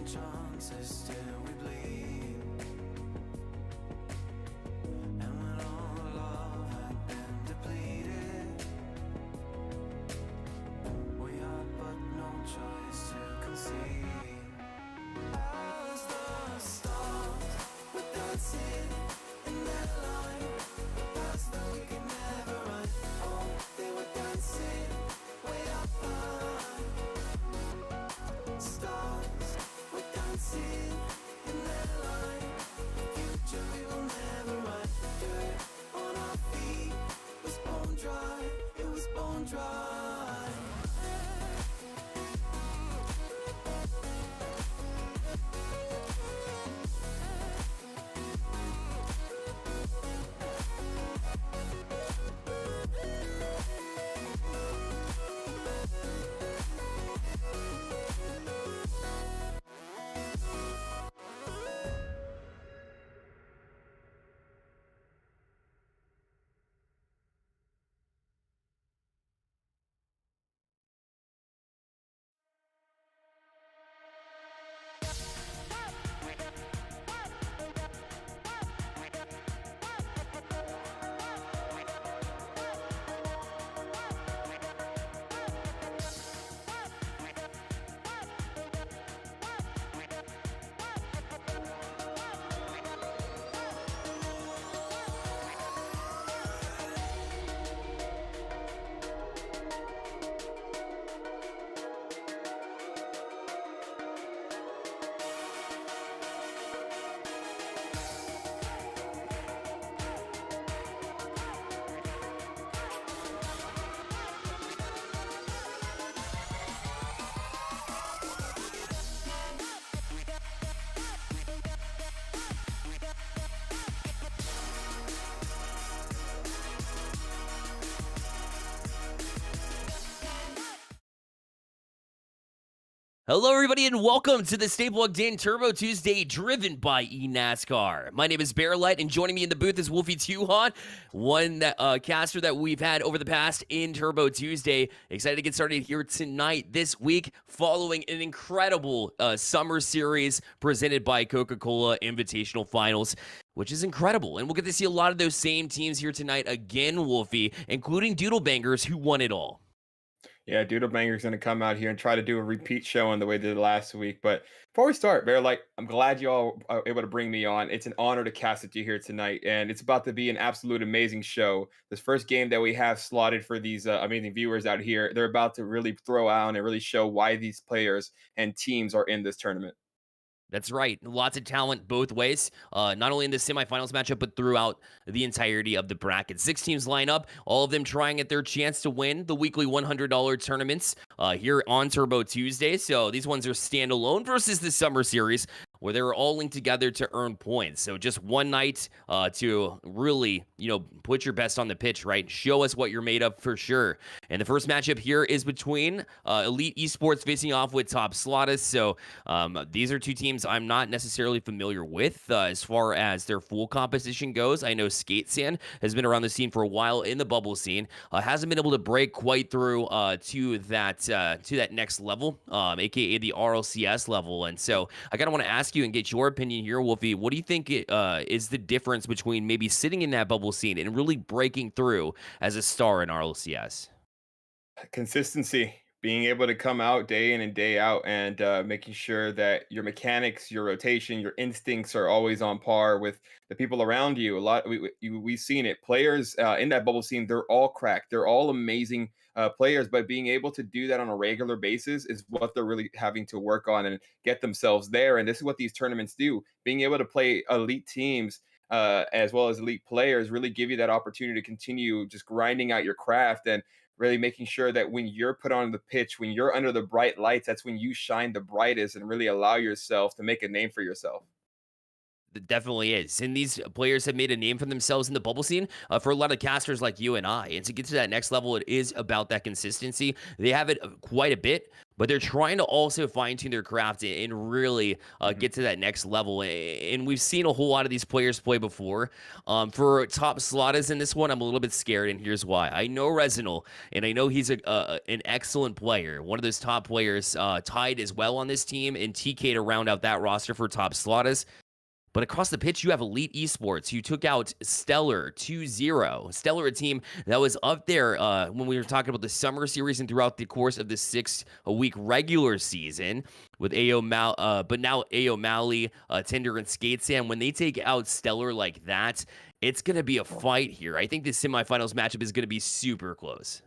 chances still we bleed. And when all love had been depleted, we had but no choice to concede. As the stars were dancing in their line, past that we could never run. Oh, they were dancing way up high. Stars were dancing in their line. Future we will never run. Dirt on our feet was bone dry. It was bone dry. Hello, everybody, and welcome to the Stay Plugged In Turbo Tuesday, driven by eNASCAR. My name is Bearlight, and joining me in the booth is Wolfie Tuhon, one caster that we've had over the past in Turbo Tuesday. Excited to get started here tonight, this week, following an incredible summer series presented by Coca-Cola Invitational Finals, which is incredible. And we'll get to see a lot of those same teams here tonight again, Wolfie, including Doodle Bangers, who won it all. Yeah, Doodle Banger's going to come out here and try to do a repeat show on the way they did last week. But before we start, Bear, I'm glad you all are able to bring me on. It's an honor to cast it to you here tonight, and it's about to be an absolute amazing show. This first game that we have slotted for these amazing viewers out here, they're about to really throw out and really show why these players and teams are in this tournament. That's right. Lots of talent both ways, not only in the semifinals matchup, but throughout the entirety of the bracket. 6 teams line up, all of them trying at their chance to win the weekly $100 tournaments here on Turbo Tuesday. So these ones are standalone versus the Summer Series, where they're all linked together to earn points. So just one night to really, put your best on the pitch, right? Show us what you're made of for sure. And the first matchup here is between Elite Esports facing off with Top Slotus. So these are two teams I'm not necessarily familiar with as far as their full composition goes. I know Skate Sand has been around the scene for a while in the bubble scene, hasn't been able to break quite through to that next level, aka the RLCS level. And so I kind of want to ask you and get your opinion here, Wolfie. What do you think is the difference between maybe sitting in that bubble scene and really breaking through as a star in RLCS? Consistency, being able to come out day in and day out and making sure that your mechanics, your rotation, your instincts are always on par with the people around you. A lot we've seen it. Players in that bubble scene, they're all cracked. They're all amazing players, but being able to do that on a regular basis is what they're really having to work on and get themselves there. And this is what these tournaments do. Being able to play elite teams as well as elite players really give you that opportunity to continue just grinding out your craft and really making sure that when you're put on the pitch, when you're under the bright lights, that's when you shine the brightest and really allow yourself to make a name for yourself. It definitely is. And these players have made a name for themselves in the bubble scene for a lot of casters like you and I. And to get to that next level, it is about that consistency. They have it quite a bit, but they're trying to also fine tune their craft and really Mhm. get to that next level. And we've seen a whole lot of these players play before. For top Slatas in this one, I'm a little bit scared, and here's why. I know Resinal, and I know he's an excellent player, one of those top players, tied as well on this team, and TK to round out that roster for top Slatas. But across the pitch, you have Elite Esports, who took out Stellar 2-0. Stellar, a team that was up there when we were talking about the summer series and throughout the course of the 6-week regular season with but now AO Mali, Tinder, and Skatesam. When they take out Stellar like that, it's going to be a fight here. I think this semifinals matchup is going to be super close.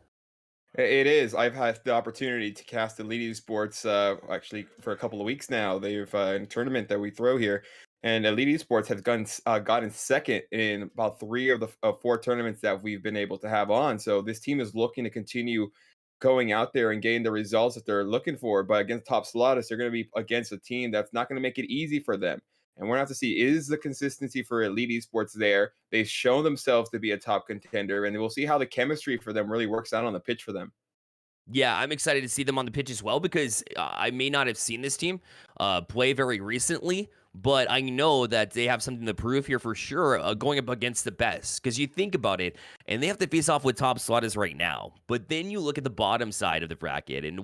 It is. I've had the opportunity to cast Elite Esports actually for a couple of weeks now. They've in a tournament that we throw here, and Elite Esports has gotten second in about three of the four tournaments that we've been able to have on. So this team is looking to continue going out there and getting the results that they're looking for. But against Top Slotus, they're going to be against a team that's not going to make it easy for them. And we're going to have to see, is the consistency for Elite Esports there? They've shown themselves to be a top contender, and we'll see how the chemistry for them really works out on the pitch for them. Yeah, I'm excited to see them on the pitch as well because I may not have seen this team play very recently, but I know that they have something to prove here for sure going up against the best. Because you think about it, and they have to face off with top Slatas right now. But then you look at the bottom side of the bracket, and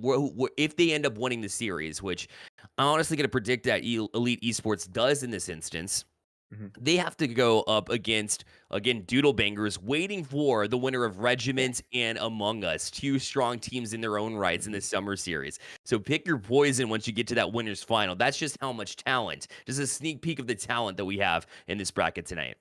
if they end up winning the series, which I'm honestly going to predict that Elite Esports does in this instance. Mhm. They have to go up against, again, Doodle Bangers, waiting for the winner of Regiment and Among Us, two strong teams in their own rights in the summer series. So pick your poison once you get to that winner's final. That's just how much talent, just a sneak peek of the talent that we have in this bracket tonight.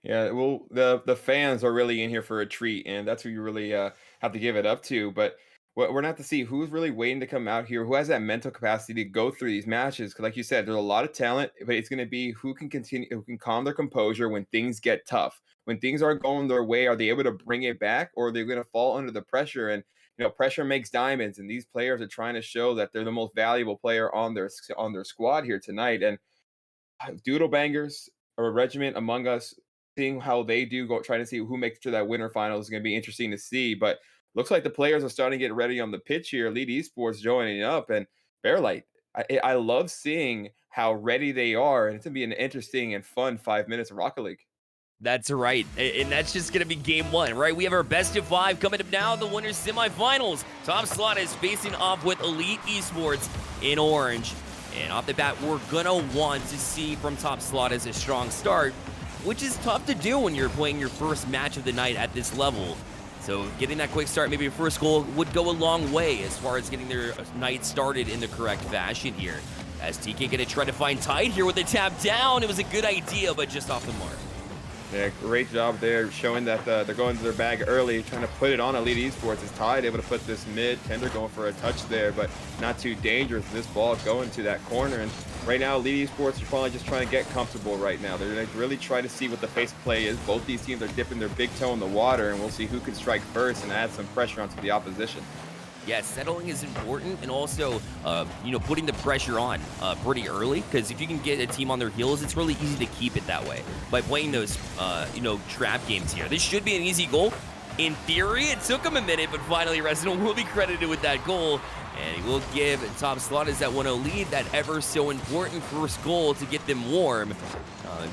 Yeah, well, the fans are really in here for a treat, and that's who you really have to give it up to. But we're gonna have to see who's really waiting to come out here, who has that mental capacity to go through these matches. Because, like you said, there's a lot of talent, but it's gonna be who can continue, who can calm their composure when things get tough. When things aren't going their way, are they able to bring it back, or are they gonna fall under the pressure? And pressure makes diamonds, and these players are trying to show that they're the most valuable player on their squad here tonight. And Doodle Bangers or Regiment Among Us, seeing how they do go, trying to see who makes it to that winter final is going to be interesting to see. But looks like the players are starting to get ready on the pitch here. Elite Esports joining up, and Bearlight. I love seeing how ready they are, and it's going to be an interesting and fun 5 minutes of Rocket League. That's right. And that's just going to be game one, right? We have our best of five coming up now, the winners semifinals. Top Slot is facing off with Elite Esports in orange. And off the bat, we're going to want to see from Top Slot as a strong start, which is tough to do when you're playing your first match of the night at this level. So getting that quick start, maybe a first goal, would go a long way as far as getting their night started in the correct fashion here. As TK going to try to find Tide here with a tap down. It was a good idea, but just off the mark. Yeah, great job there, showing that they're going to their bag early, trying to put it on Elite Esports. Is Tide able to put this mid? Tender going for a touch there, but not too dangerous. This ball going to that corner, and right now Elite Esports are probably just trying to get comfortable right now. They're going to really try to see what the pace of play is. Both these teams are dipping their big toe in the water, and we'll see who can strike first and add some pressure onto the opposition. Yeah, settling is important, and also, putting the pressure on pretty early, because if you can get a team on their heels, it's really easy to keep it that way by playing those, trap games here. This should be an easy goal. In theory, it took him a minute, but finally, Resident will be credited with that goal, and he will give Top Slot as that 1-0 lead, that ever so important first goal to get them warm.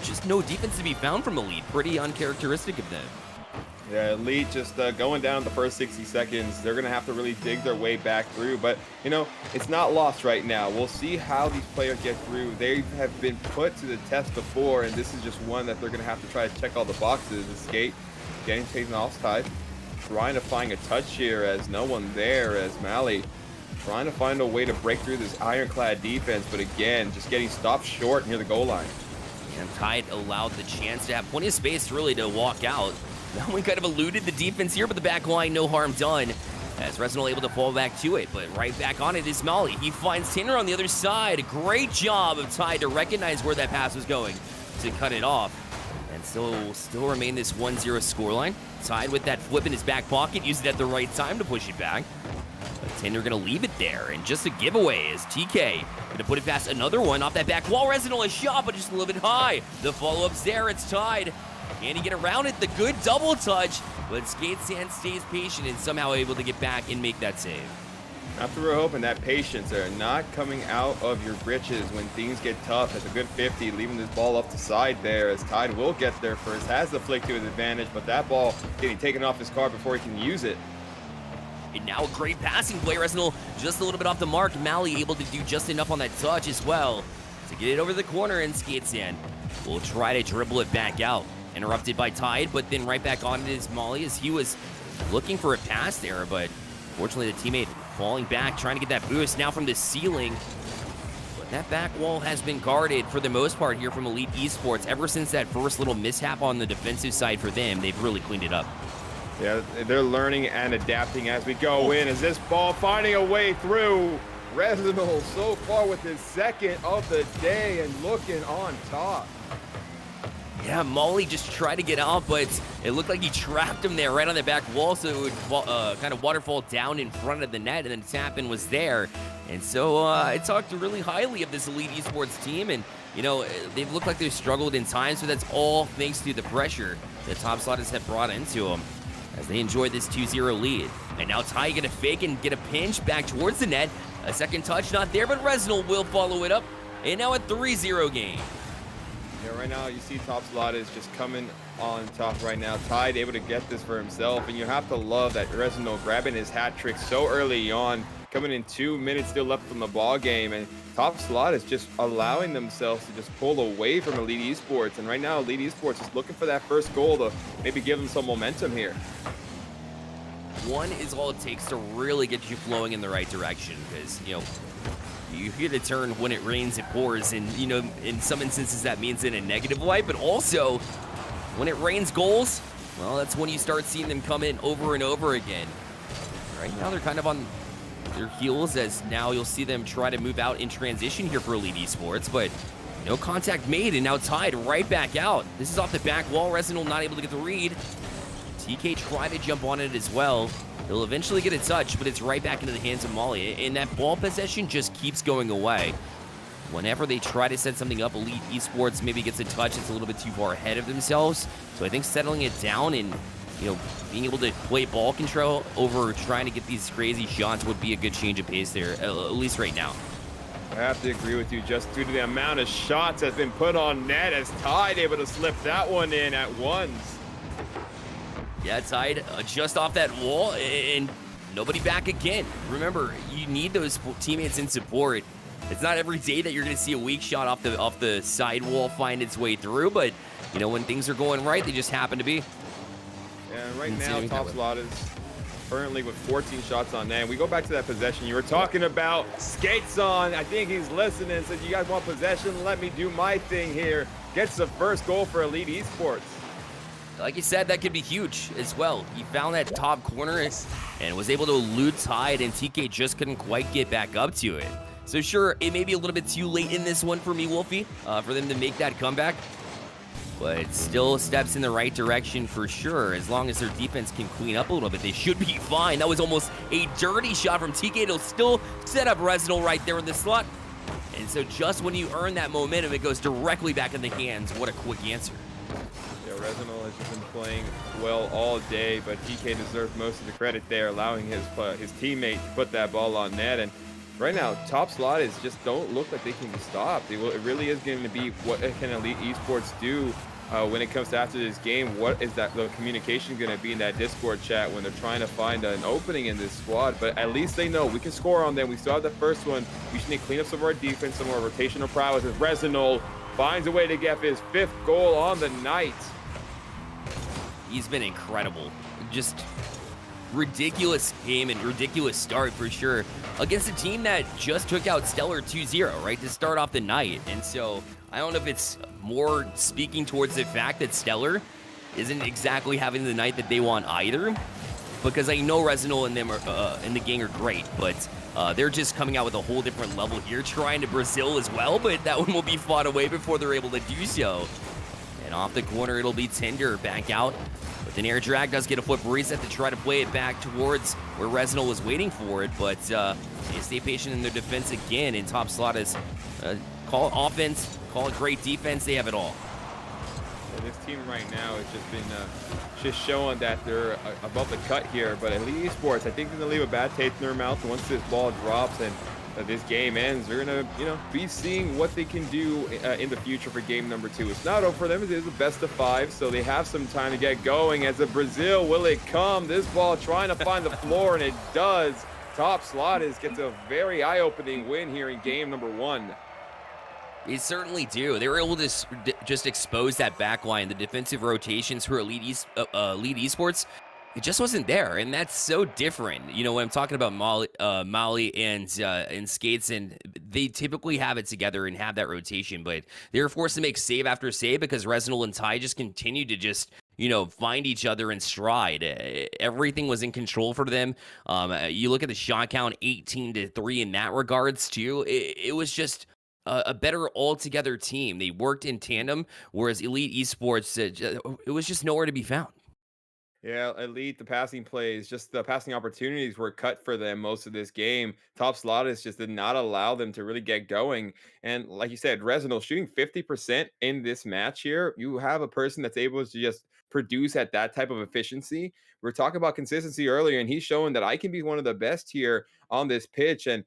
Just no defense to be found from Elite. Pretty uncharacteristic of them. Yeah, Elite just going down the first 60 seconds. They're going to have to really dig their way back through. But, it's not lost right now. We'll see how these players get through. They have been put to the test before, and this is just one that they're going to have to try to check all the boxes. Escape, getting taken offside, trying to find a touch here as no one there, as Mali trying to find a way to break through this ironclad defense. But again, just getting stopped short near the goal line. And Tide allowed the chance to have plenty of space really to walk out. Now we kind of eluded the defense here, but the back line, no harm done. As Resident able to fall back to it, but right back on it is Mali. He finds Tanner on the other side. Great job of Tide to recognize where that pass was going to cut it off. And still remain this 1-0 scoreline. Tide with that flip in his back pocket, used it at the right time to push it back. But Tinder gonna leave it there, and just a giveaway as TK gonna put it past another one off that back wall. Resinol a shot, but just a little bit high. The follow-up's there, it's tied. Can he get around it? The good double touch, but Skate Sand stays patient and somehow able to get back and make that save. That's what we're hoping, that patience there, not coming out of your britches when things get tough. It's a good 50, leaving this ball up the side there as Tide will get there first, has the flick to his advantage, but that ball getting taken off his car before he can use it. And now a great passing play. Resinol just a little bit off the mark. Mally able to do just enough on that touch as well to get it over the corner, and Skate Sand will try to dribble it back out. Interrupted by Tide, but then right back on it is Molly as he was looking for a pass there, but fortunately the teammate falling back, trying to get that boost now from the ceiling. But that back wall has been guarded for the most part here from Elite Esports. Ever since that first little mishap on the defensive side for them, they've really cleaned it up. Yeah, they're learning and adapting as we go in. As this ball finding a way through, Resinol so far with his second of the day and looking on top. Yeah, Molly just tried to get out, but it looked like he trapped him there right on the back wall, so it would kind of waterfall down in front of the net, and then Tappan was there. And so I talked really highly of this Elite Esports team, and, you know, they've looked like they've struggled in times, so that's all thanks to the pressure that Top Slotters have brought into them as they enjoy this 2-0 lead. And now Ty get a fake and get a pinch back towards the net. A second touch not there, but Resinol will follow it up. And now a 3-0 game. Yeah, right now you see Top Slot is just coming on top right now. Tide able to get this for himself, and you have to love that Resinol grabbing his hat trick so early on, coming in 2 minutes still left from the ball game, and Top Slot is just allowing themselves to just pull away from Elite Esports. And right now Elite Esports is looking for that first goal to maybe give them some momentum here. One is all it takes to really get you flowing in the right direction, because, you know, you hear the term when it rains, it pours, and, you know, in some instances that means in a negative light, but also when it rains goals, well, that's when you start seeing them come in over and over again. Right now they're kind of on their heels, as now you'll see them try to move out in transition here for Elite Esports, but no contact made, and now Tied right back out. This is off the back wall. Resinol not able to get the read. TK tried to jump on it as well. He'll eventually get a touch, but it's right back into the hands of Molly, and that ball possession just keeps going away. Whenever they try to set something up, Elite Esports maybe gets a touch, it's a little bit too far ahead of themselves. So I think settling it down and, you know, being able to play ball control over trying to get these crazy shots would be a good change of pace there, at least right now. I have to agree with you, just due to the amount of shots that's been put on net, as Tide able to slip that one in at once. Yeah, Tide just off that wall, and nobody back again. Remember, you need those teammates in support. It's not every day that you're going to see a weak shot off the side wall find its way through, but, you know, when things are going right, they just happen to be. And right now, Top Slot is currently with 14 shots on net. We go back to that possession you were talking about. Skates on. I think he's listening. Says, you guys want possession? Let me do my thing here. Gets the first goal for Elite Esports. Like you said, that could be huge as well. He found that top corner and was able to elude Tide, and TK just couldn't quite get back up to it. So sure, it may be a little bit too late in this one for me, Wolfie, for them to make that comeback. But it still steps in the right direction for sure. As long as their defense can clean up a little bit, they should be fine. That was almost a dirty shot from TK. It'll still set up Resinol right there in the slot. And so just when you earn that momentum, it goes directly back in the hands. What a quick answer. Resinol has just been playing well all day, but TK deserves most of the credit there, allowing his teammate to put that ball on net. And right now, Top Slot is just don't look like they can be stopped. It really is going to be what can Elite Esports do when it comes to after this game. What is that the communication going to be in that Discord chat when they're trying to find an opening in this squad? But at least they know we can score on them. We saw the first one. We just need to clean up some of our defense, some of our rotational prowess. As Resinol finds a way to get his 5th goal on the night. He's been incredible. Just ridiculous game and ridiculous start for sure against a team that just took out Stellar 2-0, right, to start off the night. And so I don't know if it's more speaking towards the fact that Stellar isn't exactly having the night that they want either, because I know Resinol and them and the gang are great, but they're just coming out with a whole different level here, trying to Brazil as well, but that one will be fought away before they're able to do so. And off the corner, it'll be Tinder back out. But Then air drag does get a flip reset to try to play it back towards where Resinal was waiting for it, but they stay patient in their defense again, and Top Slot is call it offense, call it great defense, they have it all. This team right now has just been just showing that they're above the cut here, but Elite Esports, I think they're gonna leave a bad taste in their mouth once this ball drops and this game ends. They're gonna, be seeing what they can do in the future for game number 2. It's not over for them. It is a best of 5, so they have some time to get going. As a Brazil, will it come? This ball trying to find the floor, and it does. Top Slot gets a very eye-opening win here in game number 1. They certainly do. They were able to just expose that back line. The defensive rotations for Elite Esports, it just wasn't there, and that's so different. When I'm talking about Mali and Skates, and they typically have it together and have that rotation, but they were forced to make save after save because Resinal and Ty just continued to just find each other in stride. Everything was in control for them. You look at the shot count, 18-3 in that regards too. It was just a better all-together team. They worked in tandem, whereas Elite Esports, it was just nowhere to be found. Yeah, Elite, the passing plays, just the passing opportunities were cut for them most of this game. Top Slotus just did not allow them to really get going. And like you said, Resinal shooting 50% in this match here. You have a person that's able to just produce at that type of efficiency. We were talking about consistency earlier, and he's showing that I can be one of the best here on this pitch. And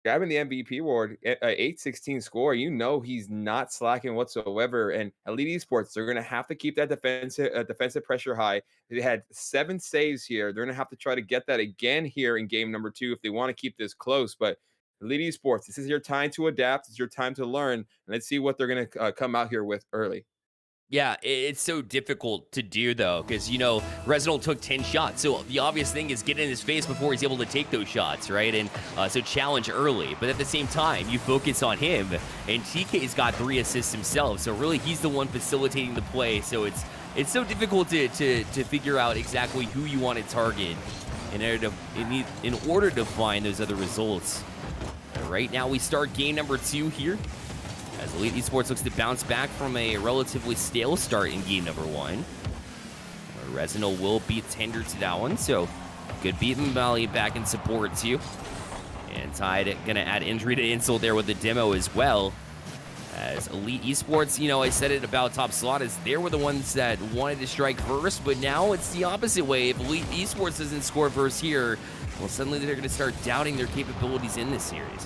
grabbing the MVP award, 816 score, he's not slacking whatsoever. And Elite Esports, they're going to have to keep that defensive pressure high. They had 7 saves here. They're going to have to try to get that again here in game number 2 if they want to keep this close. But Elite Esports, this is your time to adapt. It's your time to learn. And let's see what they're going to come out here with early. Yeah, it's so difficult to do, though, because, Resinal took 10 shots. So the obvious thing is get in his face before he's able to take those shots, right? And so challenge early. But at the same time, you focus on him. And TK's got 3 assists himself. So really, he's the one facilitating the play. So it's so difficult to figure out exactly who you want to target in order to find those other results. And right now, we start game number 2 here, as Elite Esports looks to bounce back from a relatively stale start in game number 1. Resinal will beat Tender to that one, so good beating Mali back in support too. And Tide gonna add injury to insult there with the demo as well. As Elite Esports, I said it about Top Slot, is they were the ones that wanted to strike first, but now it's the opposite way. If Elite Esports doesn't score first here, well, suddenly they're gonna start doubting their capabilities in this series.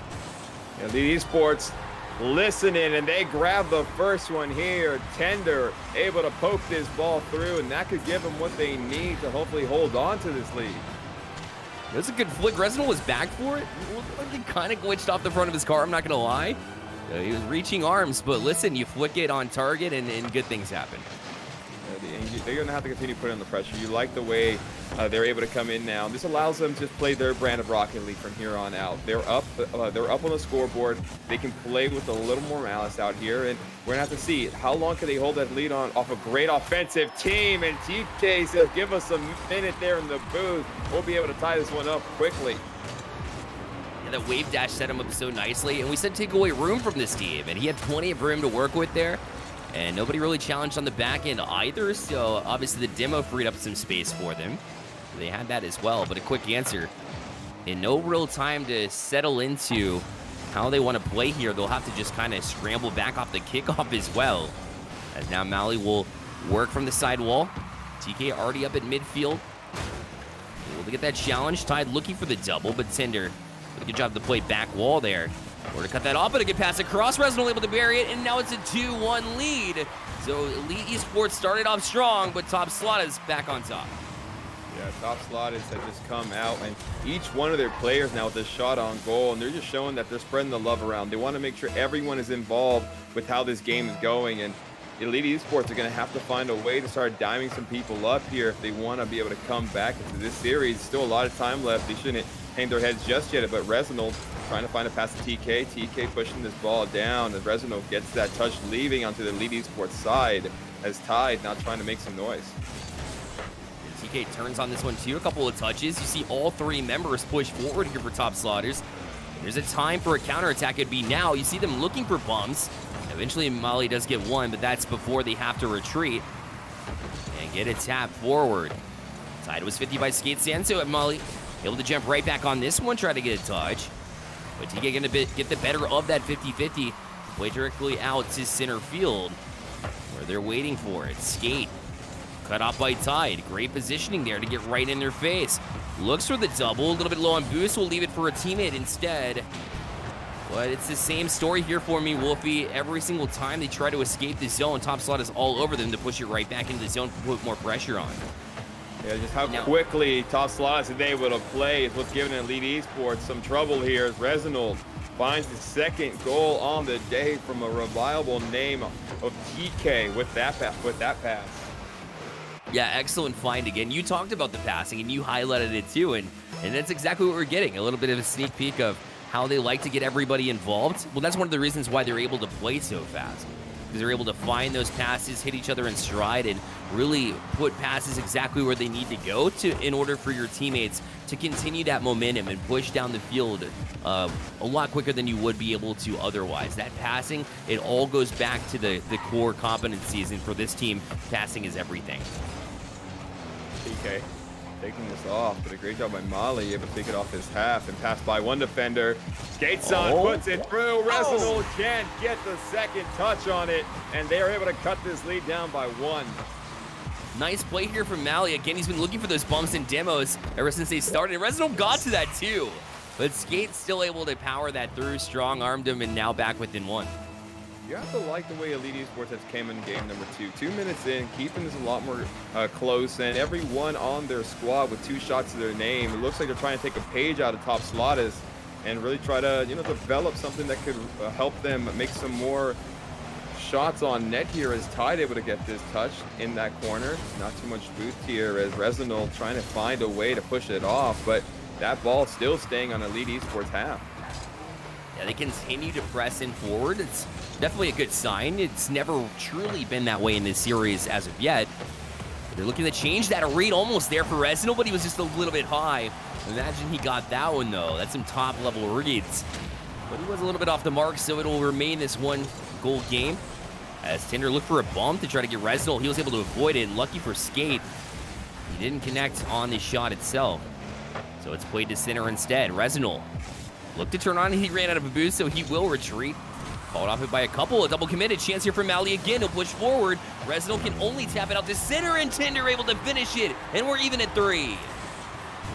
Elite Esports listening, and they grab the first one here. Tender able to poke this ball through, and that could give them what they need to hopefully hold on to this lead. That's a good flick. Resinal was back for it. It looked like it kind of glitched off the front of his car, I'm not going to lie. He was reaching arms, but listen, you flick it on target, and good things happen. They're going to have to continue putting on the pressure. You like the way they're able to come in now. This allows them to play their brand of Rocket League from here on out. They're up on the scoreboard. They can play with a little more malice out here, and we're going to have to see how long can they hold that lead on off a great offensive team. And TK says, give us a minute there in the booth. We'll be able to tie this one up quickly. Yeah, that wave dash set him up so nicely, and we said take away room from this team, and he had plenty of room to work with there. And nobody really challenged on the back end either, so obviously the demo freed up some space for them. They had that as well, but a quick answer. In no real time to settle into how they want to play here. They'll have to just kind of scramble back off the kickoff as well. As now Mali will work from the side wall. TK already up at midfield. Able to get that challenge. Tide looking for the double, but Tender did a good job to play back wall there. Or to cut that off, but a good pass across. Resinal able to bury it, and now it's a 2-1 lead. So Elite Esports started off strong, but Top Slot is back on top. Yeah, Top Slot has just come out, and each one of their players now with a shot on goal, and they're just showing that they're spreading the love around. They want to make sure everyone is involved with how this game is going, and Elite Esports are going to have to find a way to start diming some people up here if they want to be able to come back into this series. Still a lot of time left. They shouldn't hang their heads just yet, but Resinal trying to find a pass to TK. TK pushing this ball down, and Resinal gets that touch leaving onto the Elite Esports side as Tide now trying to make some noise. TK turns on this one too, a couple of touches. You see all 3 members push forward here for Top Slotters. There's a time for a counterattack. It'd be now. You see them looking for bumps. Eventually Mali does get one, but that's before they have to retreat. And get a tap forward. Tide was 50 by Skate Sanso at Molly. Able to jump right back on this one, try to get a touch. But TK gonna get the better of that 50-50. Play directly out to center field, where they're waiting for it. Skate, cut off by Tide. Great positioning there to get right in their face. Looks for the double, a little bit low on boost. Will leave it for a teammate instead. But it's the same story here for me, Wolfie. Every single time they try to escape the zone, Top Slot is all over them to push it right back into the zone to put more pressure on. Yeah, just how quickly Top Slot is able to play is what's giving Elite Esports some trouble here as Resinald finds the second goal on the day from a reliable name of TK with that pass. Yeah, excellent find again. You talked about the passing and you highlighted it too, and that's exactly what we're getting. A little bit of a sneak peek of how they like to get everybody involved. Well, that's one of the reasons why they're able to play so fast. Because they're able to find those passes, hit each other in stride, and really put passes exactly where they need to go in order for your teammates to continue that momentum and push down the field a lot quicker than you would be able to otherwise. That passing, it all goes back to the core competencies, and for this team, passing is everything. TK taking this off, but a great job by Molly, able to take it off his half and pass by one defender. Skateson puts it through. Resinald can't get the second touch on it, and they are able to cut this lead down by one. Nice play here from Mally. Again, he's been looking for those bumps and demos ever since they started. Resinald got to that too, but Skate's still able to power that through, strong-armed him, and now back within one. You have to like the way Elite Esports has came in game number 2. 2 minutes in, keeping this a lot more close, and everyone on their squad with 2 shots to their name. It looks like they're trying to take a page out of Top Slotis and really try to, develop something that could help them make some more shots on net here as Tide able to get this touch in that corner. Not too much boost here as Resinald trying to find a way to push it off, but that ball still staying on Elite Esports half. Yeah, they continue to press in forward. It's definitely a good sign. It's never truly been that way in this series as of yet. They're looking to change that. A read almost there for Resinald, but he was just a little bit high. Imagine he got that one, though. That's some top-level reads. But he was a little bit off the mark, so it'll remain this one-goal game. As Tinder looked for a bump to try to get Resinald, he was able to avoid it, and lucky for Skate, he didn't connect on the shot itself. So it's played to center instead. Resinald looked to turn on, he ran out of a boost, so he will retreat. Called off it by a couple, a double committed. Chance here for Mally again, he'll push forward. Resinald can only tap it out to center, and Tinder able to finish it, and we're even at 3.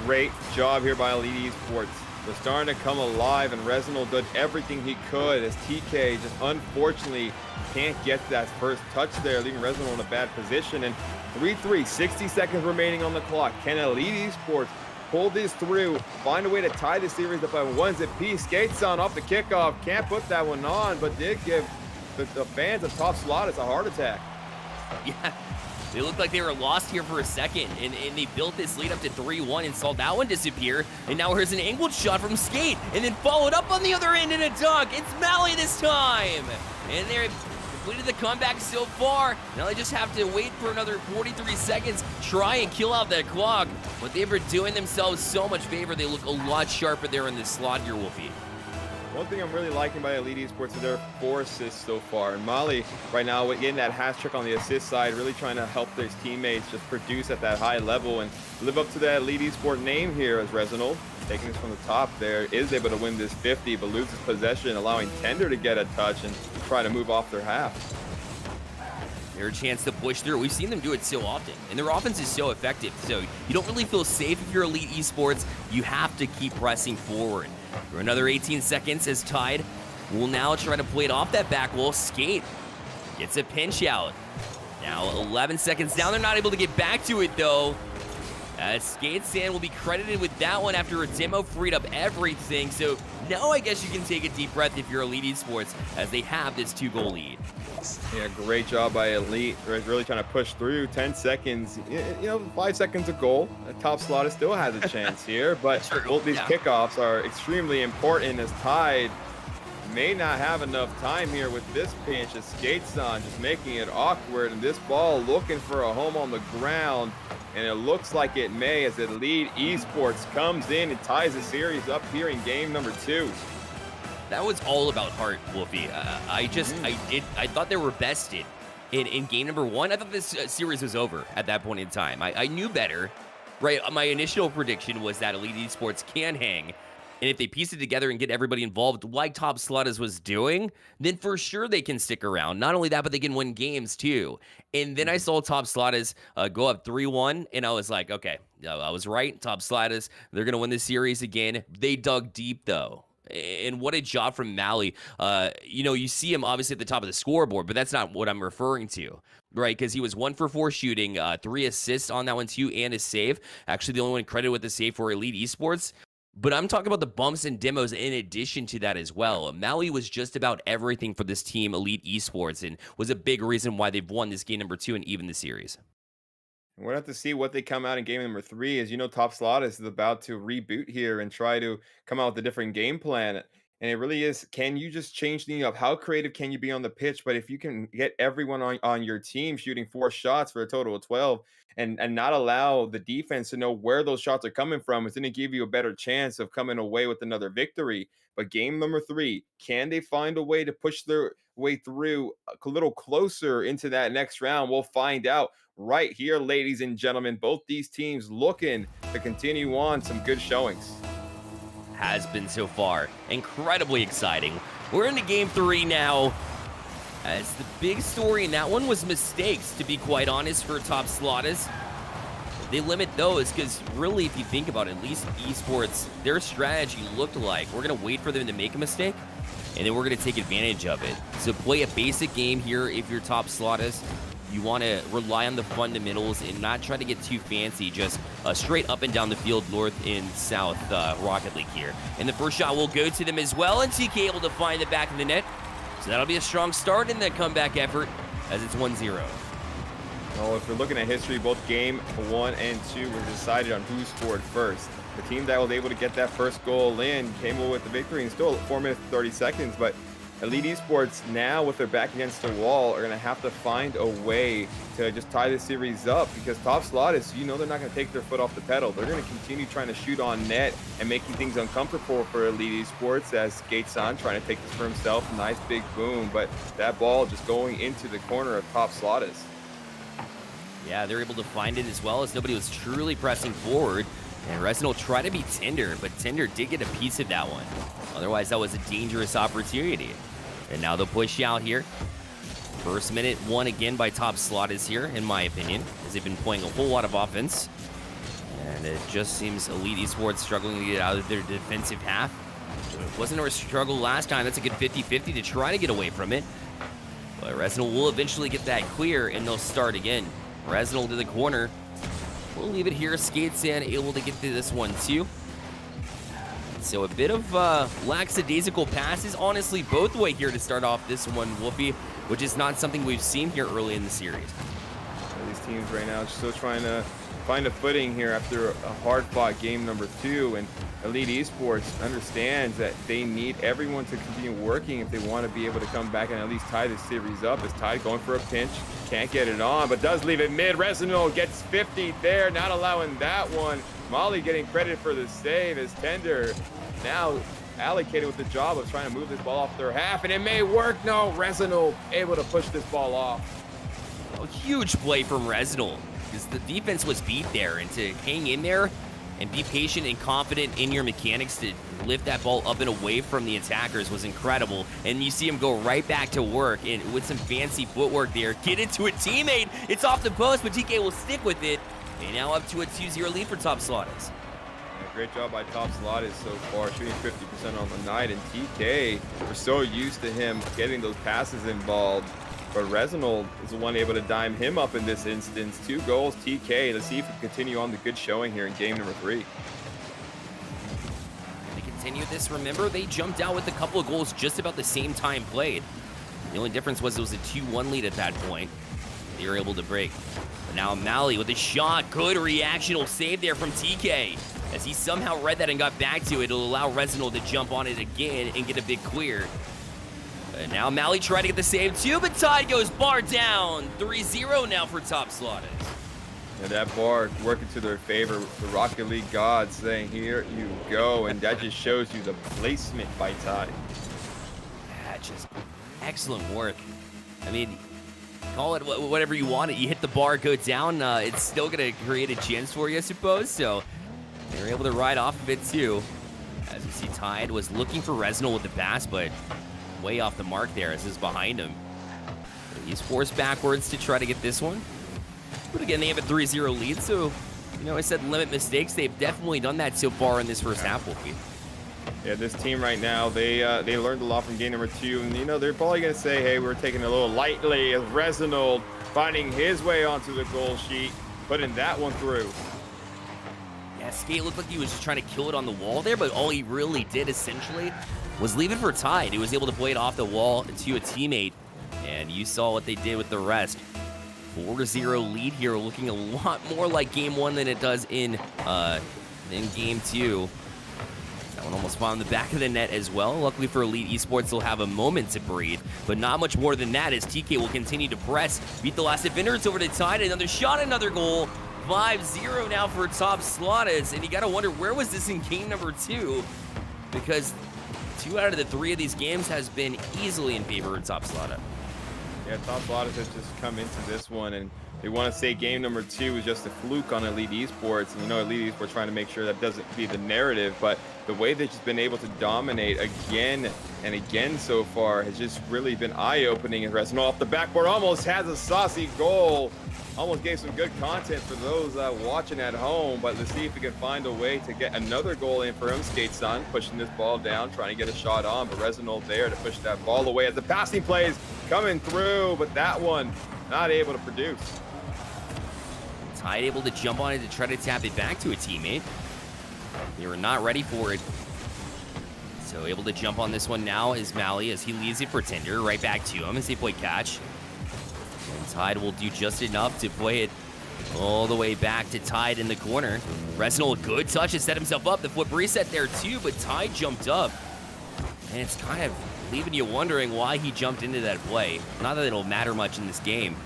Great job here by Elite Esports. They're starting to come alive, and Resinald did everything he could as TK just unfortunately can't get that first touch there, leaving Resinald in a bad position. And 3-3, 60 seconds remaining on the clock. Can Elite Esports pull this through, find a way to tie the series up by ones apiece? Skateson off the kickoff, can't put that one on, but did give the fans of Top Slotis a heart attack. Yeah, they looked like they were lost here for a second, and they built this lead up to 3-1 and saw that one disappear. And now here's an angled shot from Skate, and then followed up on the other end in a dunk. It's Mally this time, and they're completed the comeback so far. Now they just have to wait for another 43 seconds, try and kill out that clock. But they were doing themselves so much favor. They look a lot sharper there in this slot here, Wolfie. One thing I'm really liking by Elite Esports is their 4 assists so far. And Molly, right now, getting that hat trick on the assist side, really trying to help their teammates just produce at that high level and live up to that Elite Esports name here as Resinald, taking this from the top there, is able to win this 50, but loses possession, allowing Tender to get a touch and try to move off their half. Their chance to push through. We've seen them do it so often, and their offense is so effective. So you don't really feel safe if you're Elite Esports. You have to keep pressing forward. For another 18 seconds as Tide will now try to play it off that back wall. Skate gets a pinch out. Now 11 seconds down. They're not able to get back to it, though. As Skateson will be credited with that one after a demo freed up everything. So now I guess you can take a deep breath if you're Elite Esports, as they have this 2-goal lead. Yeah, great job by Elite. Really trying to push through. 10 seconds, 5 seconds a goal. Top Slotis still has a chance here, but both these kickoffs are extremely important as Tide may not have enough time here with this pinch as Skateson just making it awkward, and this ball looking for a home on the ground, and it looks like it may as Elite Esports comes in and ties the series up here in game number 2. That was all about heart, Wolfie. I thought they were bested in game number 1, I thought this series was over at that point in time. I knew better, right? My initial prediction was that Elite Esports can hang. And if they piece it together and get everybody involved like Top Slotas was doing, then for sure they can stick around. Not only that, but they can win games too. And then I saw Top Slotas go up 3-1, and I was like, okay, I was right. Top Slotas, they're going to win this series again. They dug deep, though. And what a job from Mally. You see him obviously at the top of the scoreboard, but that's not what I'm referring to, right? Because he was 1 for 4 shooting, 3 assists on that one too, and a save. Actually, the only one credited with the save for Elite Esports. But I'm talking about the bumps and demos in addition to that as well. Mally was just about everything for this team, Elite Esports, and was a big reason why they've won this game number 2 and even the series. We're gonna have to see what they come out in game number 3. As you know, Top Slotus is about to reboot here and try to come out with a different game plan. And it really is, can you just change things up? How creative can you be on the pitch? But if you can get everyone on your team shooting 4 shots for a total of 12 and not allow the defense to know where those shots are coming from, it's going to give you a better chance of coming away with another victory. But game number 3, can they find a way to push their way through a little closer into that next round? We'll find out right here, ladies and gentlemen. Both these teams looking to continue on some good showings. Has been so far. Incredibly exciting. We're into game 3 now. As the big story in that one was mistakes, to be quite honest, for Top Slotas. They limit those because really, if you think about it, at least Esports, their strategy looked like we're going to wait for them to make a mistake, and then we're going to take advantage of it. So play a basic game here if you're Top Slotas. You want to rely on the fundamentals and not try to get too fancy, just straight up and down the field, north and south Rocket League here. And the first shot will go to them as well, and TK able to find the back of the net. So that'll be a strong start in that comeback effort as it's 1-0. Well, if we're looking at history, both game 1 and 2 were decided on who scored first. The team that was able to get that first goal in came away with the victory in still 4 minutes and 30 seconds, but Elite Esports now, with their back against the wall, are going to have to find a way to just tie this series up because Top Slotus, they're not going to take their foot off the pedal. They're going to continue trying to shoot on net and making things uncomfortable for Elite Esports as Gateson trying to take this for himself. Nice big boom, but that ball just going into the corner of Top Slotus. Yeah, they're able to find it as well as nobody was truly pressing forward. And Resinal tried to beat Tinder, but Tinder did get a piece of that one. Otherwise, that was a dangerous opportunity. And now they'll push out here. First minute won again by Top Slotas here, in my opinion, as they've been playing a whole lot of offense. And it just seems Elite Esports struggling to get out of their defensive half. It wasn't a struggle last time. That's a good 50-50 to try to get away from it. But Resinal will eventually get that clear, and they'll start again. Resinal to the corner. We'll leave it here. Skatesan able to get through this one too. So a bit of lackadaisical passes, honestly, both way here to start off this one, Wolfie, which is not something we've seen here early in the series. These teams right now are still trying to find a footing here after a hard-fought game number 2, and Elite Esports understands that they need everyone to continue working if they want to be able to come back and at least tie this series up. As Tide going for a pinch, can't get it on, but does leave it mid. Resinal gets 50 there, not allowing that one. Molly getting credit for the save as Tender now allocated with the job of trying to move this ball off their half, and it may work. No, Resinal able to push this ball off. A huge play from Resinal, because the defense was beat there, and to hang in there and be patient and confident in your mechanics to lift that ball up and away from the attackers was incredible. And you see him go right back to work and with some fancy footwork there, get it to a teammate. It's off the post, but TK will stick with it. And now up to a 2-0 lead for Top Slotas. Great job by Top Slotas so far, shooting 50% on the night. And TK, we're so used to him getting those passes involved. But Resinal is the one able to dime him up in this instance. 2 goals, TK. Let's see if we can continue on the good showing here in game number 3. They continue this. Remember, they jumped out with a couple of goals just about the same time played. The only difference was it was a 2-1 lead at that point. They were able to break. But now Mally with a shot. Good reactional save there from TK. As he somehow read that and got back to it, it'll allow Resinal to jump on it again and get a big clear. And now Mally tried to get the save too, but Tide goes bar down. 3-0 now for Top Slotas. And that bar working to their favor. The Rocket League gods saying, here you go. And that just shows you the placement by Tide. Yeah, just excellent work. I mean, Call it whatever you want it. You hit the bar, go down. It's still going to create a chance for you, I suppose. So they were able to ride off of it too. As you see, Tide was looking for Resinal with the pass, but way off the mark there as is behind him. He's forced backwards to try to get this one. But again, they have a 3-0 lead, so, I said limit mistakes. They've definitely done that so far in this first half, Wolfie. Yeah, this team right now, they learned a lot from game number 2. And, they're probably going to say, hey, we're taking it a little lightly as Resinald finding his way onto the goal sheet, putting that one through. Yeah, Skate looked like he was just trying to kill it on the wall there, but all he really did essentially was leave it for Tide. He was able to play it off the wall to a teammate, and you saw what they did with the rest. 4-0 lead here, looking a lot more like game 1 than it does in game 2. That one almost found the back of the net as well. Luckily for Elite Esports, they'll have a moment to breathe, but not much more than that as TK will continue to press. Beat the last defender. It's over to Tide. Another shot, another goal. 5-0 now for Top Slaughters, and you got to wonder, where was this in game number 2? Because 2 out of the 3 of these games has been easily in favor of Top Slaughters. Yeah, Top Slaughters has just come into this one, and they want to say game number 2 is just a fluke on Elite Esports. And Elite Esports trying to make sure that doesn't be the narrative, but the way they've just been able to dominate again and again so far has just really been eye-opening. And Resinal off the backboard almost has a saucy goal. Almost gave some good content for those watching at home, but let's see if we can find a way to get another goal in for him. Skate-san pushing this ball down, trying to get a shot on, but Resinal there to push that ball away as the passing plays coming through, but that one not able to produce. Tide able to jump on it to try to tap it back to a teammate. They were not ready for it. So able to jump on this one now is Mally as he leaves it for Tinder. Right back to him as they play catch. And Tide will do just enough to play it all the way back to Tide in the corner. Resinal, a good touch to set himself up. The foot reset there too, but Tide jumped up. And it's kind of leaving you wondering why he jumped into that play. Not that it'll matter much in this game.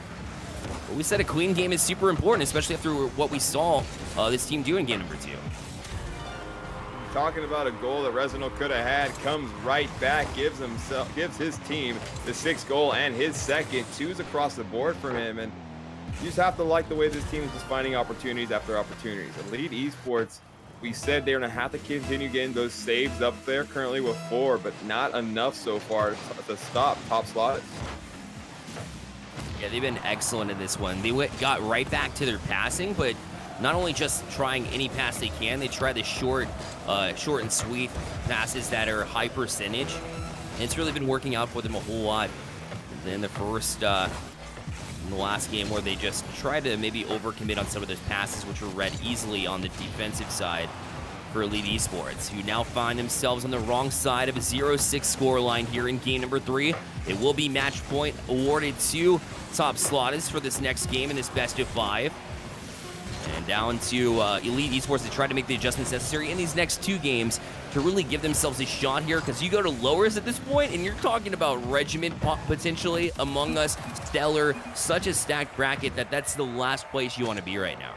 But we said a clean game is super important, especially after what we saw this team do in game number 2. Talking about a goal that Resinal could have had, comes right back, gives his team the 6th goal and his second. 2's across the board from him, and you just have to like the way this team is just finding opportunities after opportunities. Elite Esports, we said they're going to have to continue getting those saves up there, currently with 4, but not enough so far to stop Top Slaughters. Yeah, they've been excellent in this one. They got right back to their passing, but not only just trying any pass they can, they try the short and sweet passes that are high percentage. And it's really been working out for them a whole lot. In the last game where they just tried to maybe overcommit on some of those passes, which were read easily on the defensive side for Elite Esports, who now find themselves on the wrong side of a 0-6 scoreline here in game number 3. It will be match point awarded to Top Slaughters for this next game in this best of 5. And down to Elite Esports to try to make the adjustments necessary in these next 2 games to really give themselves a shot here, because you go to lowers at this point and you're talking about Regiment potentially, Among Us, Stellar, such a stacked bracket that's the last place you want to be right now.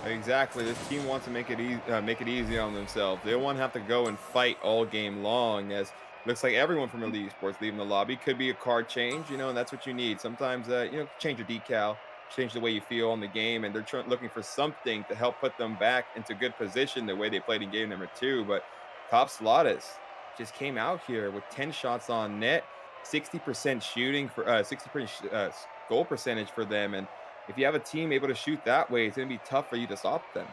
Exactly. This team wants to make it easy on themselves. They don't want to have to go and fight all game long, as looks like everyone from Elite Esports leaving the lobby. Could be a card change, and that's what you need. Sometimes, change your decal, change the way you feel on the game, and they're looking for something to help put them back into good position the way they played in game number 2. But Top Slaughters just came out here with 10 shots on net, 60% shooting for 60% goal percentage for them, and if you have a team able to shoot that way, it's going to be tough for you to stop them.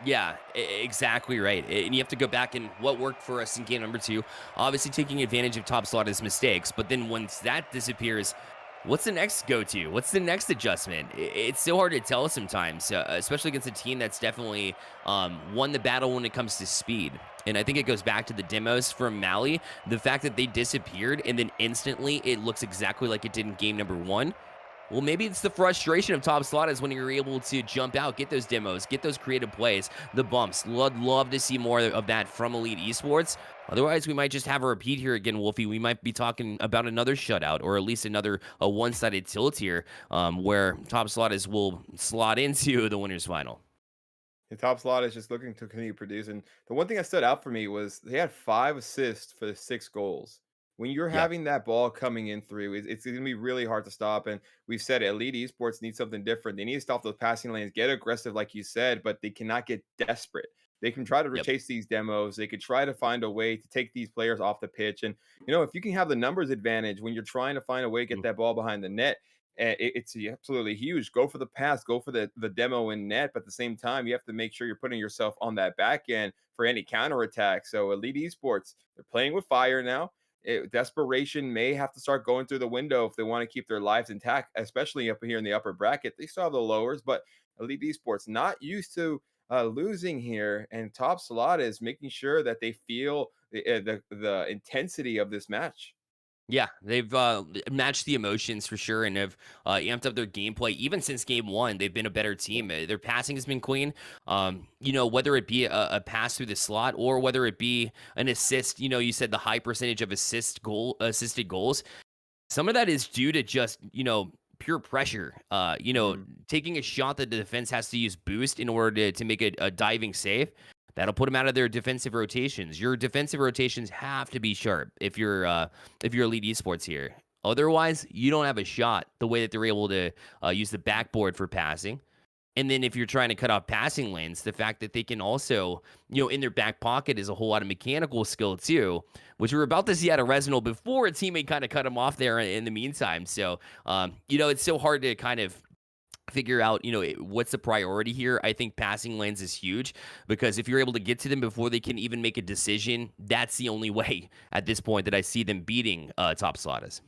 Yeah, exactly right. And you have to go back and what worked for us in game number 2, obviously taking advantage of Top Slaughters' mistakes. But then once that disappears, what's the next go-to? What's the next adjustment? It's so hard to tell sometimes, especially against a team that's definitely won the battle when it comes to speed. And I think it goes back to the demos from Mally. The fact that they disappeared and then instantly it looks exactly like it did in game number 1. Well, maybe it's the frustration of Top Slaughters when you're able to jump out, get those demos, get those creative plays, the bumps. Love to see more of that from Elite Esports. Otherwise, we might just have a repeat here again, Wolfie. We might be talking about another shutout, or at least another one-sided tilt here, where Top Slaughters will slot into the winners final. The Top Slaughters just looking to continue producing. The one thing that stood out for me was they had 5 assists for the 6 goals. when you're Yeah. having that ball coming in through, it's going to be really hard to stop. And we've said Elite Esports needs something different. They need to stop those passing lanes, get aggressive, like you said, but they cannot get desperate. They can try to Yep. chase these demos. They could try to find a way to take these players off the pitch. And, if you can have the numbers advantage when you're trying to find a way to get Mm. that ball behind the net, it's absolutely huge. Go for the pass, go for the demo in net, but at the same time, you have to make sure you're putting yourself on that back end for any counterattack. So Elite Esports, they're playing with fire now. Desperation may have to start going through the window if they want to keep their lives intact, especially up here in the upper bracket. They still have the lowers, but Elite Esports not used to losing here, and Top Slot is making sure that they feel the intensity of this match. Yeah, they've matched the emotions for sure and have amped up their gameplay. Even since game one, they've been a better team. Their passing has been clean. Whether it be a pass through the slot or whether it be an assist, you said the high percentage of assisted goals. Some of that is due to just, pure pressure. Mhm. Taking a shot that the defense has to use boost in order to make a diving save. That'll put them out of their defensive rotations. Your defensive rotations have to be sharp if you're Elite Esports here. Otherwise, you don't have a shot. The way that they're able to use the backboard for passing, and then if you're trying to cut off passing lanes, the fact that they can also, in their back pocket is a whole lot of mechanical skill too, which we're about to see out of Resinal before a teammate kind of cut him off there in the meantime. So, it's so hard to kind of figure out, what's the priority here. I think passing lanes is huge because if you're able to get to them before they can even make a decision, that's the only way at this point that I see them beating Top Slot is.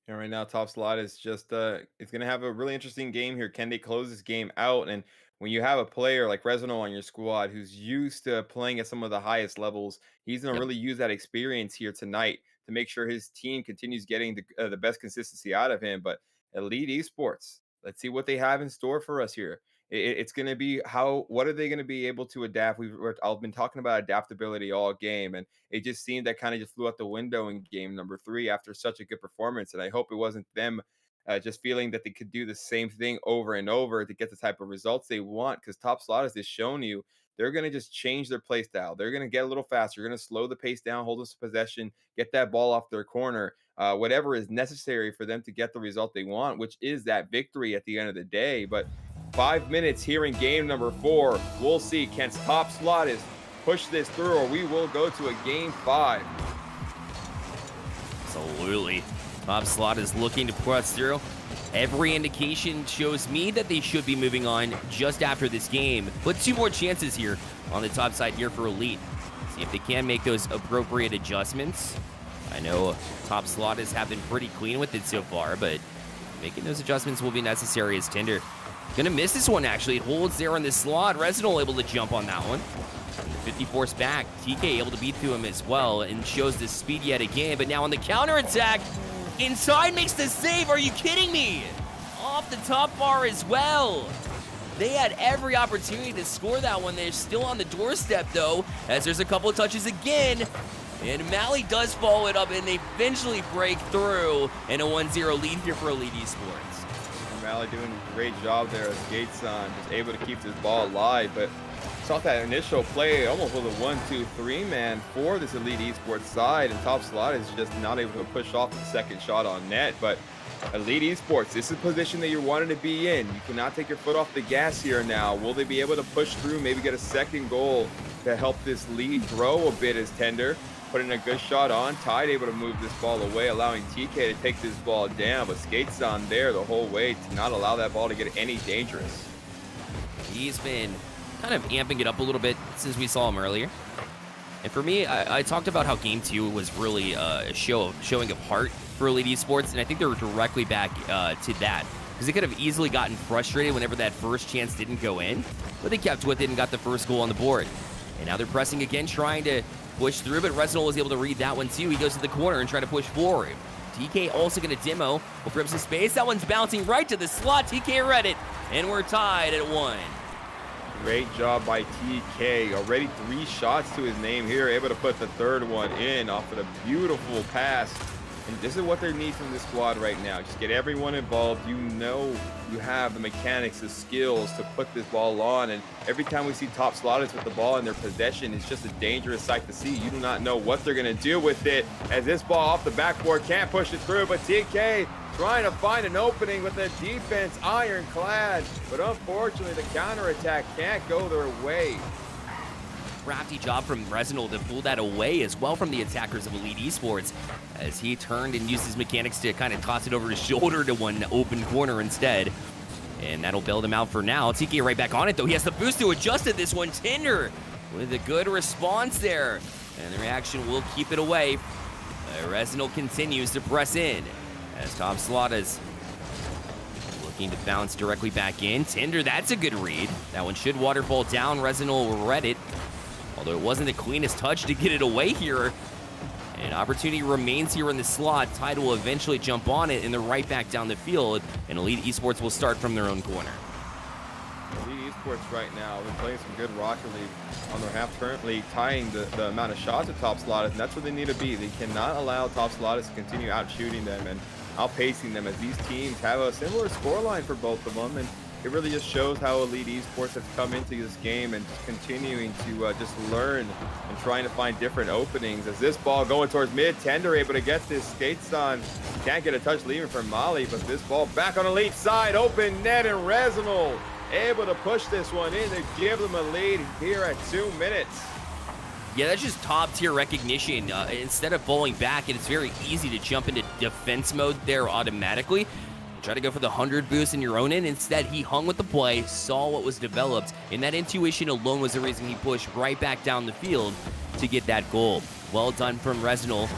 And right now, Top Slot is just it's gonna have a really interesting game here. Can they close this game out? And when you have a player like Resino on your squad who's used to playing at some of the highest levels, he's gonna Yep. really use that experience here tonight to make sure his team continues getting the best consistency out of him. But Elite Esports, let's see what they have in store for us here. It's going to be what are they going to be able to adapt? I've been talking about adaptability all game, and it just seemed that kind of just flew out the window in game number 3 after such a good performance. And I hope it wasn't them just feeling that they could do the same thing over and over to get the type of results they want. Because Top Slot has just shown you they're going to just change their play style. They're going to get a little faster. They're going to slow the pace down, hold us possession, get that ball off their corner, whatever is necessary for them to get the result they want, which is that victory at the end of the day. But 5 minutes here in game number 4. We'll see. Can Top Slot is push this through, or we will go to a game 5. Absolutely. Top Slot is looking to press through. Every indication shows me that they should be moving on just after this game. But 2 more chances here on the top side here for Elite. See if they can make those appropriate adjustments. I know Top Slot have been pretty clean with it so far, but making those adjustments will be necessary as Tinder. Gonna miss this one, actually. It holds there on the slot. Resinal able to jump on that one. And the 54's back. TK able to beat through him as well and shows the speed yet again. But now on the counterattack, inside makes the save. Are you kidding me? Off the top bar as well. They had every opportunity to score that one. They're still on the doorstep, though, as there's a couple of touches again. And Mally does follow it up, and they eventually break through. And a 1-0 lead here for Elite Esports. Mally doing a great job there as Gateson just able to keep this ball alive. But saw that initial play almost with a 1-2-3 man for this Elite Esports side, and Top Slot is just not able to push off the second shot on net. But Elite Esports, this is a position that you're wanting to be in. You cannot take your foot off the gas here now. Will they be able to push through, maybe get a second goal to help this lead grow a bit as Tender putting a good shot on? Tide able to move this ball away, allowing TK to take this ball down, but Skates on there the whole way to not allow that ball to get any dangerous. He's been kind of amping it up a little bit since we saw him earlier. And for me, I talked about how Game 2 was really a showing of heart for Elite Esports, and I think they're directly back to that. Because they could have easily gotten frustrated whenever that first chance didn't go in, but they kept with it and got the first goal on the board. And now they're pressing again, trying to push through, but Resinal was able to read that one too. He goes to the corner and try to push forward. TK also going to demo. Will grab some space. That one's bouncing right to the slot. TK read it, and we're tied at 1. Great job by TK. Already 3 shots to his name here. Able to put the third one in off of a beautiful pass And this is what they need from this squad right now. Just get everyone involved. You know you have the mechanics, the skills to put this ball on. And every time we see top slotters with the ball in their possession, it's just a dangerous sight to see. You do not know what they're going to do with it. As this ball off the backboard can't push it through, but TK trying to find an opening with the defense ironclad. But unfortunately, the counterattack can't go their way. Crafty job from Resinal to pull that away as well from the attackers of Elite Esports, as he turned and used his mechanics to kind of toss it over his shoulder to one open corner instead. And that'll bail them out for now. TK right back on it, though. He has the boost to adjust it. This one, Tinder, with a good response there. And the reaction will keep it away. Resinal continues to press in as Top Slotas looking to bounce directly back in. Tinder, that's a good read. That one should waterfall down. Resinal read it, although it wasn't the cleanest touch to get it away here. And opportunity remains here in the slot. Tide will eventually jump on it and they're right back down the field. And Elite Esports will start from their own corner. Elite Esports right now, they're playing some good Rocket League on their half currently, tying the amount of shots at Top Slotas, and that's where they need to be. They cannot allow Top Slotas to continue out shooting them and outpacing them, as these teams have a similar scoreline for both of them. And it really just shows how Elite Esports has come into this game and just continuing to just learn and trying to find different openings. As this ball going towards mid, Tender able to get this skates on. Can't get a touch leaving from Molly, but this ball back on Elite side, open net, and Resinal able to push this one in to give them a lead here at 2 minutes. Yeah, that's just top tier recognition. Instead of falling back, it's very easy to jump into defense mode there automatically. Try to go for the 100 boost in your own end. Instead, he hung with the play, saw what was developed, and that intuition alone was the reason he pushed right back down the field to get that goal. Well done from Resinal,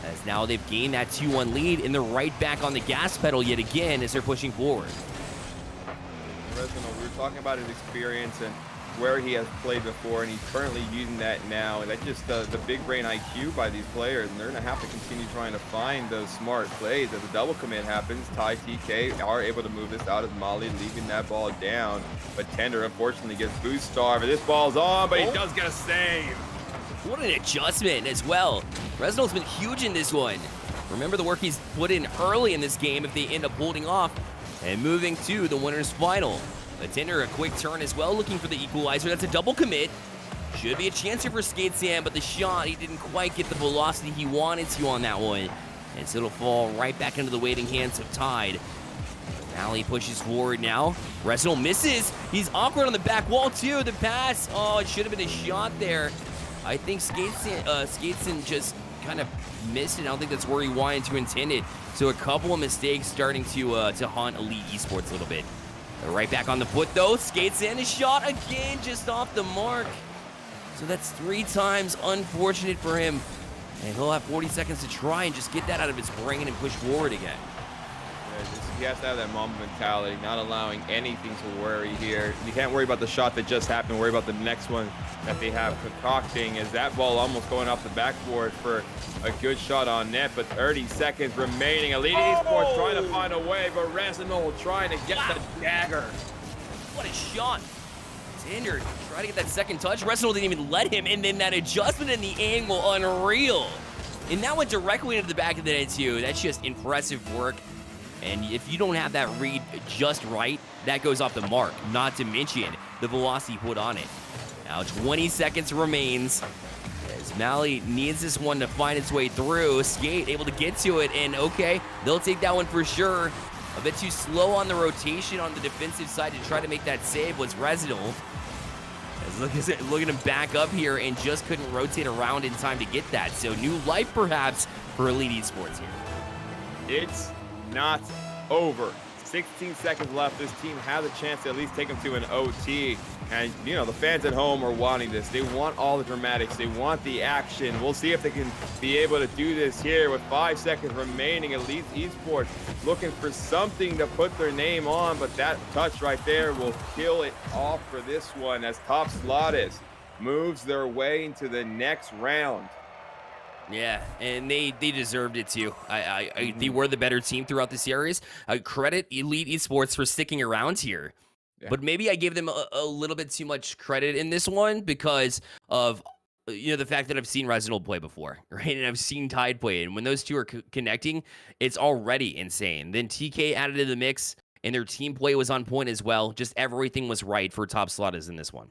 as now they've gained that 2-1 lead, and they're right back on the gas pedal yet again as they're pushing forward. Resinal, we were talking about his experience and where he has played before, and he's currently using that now. And that's just the big brain IQ by these players, and they're going to have to continue trying to find those smart plays. As a double commit happens, Ty TK are able to move this out as Molly leaving that ball down, but Tender unfortunately gets boost starved. This ball's on, but he does get a save. What an adjustment as well. Resinal's been huge in this one. Remember the work he's put in early in this game if they end up holding off and moving to the winner's final. But Tinder, a quick turn as well, looking for the equalizer. That's a double commit. Should be a chance here for Skatesam, but the shot, he didn't quite get the velocity he wanted to on that one. And so it'll fall right back into the waiting hands of Tide. Mally pushes forward now. Resinal misses. He's awkward on the back wall too. The pass, oh, it should have been a shot there. I think Skateson just kind of missed it. I don't think that's where he wanted to intend it. So a couple of mistakes starting to haunt Elite Esports a little bit. They're right back on the foot though. Skates in, his shot again, just off the mark. So that's 3 times unfortunate for him. And he'll have 40 seconds to try and just get that out of his brain and push forward again. He has to have that Mamba mentality, not allowing anything to worry here. You can't worry about the shot that just happened, worry about the next one that they have concocting, as that ball almost going off the backboard for a good shot on net, but 30 seconds remaining. Elite Esports trying to find a way, but Resinal trying to get the dagger. What a shot. Tinder trying to get that second touch. Resinal didn't even let him, and then that adjustment in the angle, unreal. And that went directly into the back of the net too. That's just impressive work. And if you don't have that read just right, that goes off the mark, not to mention the velocity put on it. Now 20 seconds remains as Mally needs this one to find its way through. Skate able to get to it, and okay, they'll take that one for sure. A bit too slow on the rotation on the defensive side to try to make that save was Resinal. Look at him back up here and just couldn't rotate around in time to get that. So new life perhaps for Elite Esports here. It's not over. 16 seconds left. This team has a chance to at least take them to an OT. And, you know, the fans at home are wanting this. They want all the dramatics. They want the action. We'll see if they can be able to do this here with 5 seconds remaining. Elite Esports looking for something to put their name on, but that touch right there will kill it off for this one as Top Slotas moves their way into the next round. Yeah, and they deserved it too. They were the better team throughout the series. I credit Elite Esports for sticking around here. Yeah. But maybe I gave them a little bit too much credit in this one because of the fact that I've seen Resident play before, right? And I've seen Tide play. And when those two are connecting, it's already insane. Then TK added to the mix, and their team play was on point as well. Just everything was right for Top Slot in this one.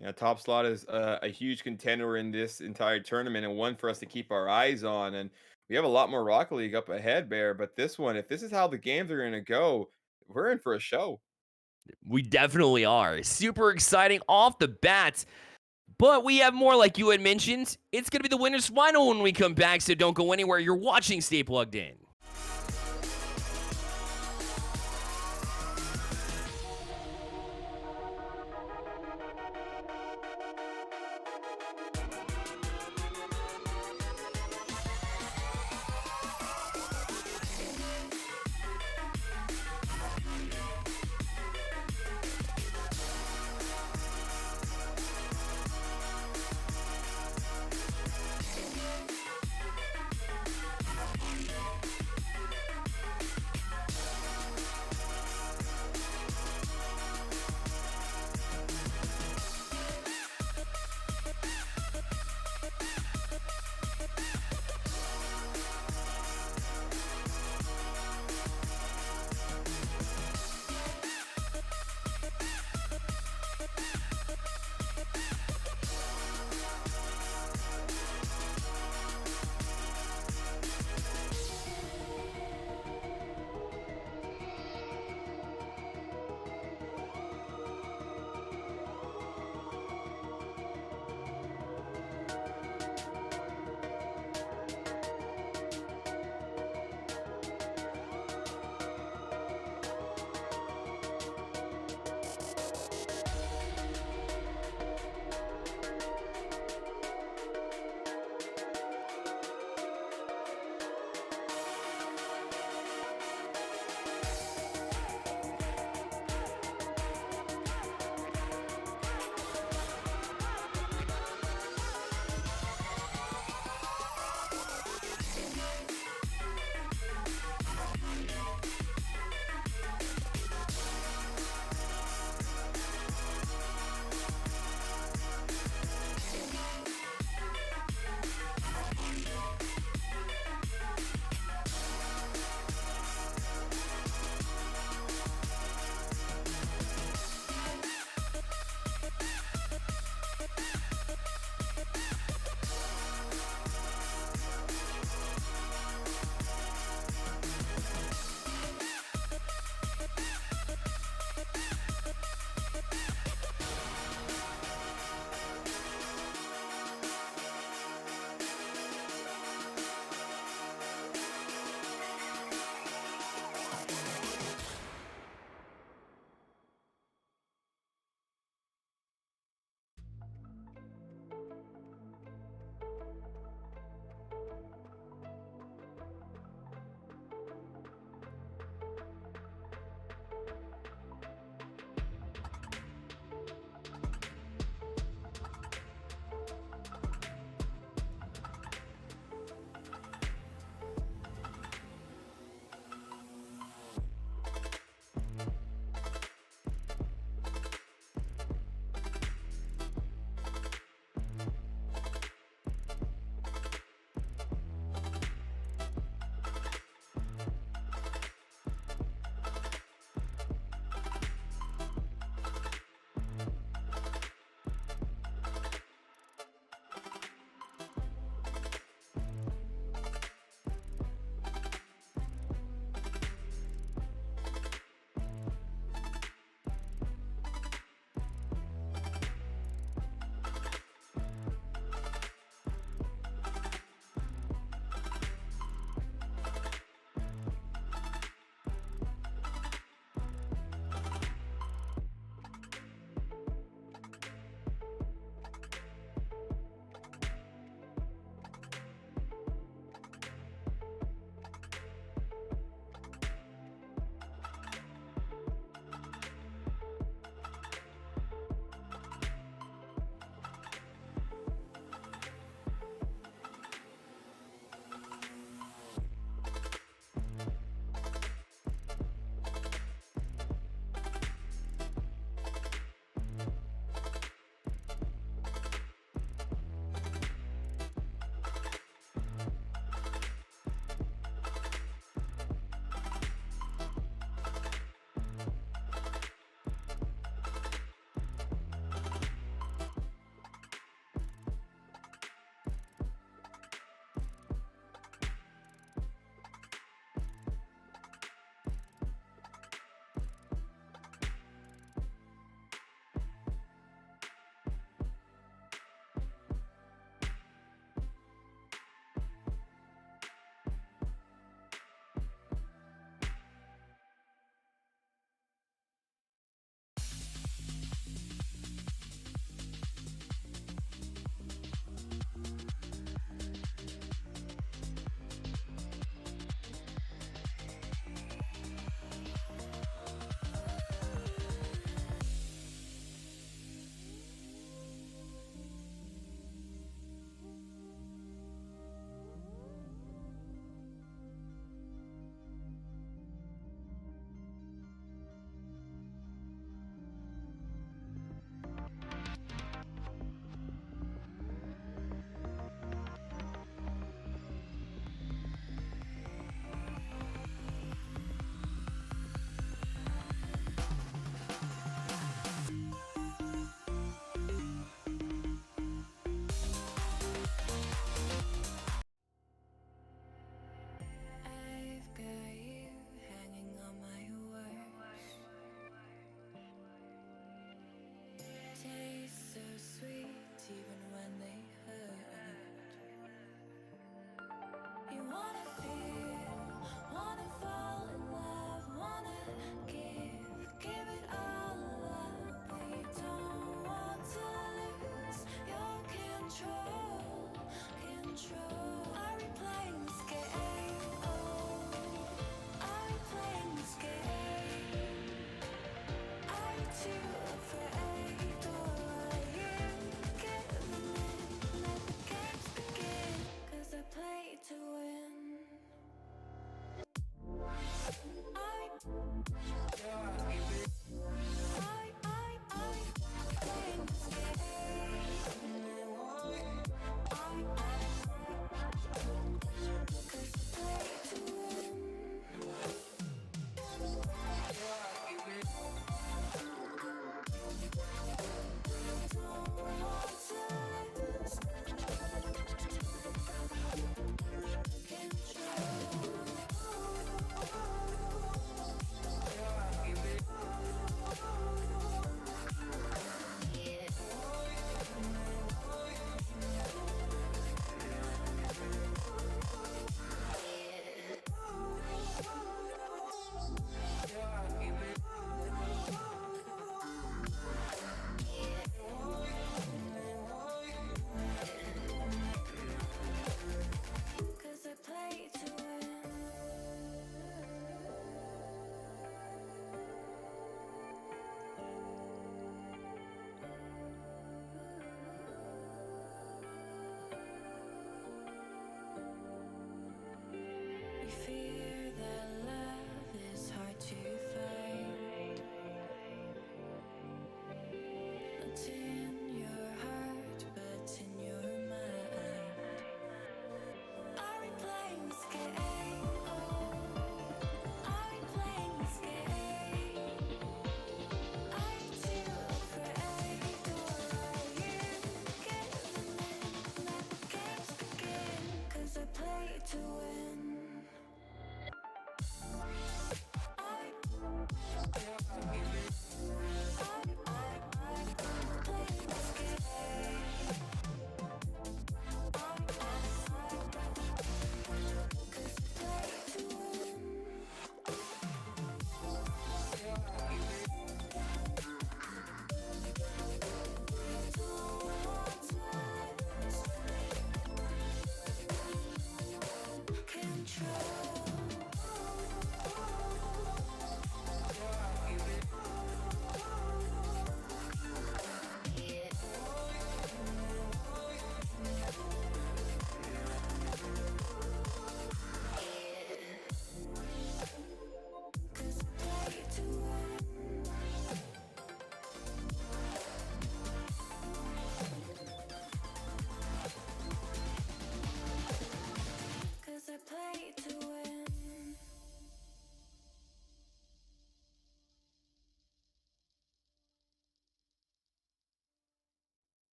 Yeah, Top Slot is a huge contender in this entire tournament and one for us to keep our eyes on. And we have a lot more Rocket League up ahead, Bear. But this one, if this is how the games are going to go, we're in for a show. We definitely are. Super exciting off the bat. But we have more, like you had mentioned. It's going to be the winner's final when we come back, so don't go anywhere. You're watching Stay Plugged In.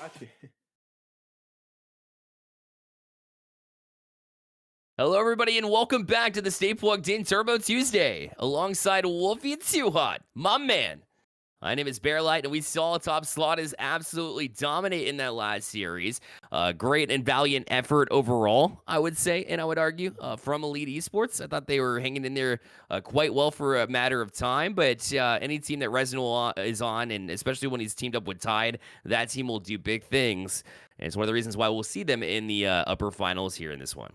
Got you. Hello, everybody, and welcome back to the Stay Plugged In Turbo Tuesday, alongside Wolfie and Too Hot, my man. My name is Bearlight, and we saw Top Slot is absolutely dominate in that last series. Great and valiant effort overall, I would say, and I would argue, from Elite Esports. I thought they were hanging in there quite well for a matter of time, but any team that Resinol is on, and especially when he's teamed up with Tide, that team will do big things. And it's one of the reasons why we'll see them in the upper finals here in this one.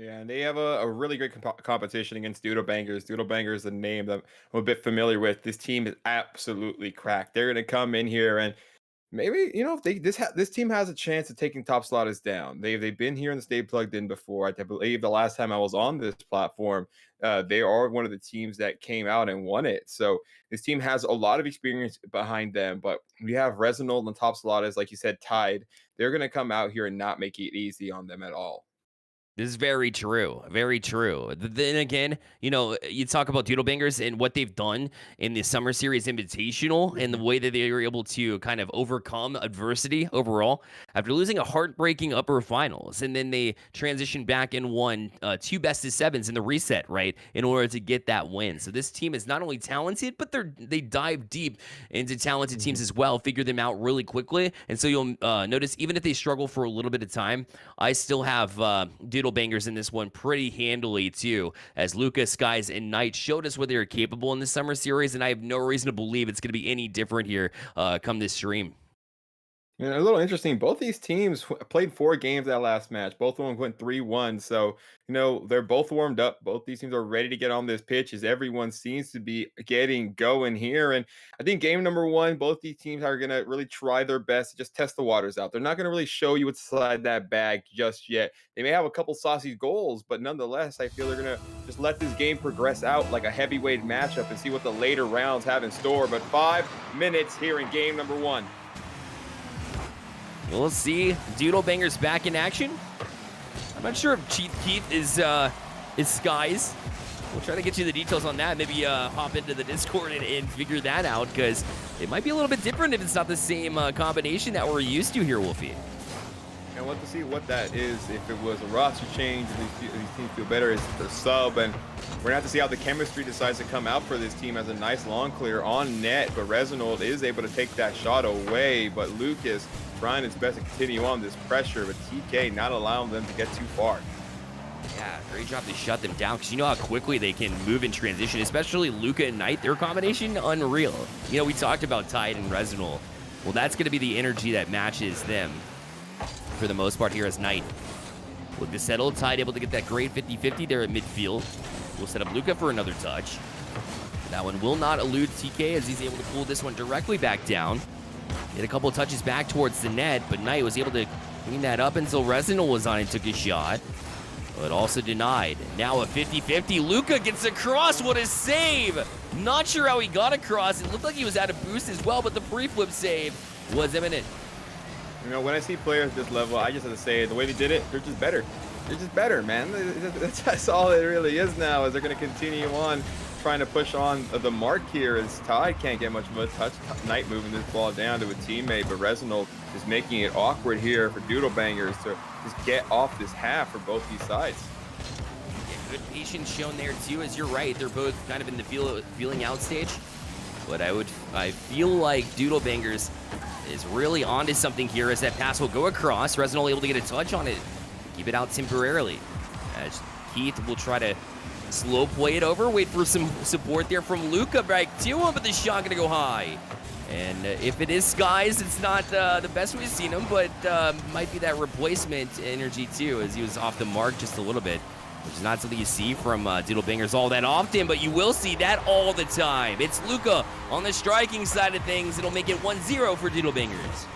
Yeah, and they have a really great competition against Doodle Bangers. Doodle Bangers is a name that I'm a bit familiar with. This team is absolutely cracked. They're going to come in here and maybe, if this team has a chance of taking Top Slotters down. They've been here and stayed plugged in before. I believe the last time I was on this platform, they are one of the teams that came out and won it. So this team has a lot of experience behind them. But we have Resinol and Top Slotters, like you said, Tide. They're going to come out here and not make it easy on them at all. This is very true. Very true. Then again, you talk about Doodle Bangers and what they've done in the Summer Series Invitational and the way that they were able to kind of overcome adversity overall after losing a heartbreaking upper finals. And then they transitioned back and won 2 best of 7s in the reset, right, in order to get that win. So this team is not only talented, but they dive deep into talented teams as well, figure them out really quickly. And so you'll notice even if they struggle for a little bit of time, I still have Doodle Bangers in this one pretty handily too, as Lucas, Skies, and Knight showed us what they are capable in the Summer Series, and I have no reason to believe it's going to be any different here come this stream. And a little interesting, both these teams played 4 games that last match. Both of them went 3-1. So, they're both warmed up. Both these teams are ready to get on this pitch as everyone seems to be getting going here. And I think game number 1, both these teams are going to really try their best to just test the waters out. They're not going to really show you what's inside that bag just yet. They may have a couple saucy goals, but nonetheless, I feel they're going to just let this game progress out like a heavyweight matchup and see what the later rounds have in store. But 5 minutes here in game number 1. We'll see Doodle Bangers back in action. I'm not sure if Chief Keith is Skies. We'll try to get you the details on that. Maybe hop into the Discord and figure that out, because it might be a little bit different if it's not the same combination that we're used to here, Wolfie. And we'll have to see what that is. If it was a roster change, if these teams feel better, it's the sub. And we're going to have to see how the chemistry decides to come out for this team. As a nice long clear on net, but Resinol is able to take that shot away. But Lucas trying his best to continue on this pressure, but TK not allowing them to get too far. Yeah, great job to shut them down because you know how quickly they can move in transition, especially Luca and Knight. Their combination, unreal. You know, we talked about Tide and Resinol. Well, that's going to be the energy that matches them for the most part here as Knight. With the settle, Tide able to get that great 50-50 there at midfield. We'll set up Luca for another touch. That one will not elude TK as he's able to pull this one directly back down. Get a couple touches back towards the net, but Knight was able to clean that up until Resinol was on and took a shot. But also denied. Now a 50-50. Luca gets across. What a save! Not sure how he got across. It looked like he was out of boost as well, but the pre-flip save was imminent. You know, when I see players at this level, I just have to say the way they did it, they're just better. They're just better, man. That's all it really is now. Is they're going to continue on trying to push on the mark here as Tide can't get much of a touch. Knight moving this ball down to a teammate, but Resinol is making it awkward here for Doodle Bangers to just get off this half for both these sides. Yeah, good patience shown there too, as you're right. They're both kind of in the feeling out stage. But I feel like Doodle Bangers is really onto something here as that pass will go across. Resinol able to get a touch on it. Keep it out temporarily. As Keith will try to slow play it over, wait for some support there from Luca back to him, but the shot gonna go high. And if it is Skies, it's not the best we've seen him, but might be that replacement energy too, as he was off the mark just a little bit, which is not something you see from Doodle Bangers all that often, but you will see that all the time. It's Luca on the striking side of things. It'll make it 1-0 for Doodle Bangers.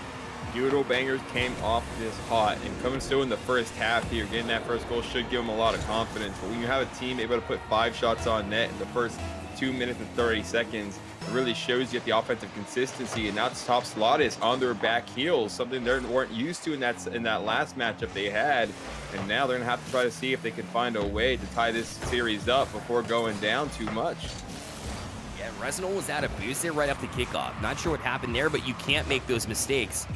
Doodle Bangers came off this hot, and coming still in the first half here, getting that first goal should give them a lot of confidence. But when you have a team able to put 5 shots on net in the first 2 minutes and 30 seconds, it really shows you the offensive consistency. And now it's Top Slot is on their back heels, something they weren't used to in that last matchup they had. And now they're gonna have to try to see if they can find a way to tie this series up before going down too much. Yeah, Resinol was out of boost there right off the kickoff. Not sure what happened there, but you can't make those mistakes.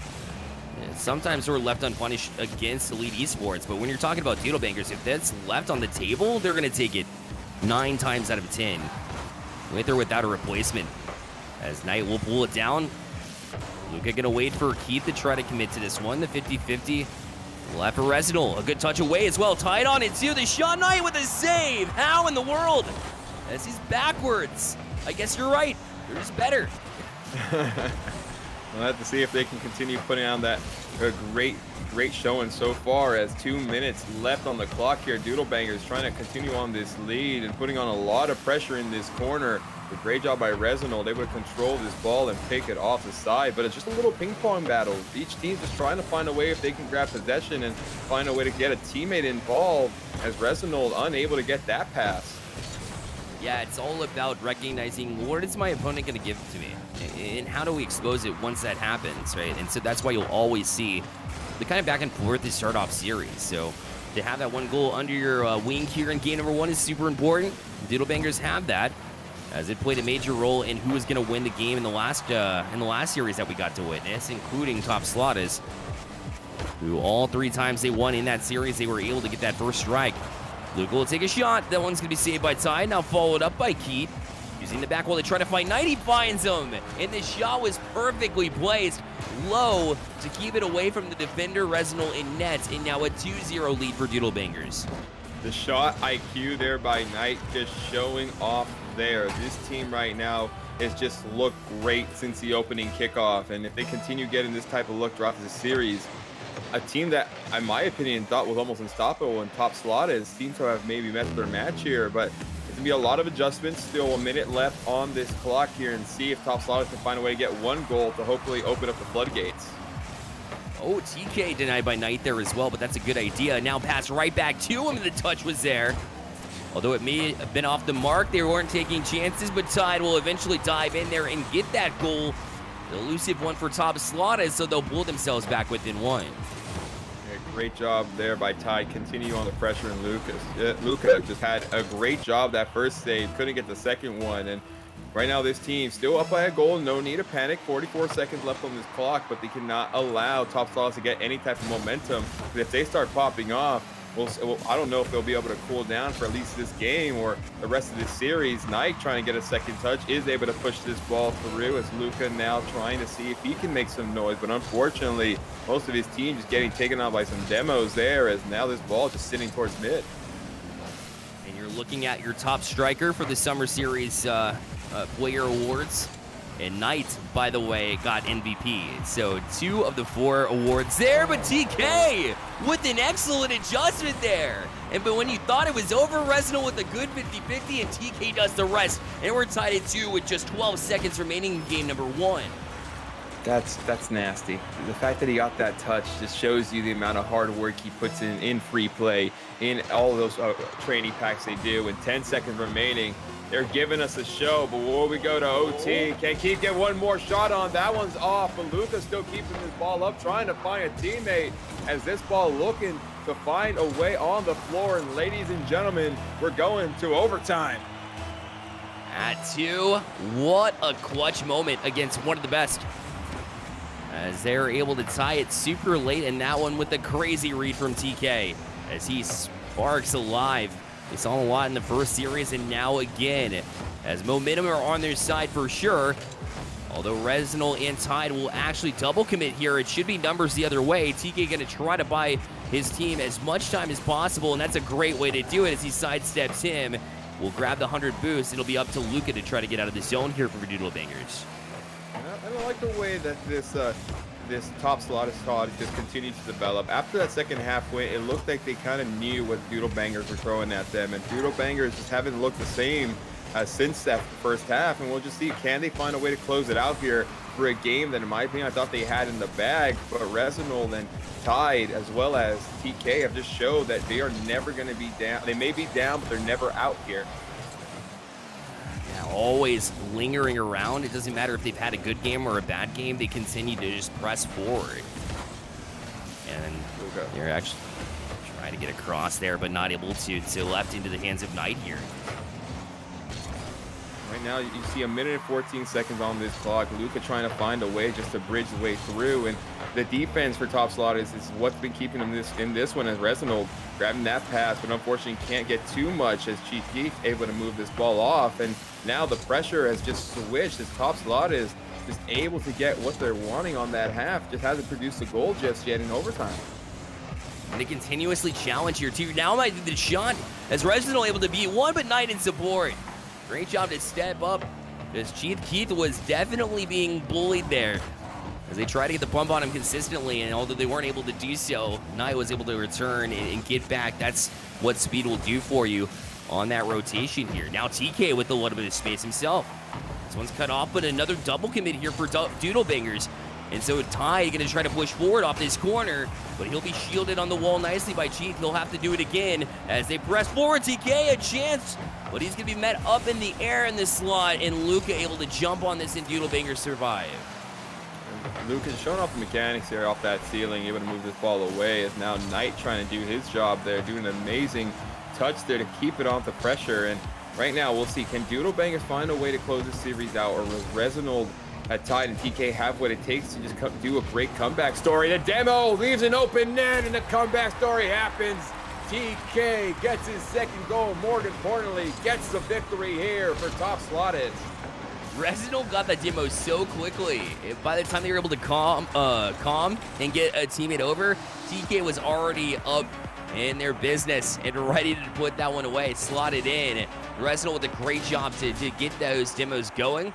And sometimes we're left unpunished against Elite Esports, but when you're talking about Doodle Bangers, if that's left on the table, they're going to take it 9 times out of 10. With or without a replacement. As Knight will pull it down. Luca going to wait for Keith to try to commit to this one. The 50-50. Left for Resinol. A good touch away as well. Tied on it too. The shot, Knight with a save. How in the world? As he's backwards. I guess you're right. They're just better. We'll have to see if they can continue putting on that great showing so far, as 2 minutes left on the clock here. Doodle Bangers trying to continue on this lead and putting on a lot of pressure in this corner. A great job by Resinol. They would control this ball and pick it off the side, but it's just a little ping pong battle. Each team just trying to find a way if they can grab possession and find a way to get a teammate involved, as Resinol unable to get that pass. Yeah, it's all about recognizing what is my opponent going to give to me, and how do we expose it once that happens, right? And so that's why you'll always see the kind of back and forth to start off series. So to have that one goal under your wing here in game number 1 is super important. Doodle Bangers have that, as it played a major role in who was going to win the game in the last series that we got to witness, including Top Slotas, who all 3 times they won in that series, they were able to get that first strike. Luca will take a shot. That one's going to be saved by Tide. Now followed up by Keith. Using the back wall to try to find Knight. He finds him. And the shot was perfectly placed low to keep it away from the defender, Resinol, in net. And now a 2-0 lead for Doodle Bangers. The shot IQ there by Knight just showing off there. This team right now has just looked great since the opening kickoff. And if they continue getting this type of look throughout the series, a team that, in my opinion, thought was almost unstoppable and Top Slot seems to have maybe met their match here, but it's gonna be a lot of adjustments. Still a minute left on this clock here, and see if Top Slot can find a way to get 1 goal to hopefully open up the floodgates. Oh, TK denied by Knight there as well, but that's a good idea. Now pass right back to him, and the touch was there. Although it may have been off the mark, they weren't taking chances, but Tide will eventually dive in there and get that goal. The elusive one for Top Slot, so they'll pull themselves back within 1. Great job there by Tide. Continue on the pressure, and Luca just had a great job that first save. Couldn't get the second one, and right now this team still up by a goal. No need to panic. 44 seconds left on this clock, but they cannot allow Top Slots to get any type of momentum. But if they start popping off, I don't know if they'll be able to cool down for at least this game or the rest of this series. Knight trying to get a second touch, is able to push this ball through, as Luca now trying to see if he can make some noise. But unfortunately, most of his team just getting taken out by some demos there, as now this ball just sitting towards mid. And you're looking at your top striker for the Summer Series Player Awards. And Knight, by the way, got MVP. So 2 of the 4 awards there, but TK with an excellent adjustment there. But when you thought it was over, Resinal with a good 50-50, and TK does the rest. And we're tied at 2 with just 12 seconds remaining in game number 1. That's nasty. The fact that he got that touch just shows you the amount of hard work he puts in free play, in all of those training packs they do. And 10 seconds remaining, they're giving us a show. But before we go to OT, can Keith get one more shot on? That one's off, but Luka's still keeping this ball up, trying to find a teammate as this ball looking to find a way on the floor. And ladies and gentlemen, we're going to overtime. At 2, what a clutch moment against one of the best, as they're able to tie it super late, and that one with a crazy read from TK as he sparks alive. We saw a lot in the first series, and now again, as momentum are on their side for sure. Although Resinal and Tide will actually double commit here, it should be numbers the other way. TK going to try to buy his team as much time as possible, and that's a great way to do it as he sidesteps him. We'll grab the 100 boost. It'll be up to Luka to try to get out of the zone here for Doodle Bangers. I don't like the way that this top slot squad just continued to develop. After that second half win, it looked like they kind of knew what Doodle Bangers were throwing at them, and Doodle Bangers just haven't looked the same since that first half. And we'll just see, can they find a way to close it out here for a game that, in my opinion, I thought they had in the bag. But Resinal and Tide, as well as TK, have just showed that they are never going to be down. They may be down, but they're never out here. Always lingering around. It doesn't matter if they've had a good game or a bad game, they continue to just press forward. And they're actually trying to get across there, but not able to left into the hands of Knight here. Right now, you see a minute and 14 seconds on this clock. Luka trying to find a way just to bridge the way through. And the defense for Top Slot is what's been keeping them in this one, as Resinal grabbing that pass, but unfortunately can't get too much as Chief Geek able to move this ball off. And now the pressure has just switched as Top Slot is just able to get what they're wanting on that half. Just hasn't produced a goal just yet in overtime. And they continuously challenge here too. Now might be the shot as Resinal able to beat one, but Knight in support. Great job to step up, as Chief Keith was definitely being bullied there as they try to get the pump on him consistently, and although they weren't able to do so, Knight was able to return and get back. That's what speed will do for you on that rotation here. Now TK with a little bit of space himself. This one's cut off, but another double commit here for Doodle Bangers. And so Ty going to try to push forward off this corner, but he'll be shielded on the wall nicely by Chief. He'll have to do it again as they press forward. TK, a chance, but he's going to be met up in the air in this slot, and Luka able to jump on this, and Doodle Bangers survive. Luka's showing off the mechanics here off that ceiling, able to move this ball away, as now Knight trying to do his job there, doing an amazing touch there to keep it off the pressure. And right now, we'll see, can Doodle Bangers find a way to close this series out, or will Resinal at Tide and TK have what it takes to just do a great comeback story? The demo leaves an open net, and the comeback story happens. TK gets his second goal. More importantly, gets the victory here for Top Slotted. Resinal got that demo so quickly. By the time they were able to calm and get a teammate over, TK was already up in their business and ready to put that one away, slotted in. Resinal with a great job to get those demos going.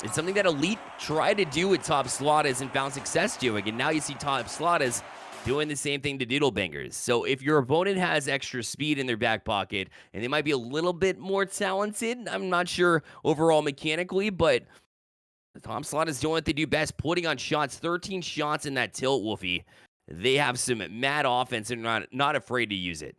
It's something that Elite tried to do with Top Slotted and found success doing, and now you see Top Slotted doing the same thing to Doodle Bangers. So if your opponent has extra speed in their back pocket, and they might be a little bit more talented, I'm not sure overall mechanically, but Top Slot is doing what they do best, putting on shots, 13 shots in that tilt, Wolfie. They have some mad offense and not afraid to use it.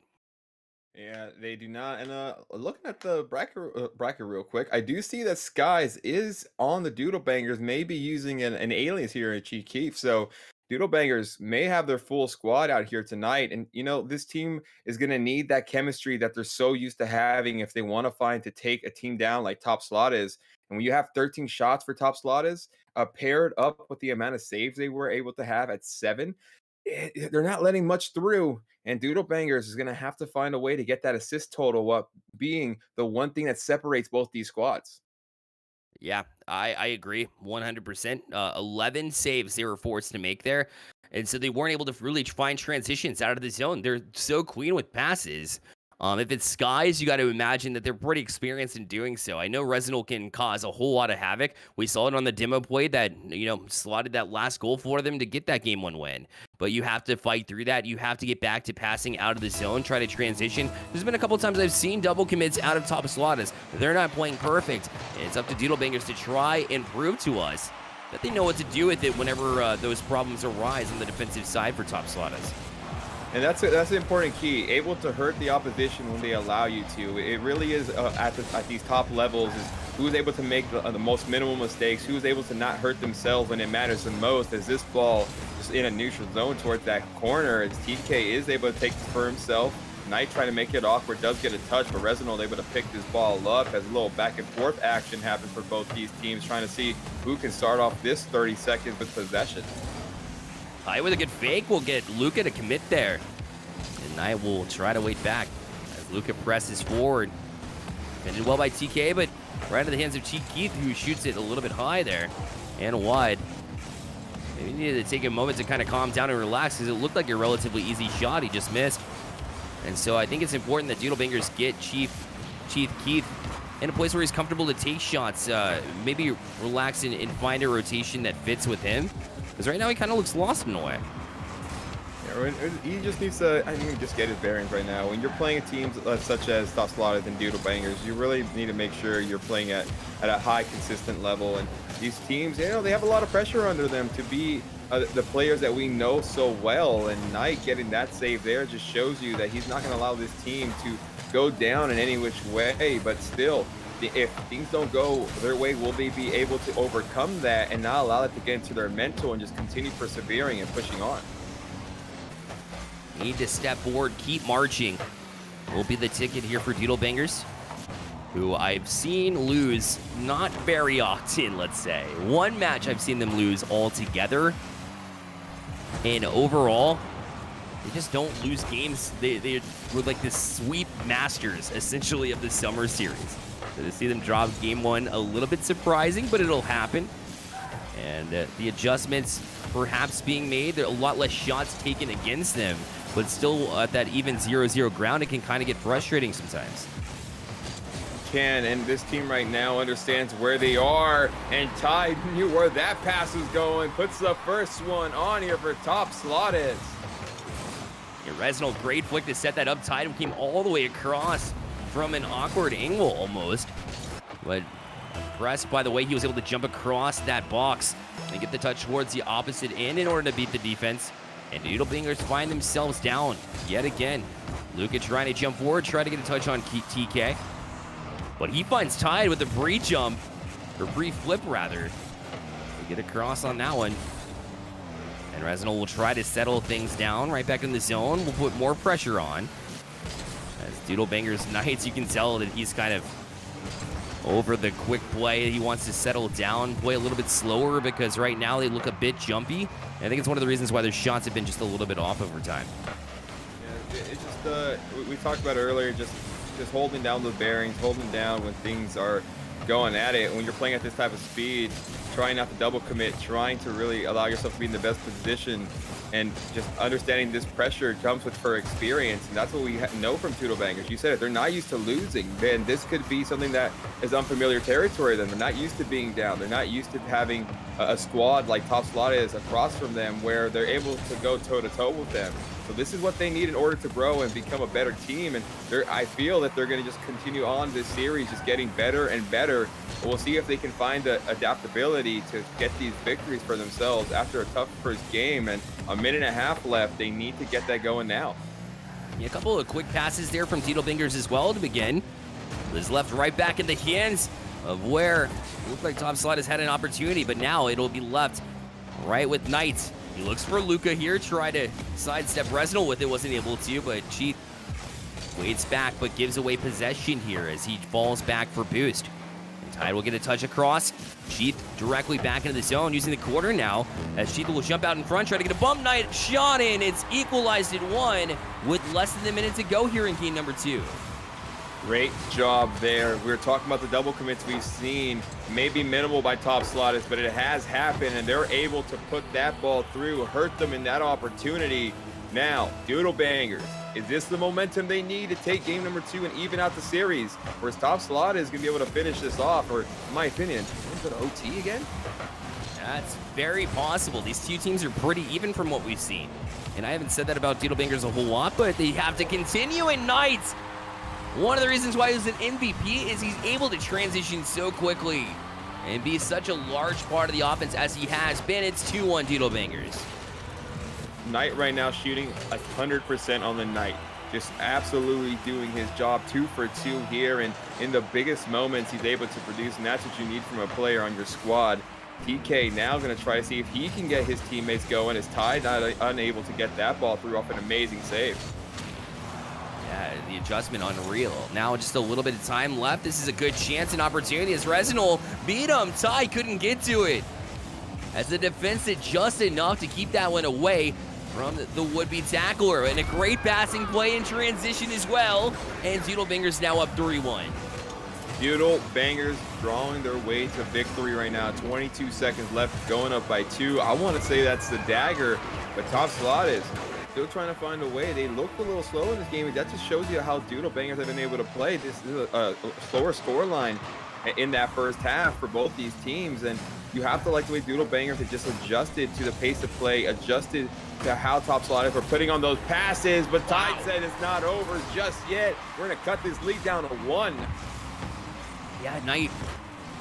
Yeah, they do not. And looking at the bracket real quick, I do see that Skies is on the Doodle Bangers, maybe using an alias here in Chief Keef. So Doodle Bangers may have their full squad out here tonight. And, you know, this team is going to need that chemistry that they're so used to having if they want to find to take a team down like Top Slot is. And when you have 13 shots for Top Slot is, paired up with the amount of saves they were able to have at 7, they're not letting much through. And Doodle Bangers is going to have to find a way to get that assist total up, being the one thing that separates both these squads. Yeah, I agree 100%. 11 saves they were forced to make there. And so they weren't able to really find transitions out of the zone. They're so clean with passes. If it's Skies, you got to imagine that they're pretty experienced in doing so. I know Resinal can cause a whole lot of havoc. We saw it on the demo play that, slotted that last goal for them to get that game 1 win. But you have to fight through that. You have to get back to passing out of the zone, try to transition. There's been a couple times I've seen double commits out of top Slatas. They're not playing perfect. It's up to Doodlebangers to try and prove to us that they know what to do with it whenever those problems arise on the defensive side for top Slatas. And that's an important key. Able to hurt the opposition when they allow you to. It really is at these top levels is who's able to make the most minimal mistakes, who's able to not hurt themselves when it matters the most. As this ball just in a neutral zone towards that corner, as TK is able to take this for himself. Knight trying to make it awkward, does get a touch, but Resinal able to pick this ball up as a little back and forth action happens for both these teams, trying to see who can start off this 30 seconds with possession. Knight with a good fake will get Luca to commit there. And Knight will try to wait back as Luca presses forward. Defended well by TK, but right into the hands of Cheat Keith, who shoots it a little bit high there and wide. Maybe he needed to take a moment to kind of calm down and relax because it looked like a relatively easy shot. He just missed. And so I think it's important that Doodlebangers get Chief Keith in a place where he's comfortable to take shots. Maybe relax and find a rotation that fits with him. Because right now he kind of looks lost in a way. Yeah, he just needs to, just get his bearings right now. When you're playing teams such as Top Slaughters and Doodlebangers, you really need to make sure you're playing at a high, consistent level. And these teams, they have a lot of pressure under them to be the players that we know so well. And Knight getting that save there just shows you that he's not going to allow this team to go down in any which way. But still, if things don't go their way, will they be able to overcome that and not allow it to get into their mental and just continue persevering and pushing on? Need to step forward, keep marching. Will be the ticket here for Doodlebangers, who I've seen lose not very often, let's say. One match I've seen them lose altogether. And overall, they just don't lose games. They were like the sweep masters, essentially, of the summer series. So to see them drop game 1, a little bit surprising, but it'll happen. And the adjustments perhaps being made, there are a lot less shots taken against them, but still at that even 0-0 ground, it can kind of get frustrating sometimes. And this team right now understands where they are, and Tide knew where that pass was going, puts the first one on here for Top Slaughters. Resinal, great flick to set that up. Tide came all the way across from an awkward angle almost, but impressed by the way he was able to jump across that box and get the touch towards the opposite end in order to beat the defense. And Doodlebangers find themselves down yet again. Luca trying to jump forward, try to get a touch on TK. But he finds Tide with a pre-jump, or pre-flip rather, to get across on that one. And Resinal will try to settle things down right back in the zone. We'll put more pressure on. As Doodlebangers Knights, you can tell that he's kind of over the quick play. He wants to settle down, play a little bit slower because right now they look a bit jumpy. And I think it's one of the reasons why their shots have been just a little bit off over time. Yeah, it's just, we talked about earlier, just holding down the bearings, holding down when things are going at it. When you're playing at this type of speed, trying not to double commit, trying to really allow yourself to be in the best position, and just understanding this pressure comes with for experience. And that's what we know from Doodlebangers. You said it, they're not used to losing. And this could be something that is unfamiliar territory to them. They're not used to being down. They're not used to having a squad like Top Slot is across from them where they're able to go toe-to-toe with them. So this is what they need in order to grow and become a better team. And I feel that they're going to just continue on this series, just getting better and better. But we'll see if they can find the adaptability to get these victories for themselves after a tough first game. And a minute and a half left. They need to get that going now. Yeah, a couple of quick passes there from Doodlebangers as well to begin. Liz left right back in the hands of where it looked like Top Slot has had an opportunity, but now it'll be left right with Knight. He looks for Luca here, try to sidestep Resinal with it, wasn't able to, but Cheat waits back but gives away possession here as he falls back for boost. And Tide will get a touch across. Cheat directly back into the zone using the quarter now as Cheat will jump out in front, try to get a bump. Knight shot in. It's equalized at 1 with less than a minute to go here in game number 2. Great job there. We were talking about the double commits we've seen, maybe minimal by Top Slaughters, but it has happened, and they're able to put that ball through, hurt them in that opportunity. Now, Doodle Bangers, is this the momentum they need to take game number 2 and even out the series? Whereas Top Slot is going to be able to finish this off, or in my opinion, go to OT again? That's very possible. These two teams are pretty even from what we've seen. And I haven't said that about Doodle Bangers a whole lot, but they have to continue. And Knights, one of the reasons why he's an MVP is he's able to transition so quickly and be such a large part of the offense as he has been. It's 2-1 Doodle Bangers. Knight right now shooting 100% on the Knight. Just absolutely doing his job, 2 for 2 here. And in the biggest moments, he's able to produce. And that's what you need from a player on your squad. TK now going to try to see if he can get his teammates going, as Tide not unable to get that ball through off an amazing save. Yeah, the adjustment unreal. Now just a little bit of time left. This is a good chance and opportunity as Resinol beat him. Tide couldn't get to it. As the defense did just enough to keep that one away from the would-be tackler. And a great passing play in transition as well. And Doodle Bangers now up 3-1. Doodle Bangers drawing their way to victory right now. 22 seconds left, going up by 2. I want to say that's the dagger, but Top Slot is still trying to find a way. They looked a little slow in this game. That just shows you how Doodle Bangers have been able to play. This is a slower scoreline in that first half for both these teams, and you have to like the way Doodle Bangers have just adjusted to the pace of play, adjusted to how Top Slot is for putting on those passes, but Tide said it's not over just yet. We're going to cut this lead down to 1. Yeah, Knight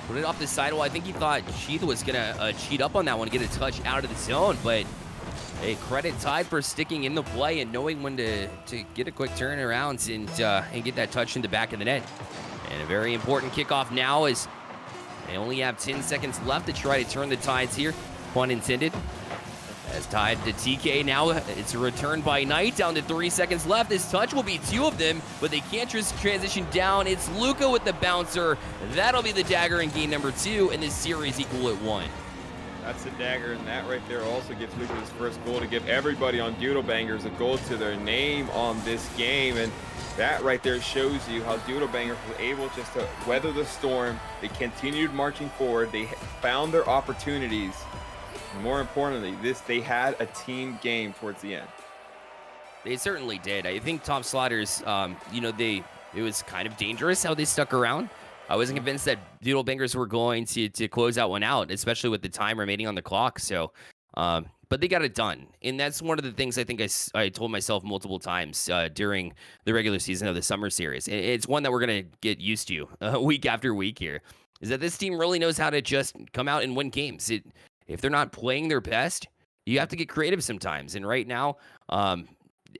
put it off the sidewall. I think he thought Sheath was going to cheat up on that one, get a touch out of the zone, but hey, credit Tide for sticking in the play and knowing when to get a quick turnaround and get that touch in the back of the net. And a very important kickoff now as they only have 10 seconds left to try to turn the tides here, pun intended. As Tide to TK now, it's a return by Knight, down to 3 seconds left. This touch will be 2 of them, but they can't just transition down. It's Luca with the bouncer. That'll be the dagger in game number 2, and this series equal at 1. That's the dagger, and that right there also gives Luca his first goal to give everybody on Doodle Bangers a goal to their name on this game. And that right there shows you how Doodle Bangers was able just to weather the storm. They continued marching forward. They found their opportunities. And more importantly, they had a team game towards the end. They certainly did. I think Top Slotters, it was kind of dangerous how they stuck around. I wasn't convinced that Doodle Bangers were going to close that one out, especially with the time remaining on the clock. So, but they got it done. And that's one of the things I think I told myself multiple times during the regular season of the summer series. It's one that we're going to get used to week after week here, is that this team really knows how to just come out and win games. If they're not playing their best, you have to get creative sometimes. And right now,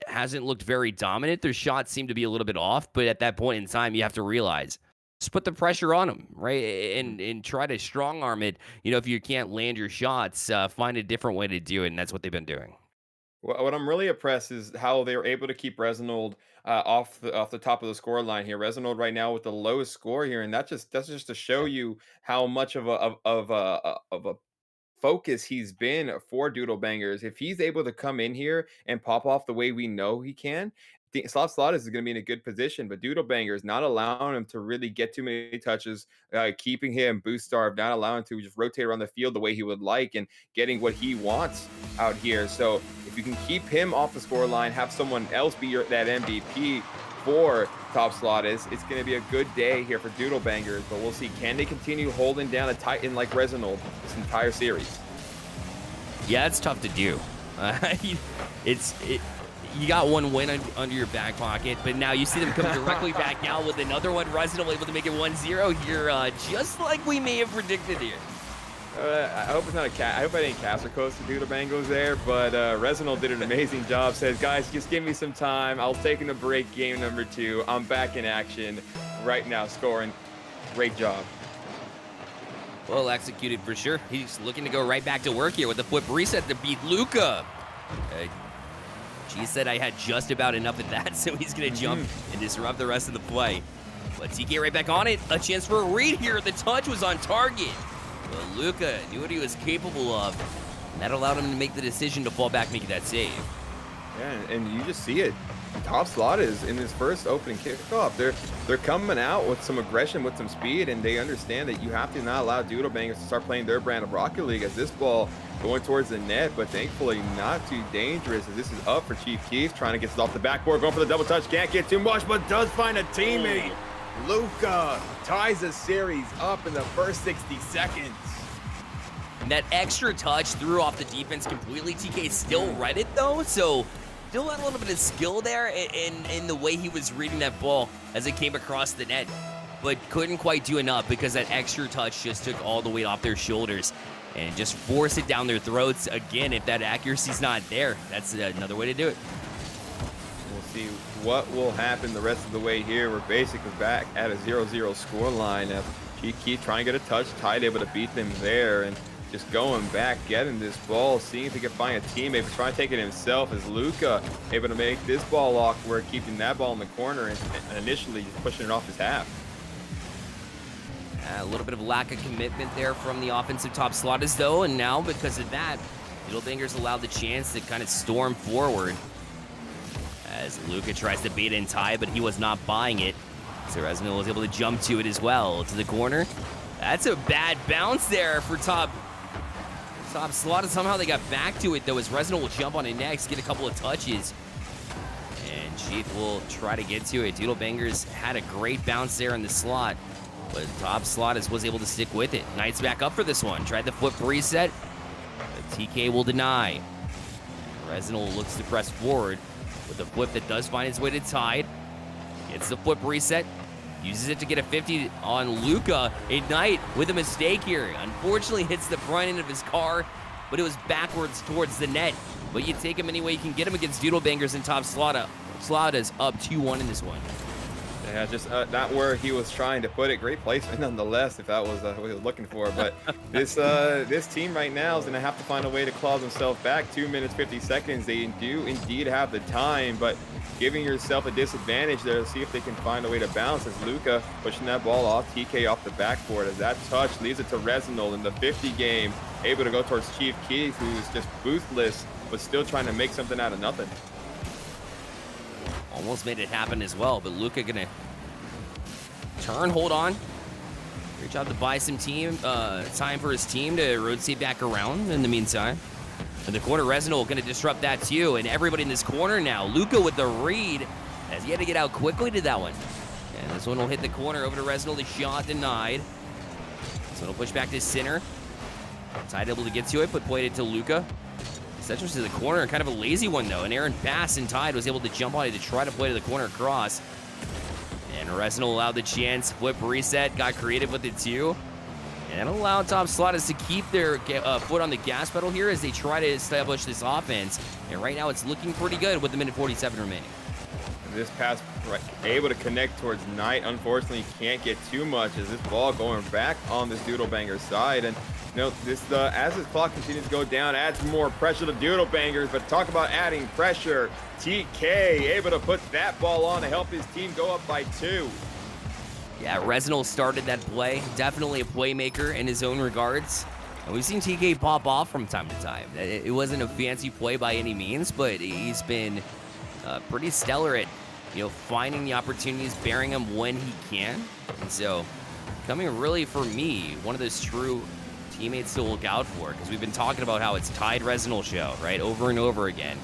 hasn't looked very dominant. Their shots seem to be a little bit off, but at that point in time, you have to realize, just put the pressure on them, right? And try to strong arm it. If you can't land your shots, find a different way to do it, and that's what they've been doing. Well, what I'm really impressed is how they were able to keep Resinold off the top of the score line here. Resinold right now with the lowest score here, and that's just to show you how much of a focus he's been for Doodle Bangers. If he's able to come in here and pop off the way we know he can, Slot is going to be in a good position, but Doodle Bangers not allowing him to really get too many touches, keeping him boost starved, not allowing him to just rotate around the field the way he would like, and getting what he wants out here. So if you can keep him off the score line, have someone else be that MVP for Top Slot, it's going to be a good day here for Doodle Bangers, but we'll see. Can they continue holding down a Titan like Resinold this entire series? Yeah, it's tough to do. You got one win under your back pocket, but now you see them come directly back out with another one. Resinol able to make it 1-0 here, just like we may have predicted here. I hope it's not I hope I didn't Castle Coast to Doodle Bangers there, but Resinol did an amazing job. Says, guys, just give me some time. I'll take a break game number 2. I'm back in action right now, scoring. Great job. Well executed for sure. He's looking to go right back to work here with the flip reset to beat Luca. She said I had just about enough of that, so he's going to jump and disrupt the rest of the play. But TK right back on it. A chance for a read here. The touch was on target. But Luca knew what he was capable of, and that allowed him to make the decision to fall back, making that save. Yeah, and you just see it. Top Slot is in his first opening kickoff. They're coming out with some aggression, with some speed, and they understand that you have to not allow Doodle Bangers to start playing their brand of Rocket League as this ball going towards the net, but thankfully not too dangerous as this is up for Chief Keef, trying to get it off the backboard, going for the double touch, can't get too much, but does find a teammate. Luca ties the series up in the first 60 seconds. And that extra touch threw off the defense completely. TK still read it though, so still had a little bit of skill there in the way he was reading that ball as it came across the net, but couldn't quite do enough because that extra touch just took all the weight off their shoulders and just force it down their throats. Again, if that accuracy's not there, that's another way to do it. We'll see what will happen the rest of the way here. We're basically back at a 0-0 score line. Chief Keef trying to get a touch, Tide able to beat them there, and just going back, getting this ball, seeing if he can find a teammate, but trying to take it himself as Luca able to make this ball awkward, keeping that ball in the corner and initially just pushing it off his half. A little bit of lack of commitment there from the offensive Top Slotters though, and now because of that, Doodle Bangers allowed the chance to kind of storm forward as Luca tries to bait in Ty, but he was not buying it. So Resnil was able to jump to it as well, to the corner. That's a bad bounce there for Top Slot. Somehow they got back to it though, as Resnil will jump on it next, get a couple of touches. And Chief will try to get to it. Doodle Bangers had a great bounce there in the slot, but Top Slot was able to stick with it. Knight's back up for this one. Tried the flip reset, but TK will deny. Resnil looks to press forward with a flip that does find its way to Tide. Gets the flip reset. Uses it to get a 50 on Luca. Ignite with a mistake here. Unfortunately hits the front end of his car, but it was backwards towards the net. But you take him any way you can get him against Doodle Bangers and Top Slot. Slot is up 2-1 in this one. Yeah, just not where he was trying to put it. Great placement nonetheless, if that was what he was looking for. But this team right now is going to have to find a way to claw themselves back. 2 minutes, 50 seconds. They do indeed have the time, but giving yourself a disadvantage there to see if they can find a way to bounce as Luca pushing that ball off TK off the backboard as that touch leaves it to Resnil in the 50 game, able to go towards Chief Keef, who's just boostless, but still trying to make something out of nothing. Almost made it happen as well, but Luca gonna turn, hold on. Reach out to buy some time for his team to rotate back around in the meantime. In the corner, Resnil gonna disrupt that too, and everybody in this corner now. Luca with the read, as he had to get out quickly to that one. And this one will hit the corner over to Resnil, the shot denied. So it'll push back to center. Tide able to get to it, but played it to Luca. Centrals to the corner, kind of a lazy one though. An errant pass, and Tide was able to jump on it to try to play to the corner across. And Resnil allowed the chance. Flip reset, got creative with it too. And allowed Top Slotters to keep their foot on the gas pedal here as they try to establish this offense. And right now it's looking pretty good with the minute 47 remaining. This pass able to connect towards Knight. Unfortunately, can't get too much as this ball going back on this Doodle Banger side. And you know, as this clock continues to go down, adds more pressure to Doodle Bangers. But talk about adding pressure. TK able to put that ball on to help his team go up by 2. Yeah, Resnil started that play. Definitely a playmaker in his own regards. And we've seen TK pop off from time to time. It wasn't a fancy play by any means, but he's been pretty stellar at, finding the opportunities, bearing them when he can. And so, coming really, for me, one of those true teammates to look out for, because we've been talking about how it's Tide Resnil show, right, over and over again.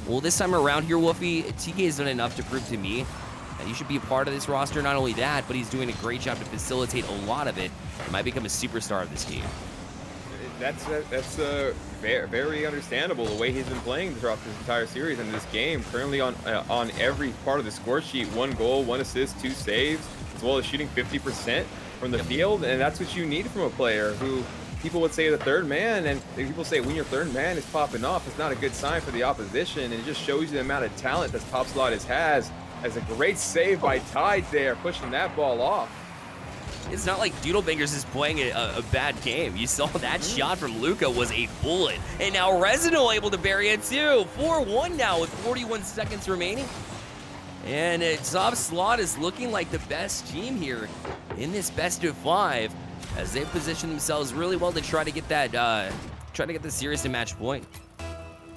Well, this time around here, Wolfie, TK has done enough to prove to me that he should be a part of this roster. Not only that, but he's doing a great job to facilitate a lot of it. He might become a superstar of this team. That's very, very understandable the way he's been playing throughout this entire series and this game. Currently on every part of the score sheet, 1 goal, 1 assist, 2 saves, as well as shooting 50% from the field. And that's what you need from a player who people would say the third man, and people say when your third man is popping off, it's not a good sign for the opposition. And it just shows you the amount of talent that Top Slot has. As a great save by Tide there, pushing that ball off. It's not like Doodle Bangers is playing a bad game. You saw that shot from Luca was a bullet. And now Resnil able to bury it too. 4-1 now with 41 seconds remaining. And Top Slot is looking like the best team here in this best of 5, as they position themselves really well to try to get that, the series to match point.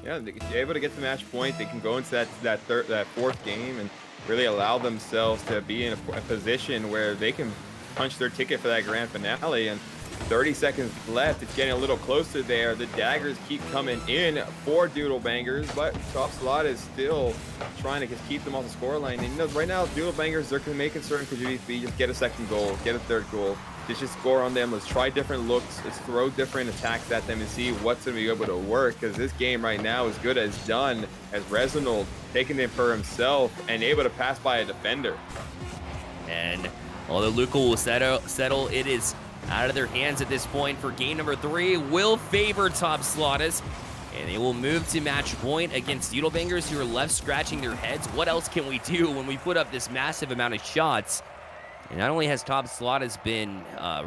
Yeah, they're able to get the match point. They can go into that fourth game and really allow themselves to be in a position where they can punch their ticket for that grand finale. And 30 seconds left. It's getting a little closer there. The daggers keep coming in for Doodle Bangers, but Top Slot is still trying to just keep them off the scoreline. And you know, right now, Doodle Bangers, they're making certain Kajiti be just get a second goal, get a third goal. Just score on them. Let's try different looks. Let's throw different attacks at them and see what's going to be able to work. Because this game right now is good as done as Resinold taking it for himself and able to pass by a defender. And although Luca will settle, it is out of their hands at this point for game number 3. Will favor Top Slotas. And they will move to match point against Doodle Bangers, who are left scratching their heads. What else can we do when we put up this massive amount of shots? And not only has Top Slotas been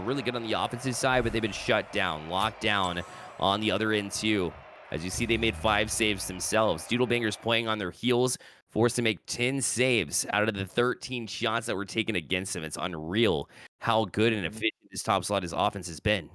really good on the offensive side, but they've been shut down, locked down on the other end too. As you see, they made 5 saves themselves. Doodle Bangers playing on their heels, forced to make 10 saves out of the 13 shots that were taken against them. It's unreal how good and efficient this Top Slotas offense has been.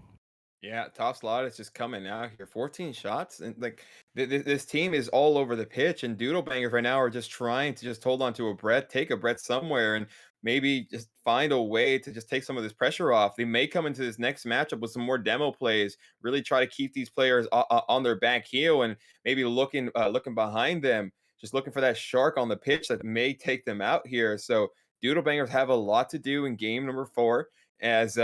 Yeah, Top Slot is just coming out here. 14 shots. And like this team is all over the pitch. And Doodle Bangers right now are just trying to just hold on to a breath, take a breath somewhere, and maybe just find a way to just take some of this pressure off. They may come into this next matchup with some more demo plays, really try to keep these players on their back heel and maybe looking behind them, just looking for that shark on the pitch that may take them out here. So Doodle Bangers have a lot to do in game number 4 as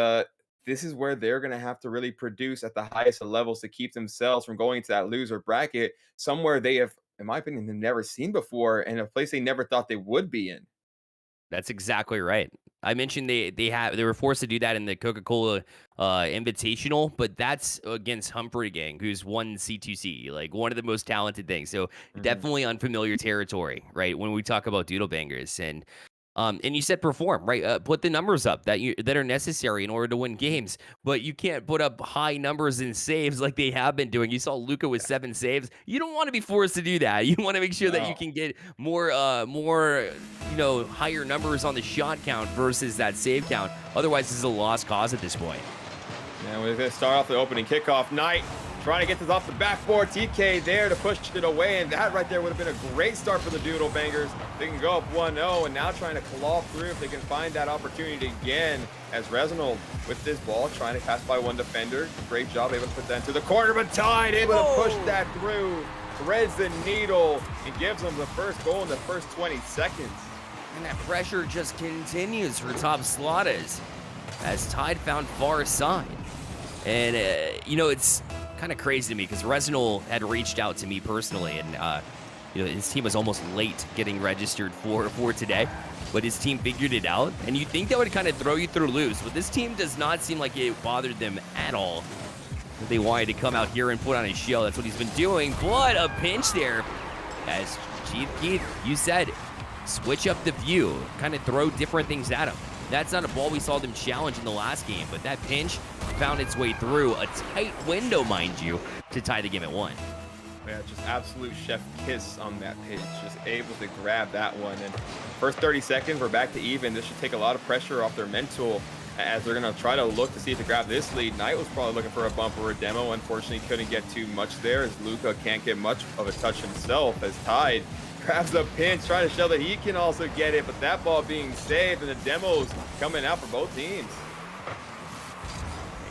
this is where they're going to have to really produce at the highest of levels to keep themselves from going into that loser bracket, somewhere they have, in my opinion, they've never seen before, and a place they never thought they would be in. That's exactly right. I mentioned they were forced to do that in the Coca-Cola Invitational, but that's against Humphrey Gang, who's won C2C, like one of the most talented things. So definitely unfamiliar territory, right? When we talk about Doodle Bangers, and you said perform, right? Put the numbers up that are necessary in order to win games, but you can't put up high numbers in saves like they have been doing. You saw Luca with 7 saves. You don't want to be forced to do that. You want to make sure that you can get more, higher numbers on the shot count versus that save count. Otherwise, this is a lost cause at this point. And we're going to start off the opening kickoff night. Trying to get this off the backboard. TK there to push it away, and that right there would have been a great start for the Doodle Bangers. They can go up 1-0, and now trying to claw through if they can find that opportunity again as Resinold with this ball, trying to pass by one defender. Great job, able to put that into the corner, but Tide able to push that through, threads the needle, and gives them the first goal in the first 20 seconds. And that pressure just continues for Top Slotas as Tide found far side. And, it's kind of crazy to me because Resinold had reached out to me personally, and his team was almost late getting registered for today, but his team figured it out. And you'd think that would kind of throw you through loops, but this team does not seem like it bothered them at all. They wanted to come out here and put on a show. That's what he's been doing. But a pinch there, as Chief Keith, you said, switch up the view, kind of throw different things at him. That's not a ball we saw them challenge in the last game, but that pinch found its way through a tight window, mind you, to tie the game at 1. Yeah, just absolute chef kiss on that pitch. Just able to grab that one. And first 30 seconds, we're back to even. This should take a lot of pressure off their mental as they're going to try to look to see if they grab this lead. Knight was probably looking for a bump or a demo. Unfortunately, couldn't get too much there as Luca can't get much of a touch himself as Tide grabs the pinch, trying to show that he can also get it, but that ball being saved and the demos coming out for both teams.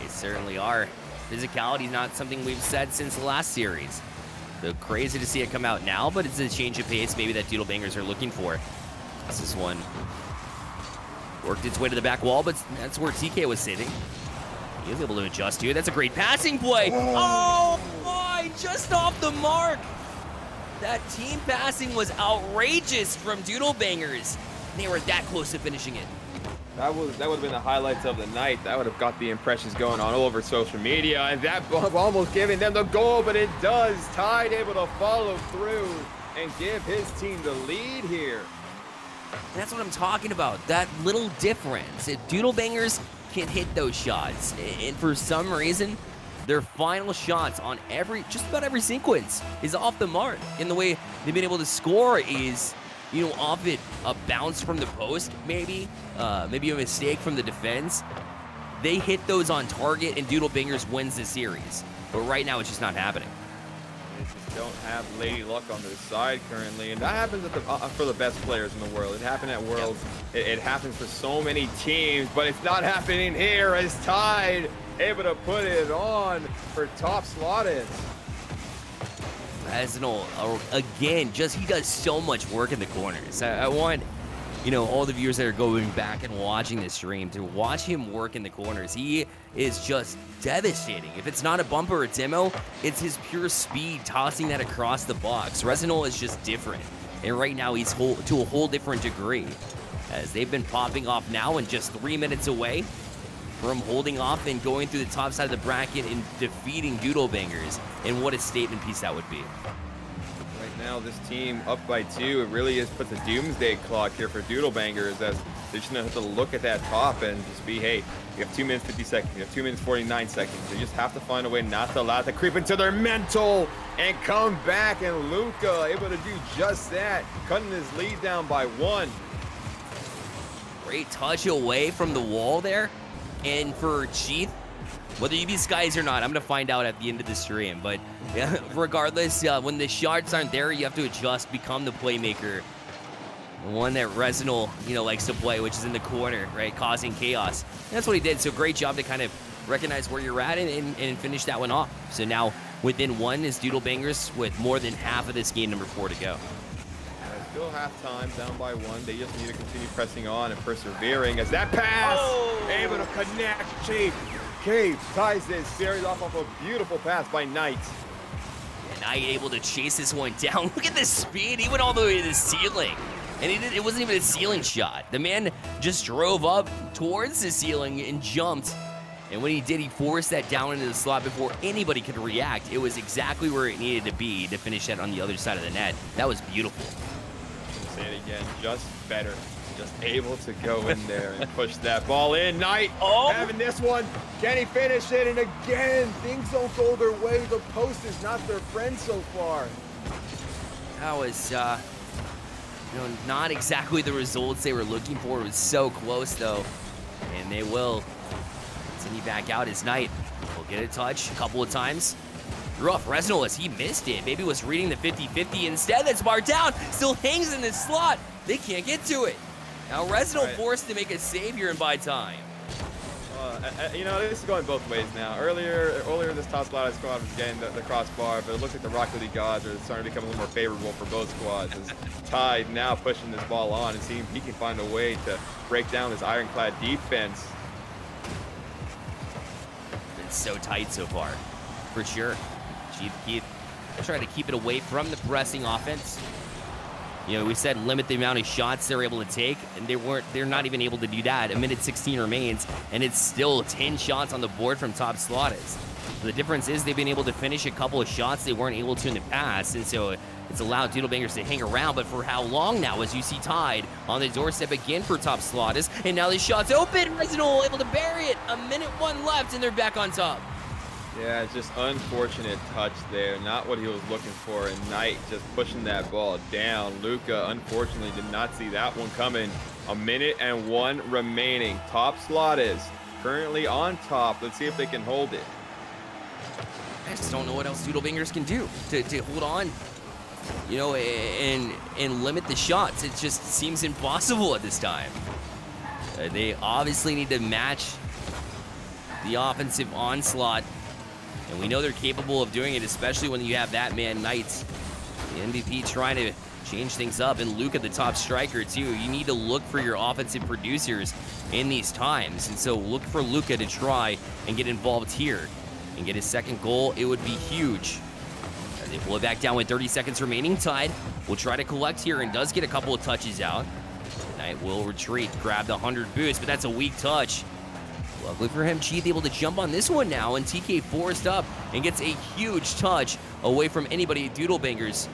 They certainly are. Physicality is not something we've said since the last series. So crazy to see it come out now, but it's a change of pace maybe that Doodle Bangers are looking for. This one worked its way to the back wall, but that's where TK was sitting. He was able to adjust to it. That's a great passing play. Oh my, just off the mark. That team passing was outrageous from Doodle Bangers. They were that close to finishing it. That would have been the highlights of the night. That would have got the impressions going on all over social media. And that ball almost giving them the goal, but it does. Tide able to follow through and give his team the lead here. That's what I'm talking about. That little difference. If Doodle Bangers can hit those shots, and for some reason, their final shots on just about every sequence is off the mark. And the way they've been able to score is, off it, a bounce from the post, maybe a mistake from the defense. They hit those on target, and Doodle Bangers wins the series. But right now, it's just not happening. It's just don't have Lady Luck on their side currently, and that happens at for the best players in the world. It happened at Worlds. It happens for so many teams, but it's not happening here as Tide able to put it on for Top Slotted. Resinal, again, he does so much work in the corners. I want, all the viewers that are going back and watching this stream to watch him work in the corners. He is just devastating. If it's not a bumper or demo, it's his pure speed tossing that across the box. Resinal is just different. And right now he's to a whole different degree, as they've been popping off now and just 3 minutes away from holding off and going through the top side of the bracket and defeating Doodlebangers. And what a statement piece that would be. Right now, this team up by 2, it really puts a doomsday clock here for Doodlebangers, as they're just gonna have to look at that top and just be, hey, you have 2 minutes 50 seconds, you have 2 minutes 49 seconds. They just have to find a way not to allow it to creep into their mental and come back. And Luca able to do just that, cutting his lead down by 1. Great touch away from the wall there. And for Cheath, whether you beat Skies or not, I'm going to find out at the end of the stream. But yeah, regardless, when the shots aren't there, you have to adjust, become the playmaker. The one that Resinal, likes to play, which is in the corner, right, causing chaos. And that's what he did. So great job to kind of recognize where you're at and finish that one off. So now within 1 is Doodlebangers with more than half of this game number 4 to go. Still halftime, down by 1. They just need to continue pressing on and persevering as that pass able to connect. Cave ties this series off a beautiful pass by Knight. And Knight able to chase this one down. Look at the speed. He went all the way to the ceiling. And it wasn't even a ceiling shot. The man just drove up towards the ceiling and jumped. And when he did, he forced that down into the slot before anybody could react. It was exactly where it needed to be to finish that on the other side of the net. That was beautiful. Say it again, just better. Just able to go in there and push that ball in. Knight having this one. Can he finish it? And again, things don't go their way. The post is not their friend so far. That was, not exactly the results they were looking for. It was so close, though. And they will continue back out as Knight will get a touch a couple of times. Rough Resinal as he missed it. Maybe was reading the 50-50 instead. That's barred down. Still hangs in this slot. They can't get to it. Now Resinal forced to make a save here and buy time. This is going both ways now. Earlier this top slot squad was getting the crossbar, but it looks like the Rocket League gods are starting to become a little more favorable for both squads. As Tide now pushing this ball on and seeing if he can find a way to break down this ironclad defense. Been so tight so far, for sure. Keith trying to keep it away from the pressing offense. We said limit the amount of shots they're able to take, and they're not even able to do that. 1:16 remains, and it's still 10 shots on the board from Top Slotted. The difference is they've been able to finish a couple of shots they weren't able to in the past, and so it's allowed Doodlebangers to hang around. But for how long now, as you see Tide on the doorstep again for Top Slotted, and now the shot's open. Resinal able to bury it. 1:01 left, and they're back on top. Yeah, just unfortunate touch there. Not what he was looking for. And Knight just pushing that ball down. Luca, unfortunately, did not see that one coming. 1:01 remaining. Top slot is currently on top. Let's see if they can hold it. I just don't know what else Doodlebangers can do to hold on, and limit the shots. It just seems impossible at this time. They obviously need to match the offensive onslaught. And we know they're capable of doing it, especially when you have that man, Knights. The MVP trying to change things up. And Luca, the top striker, too. You need to look for your offensive producers in these times. And so look for Luca to try and get involved here and get his second goal. It would be huge. As they pull it back down with 30 seconds remaining. Tide will try to collect here and does get a couple of touches out. Knight will retreat, grab the 100 boost, but that's a weak touch. Luckily for him, Cheath able to jump on this one now, and TK forced up and gets a huge touch away from anybody at Doodlebangers.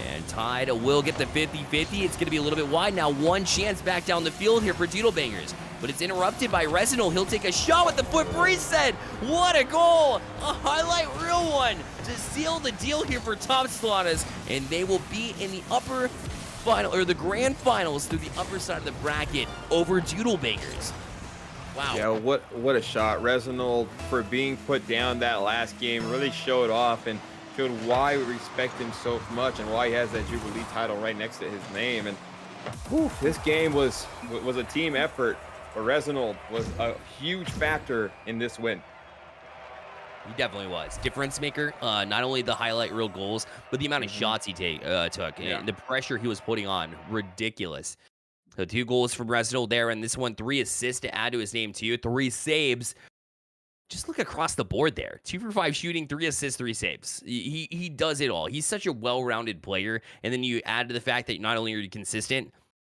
And Tide will get the 50-50. It's going to be a little bit wide now. One chance back down the field here for Doodlebangers, but it's interrupted by Resinal. He'll take a shot with the foot reset. What a goal! A highlight reel one to seal the deal here for Top Slotted, and they will be in the upper final, or the grand finals, through the upper side of the bracket over Doodlebangers. Wow. Yeah, what a shot. Resinal, for being put down that last game, really showed off and showed why we respect him so much and why he has that Jubilee title right next to his name. And whew, this game was a team effort. But Reznor was a huge factor in this win. He definitely was. Difference maker. Not only the highlight reel goals, but the amount of shots he took Yeah. and the pressure he was putting on. Ridiculous. So 2 goals from Reznor there, and this one 3 assists to add to his name too. 3 saves. Just look across the board there. 2 for 5 shooting, 3 assists, 3 saves. He does it all. He's such a well-rounded player. And then you add to the fact that not only are you consistent,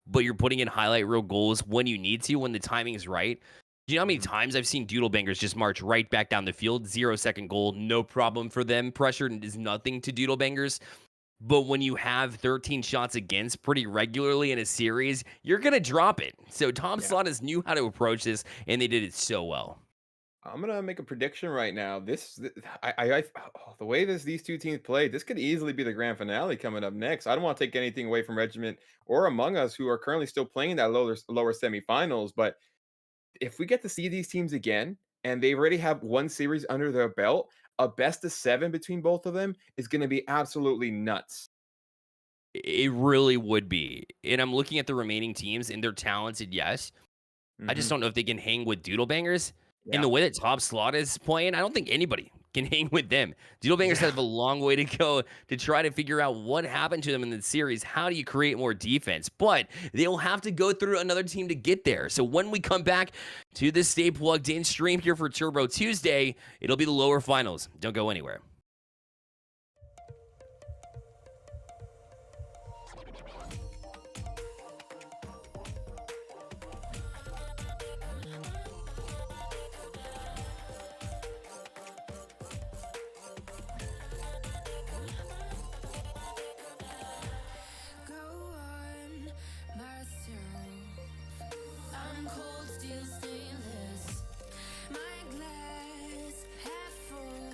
but you're putting in highlight reel goals when you need to, when the timing is right. Do you know how many times I've seen Doodle Bangers just march right back down the field? 0-second goal, no problem for them. Pressure is nothing to Doodle Bangers. But when you have 13 shots against pretty regularly in a series, you're going to drop it. So Tom Yeah. Slotas knew how to approach this, and they did it so well. I'm gonna make a prediction right now. The way these two teams play, this could easily be the grand finale coming up next. I don't want to take anything away from Regiment or Among Us, who are currently still playing that lower semifinals. But if we get to see these teams again, and they already have one series under their belt, a best of 7 between both of them is going to be absolutely nuts. It really would be. And I'm looking at the remaining teams, and they're talented, yes. I just Mhm. don't know if they can hang with Doodle Bangers. In Yeah. the way that Top Slot is playing, I don't think anybody can hang with them. Doodle Bangers Yeah. have a long way to go to try to figure out what happened to them in the series. How do you create more defense? But they'll have to go through another team to get there. So when we come back to this Stay Plugged In stream here for Turbo Tuesday, it'll be the lower finals. Don't go anywhere. Go on, myself. I'm cold steel stainless. My glass half full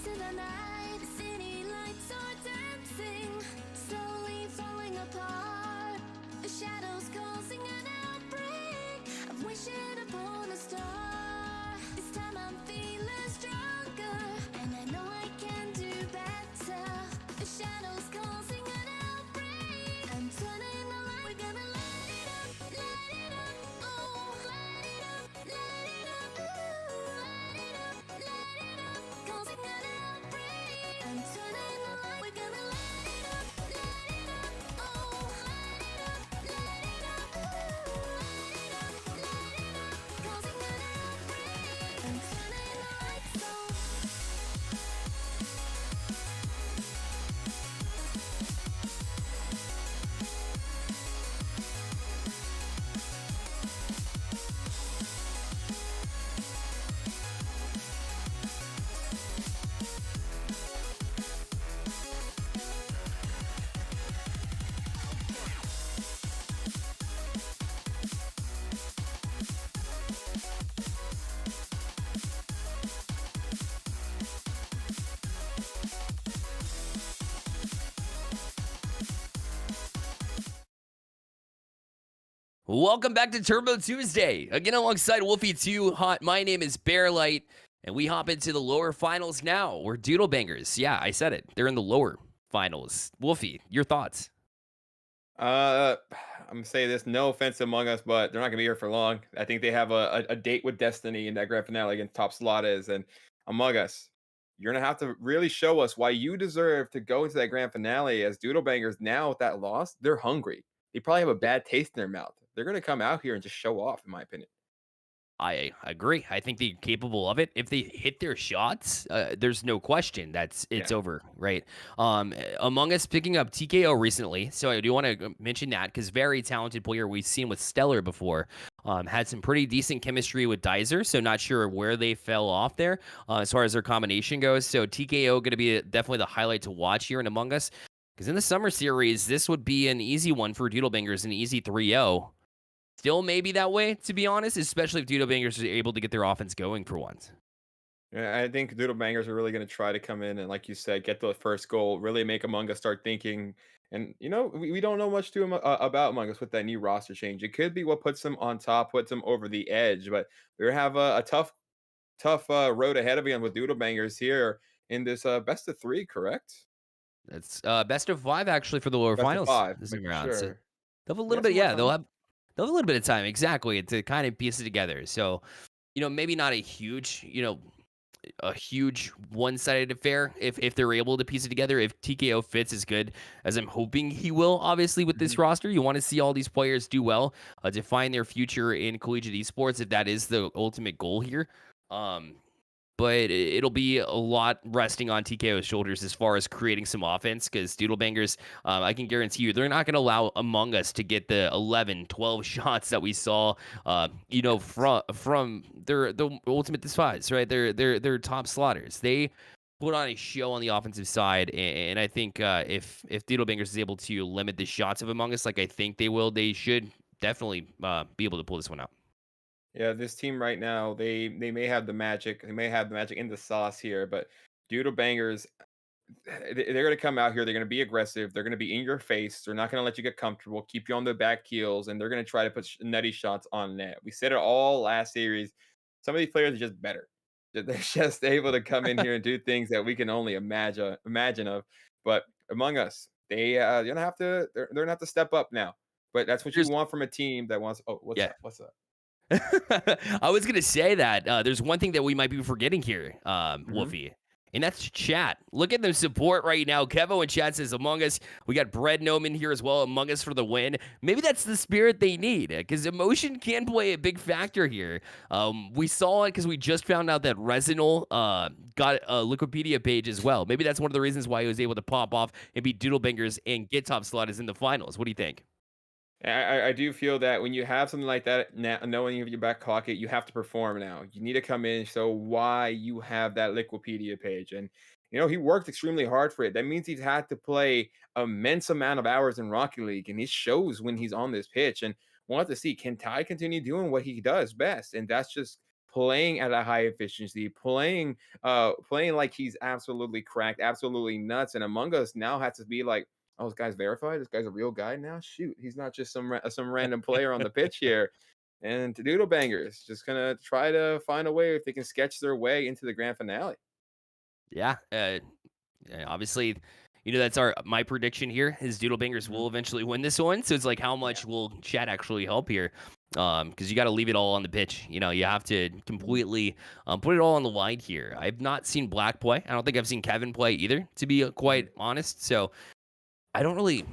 into the night. The city lights are dancing, slowly falling apart. The shadows causing an outbreak. I'm wishing upon a star. This time I'm feeling stronger, and I know I can do better. The shadows causing an outbreak. I'm turning the light. We're gonna light it up, oh, light it up, ooh, light it up, causing an outbreak. I'm turning the light. We're gonna light it up, oh, light it up, ooh, causing an outbreak. I'm turning the lights on. Welcome back to Turbo Tuesday. Again, alongside Wolfie 2 Hot, my name is Bearlight, and we hop into the lower finals now. We're Doodle Bangers. Yeah, I said it. They're in the lower finals. Wolfie, your thoughts? I'm gonna say this, no offense to Among Us, but they're not gonna be here for long. I think they have a date with Destiny in that grand finale against Top Slot is, and Among Us, you're gonna have to really show us why you deserve to go into that grand finale. As Doodle Bangers now with that loss, they're hungry. They probably have a bad taste in their mouth. They're gonna come out here and just show off, in my opinion. I agree. I think they're capable of it. If they hit their shots, there's no question that's it's Yeah. over, right? Among Us picking up TKO recently, so I do want to mention that because very talented player we've seen with Stellar before. Had some pretty decent chemistry with Dizer, so not sure where they fell off there as far as their combination goes. So TKO going to be definitely the highlight to watch here in Among Us. Because in the summer series, this would be an easy one for Doodle Bangers, an easy 3-0. Still maybe that way, to be honest, especially if Doodle Bangers are able to get their offense going for once. Yeah, I think Doodle Bangers are really going to try to come in and, like you said, get the first goal, really make Among Us start thinking. And we don't know much about Among Us with that new roster change. It could be what puts them on top, puts them over the edge. But we have a tough road ahead of them with Doodle Bangers here in this best of three, correct? That's best of 5 actually for the lower Best of finals five, this time making around. So sure. they'll have a We little have bit, some more yeah, time. they'll have a little bit of time exactly to kind of piece it together. So, maybe not a huge, a huge one-sided affair if they're able to piece it together. If TKO fits as good as I'm hoping he will, obviously with this Mhm. roster, you want to see all these players do well to find their future in collegiate esports if that is the ultimate goal here. Um, but it'll be a lot resting on TKO's shoulders as far as creating some offense because Doodle Bangers, I can guarantee you, they're not going to allow Among Us to get the 11, 12 shots that we saw, from the Ultimate Despise, right? They're top slotters. They put on a show on the offensive side, and I think if Doodle Bangers is able to limit the shots of Among Us like I think they will, they should definitely be able to pull this one out. Yeah, this team right now, they may have the magic. They may have the magic in the sauce here, but Doodle Bangers, they're going to come out here. They're going to be aggressive. They're going to be in your face. They're not going to let you get comfortable, keep you on their back heels, and they're going to try to put nutty shots on net. We said it all last series. Some of these players are just better. They're just able to come in here and do things that we can only imagine of. But Among Us, they're gonna have to they're gonna have to step up now. But that's what you Here's want from a team that wants. Oh, what's yeah. up? What's up? I was gonna say that there's one thing that we might be forgetting here, Hmm. Wolfie, and that's chat. Look at the support right now. Kevo in chat says Among Us. We got Bread Gnome in here as well. Among Us for the win. Maybe that's the spirit they need because emotion can play a big factor here. We saw it because we just found out that Resinol got a Wikipedia page as well. Maybe that's one of the reasons why he was able to pop off and beat Doodle Bangers and get top slot is in the finals. What do you think? I do feel that when you have something like that, now, knowing you have your back pocket, you have to perform now. You need to come in, show why you have that Liquipedia page. And, he worked extremely hard for it. That means he's had to play immense amount of hours in Rocket League, and it shows when he's on this pitch. And we'll have to see, can Ty continue doing what he does best? And that's just playing at a high efficiency, playing like he's absolutely cracked, absolutely nuts. And Among Us now has to be like, oh, this guy's verified. This guy's a real guy now. Shoot, he's not just some random player on the pitch here. And to Doodle Bangers just gonna try to find a way if they can sketch their way into the grand finale. Yeah, obviously, that's our my prediction here is Doodle Bangers Mhm. will eventually win this one. So it's like, how Yeah. much will chat actually help here? Because you got to leave it all on the pitch. You have to Mhm. completely put it all on the line here. I've not seen Black play. I don't think I've seen Kevin play either, to be Mhm. quite honest. So I don't really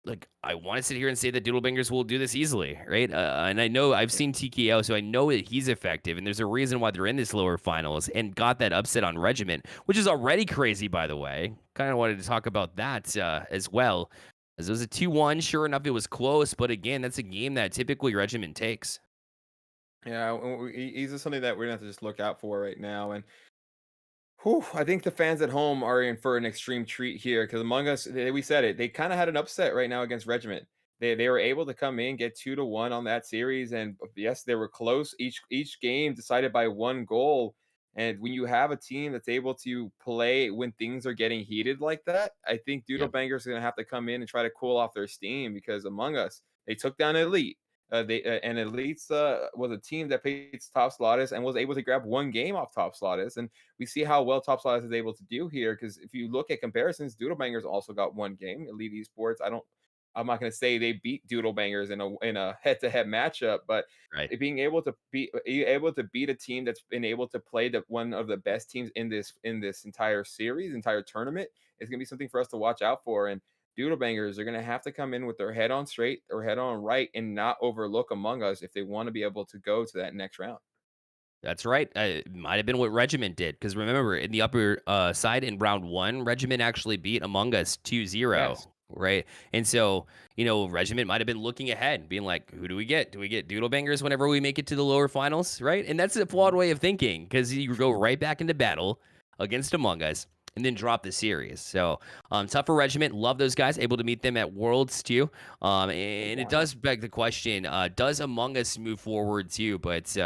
like. I want to sit here and say that Doodle Bangers will do this easily, right? And I know I've Yeah. seen TKO, so I know that he's effective, and there's a reason why they're in this lower finals and got that upset on Regiment, which is already crazy, by the way. Kind of wanted to talk about that as well, as it was a 2-1. Sure enough, it was close, but again, that's a game that typically Regiment takes. Yeah, he's just something that we're gonna have to just look out for right now. And whew, I think the fans at home are in for an extreme treat here because Among Us, we said it, they kind of had an upset right now against Regiment. They were able to come in, get 2-1 on that series, and yes, they were close. Each game decided by one goal. And when you have a team that's able to play when things are getting heated like that, I think Doodle Yeah, Bangers are gonna have to come in and try to cool off their steam because Among Us, they took down Elite. They and Elites was a team that played Top Slotus and was able to grab one game off Top Slotus, and we see how well Top Slotus is able to do here. Because if you look at comparisons, Doodle Bangers also got one game. Elite Esports, I'm not going to say they beat Doodle Bangers in a head-to-head matchup, but right. being able to beat a team that's been able to play the one of the best teams in this entire series, entire tournament, is going to be something for us to watch out for. And Doodle Bangers are going to have to come in with their head on straight or head on right and not overlook Among Us if they want to be able to go to that next round. That's right. It might have been what Regiment did. Because remember, in the upper side in round one, Regiment actually beat Among Us 2-0, Yes. right? And so, Regiment might have been looking ahead, being like, who do we get? Do we get Doodle Bangers whenever we make it to the lower finals, right? And that's a flawed Mhm. way of thinking because you go right back into battle against Among Us and then drop the series. So, tougher Regiment. Love those guys. Able to meet them at Worlds too. And it Wow. does beg the question: does Among Us move forward too? But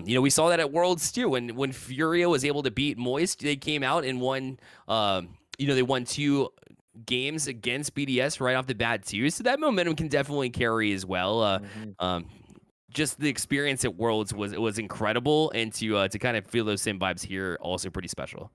we saw that at Worlds too. When Furia was able to beat Moist, they came out and won. They won two games against BDS right off the bat too. So that momentum can definitely carry as well. Mhm. Um, just the experience at Worlds was incredible, and to kind of feel those same vibes here also pretty special.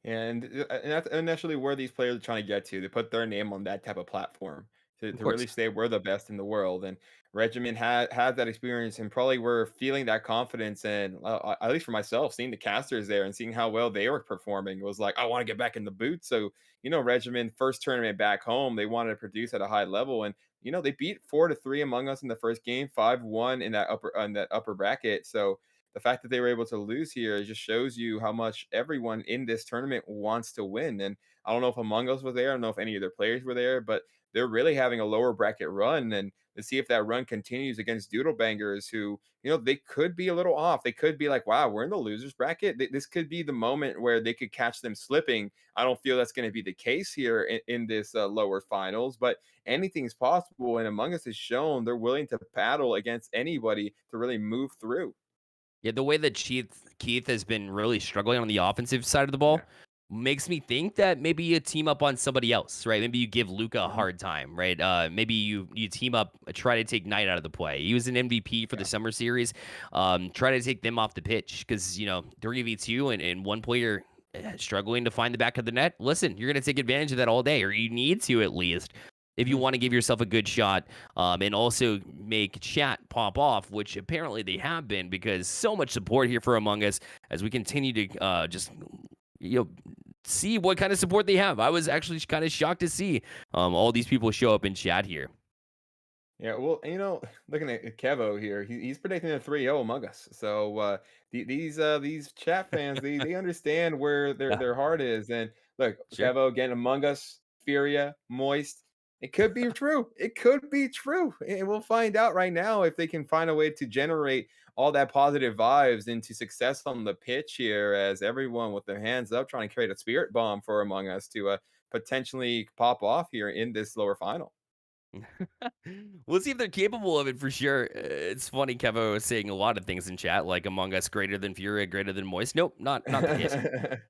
And that's initially where these players are trying to get to. They put their name on that type of platform to, Of to course. really say we're the best in the world. And Regiment had that experience and probably were feeling that confidence. And at least for myself, seeing the casters there and seeing how well they were performing was like, I want to get back in the boot. So, Regiment first tournament back home, they wanted to produce at a high level. And they beat 4-3 Among Us in the first game, 5-1 in that upper bracket. So the fact that they were able to lose here just shows you how much everyone in this tournament wants to win. And I don't know if Among Us was there. I don't know if any of their players were there, but they're really having a lower bracket run. And to see if that run continues against Doodle Bangers, who, they could be a little off. They could be like, wow, we're in the losers bracket. This could be the moment where they could catch them slipping. I don't feel that's going to be the case here in this lower finals, but anything's possible. And Among Us has shown they're willing to battle against anybody to really move through. Yeah, the way that Keith has been really struggling on the offensive side of the Yeah. ball makes me think that maybe you team up on somebody else, right? Maybe you give Luca a Mhm. hard time, right? Maybe you team up, try to take Knight out of the play. He was an MVP for the Yeah. summer series. Try to take them off the pitch because 3v2 and one player struggling to find the back of the net. Listen, you're going to take advantage of that all day, or you need to at least. If you Mhm. want to give yourself a good shot and also make chat pop off, which apparently they have been because so much support here for Among Us as we continue to just you know see what kind of support they have. I was actually kind of shocked to see all these people show up in chat here. Yeah, well, looking at Kevo here, he's predicting a 3-0 Among Us. So these chat fans, they understand where their Yeah, their heart is. And look, sure. Kevo again, Among Us, Furia, Moist. It could be true. It could be true. And we'll find out right now if they can find a way to generate all that positive vibes into success on the pitch here, as everyone with their hands up trying to create a spirit bomb for Among Us to potentially pop off here in this lower final. We'll see if they're capable of it for sure. It's funny, Kevo was saying a lot of things in chat, like Among Us greater than Furia, greater than Moist. Nope, not the case.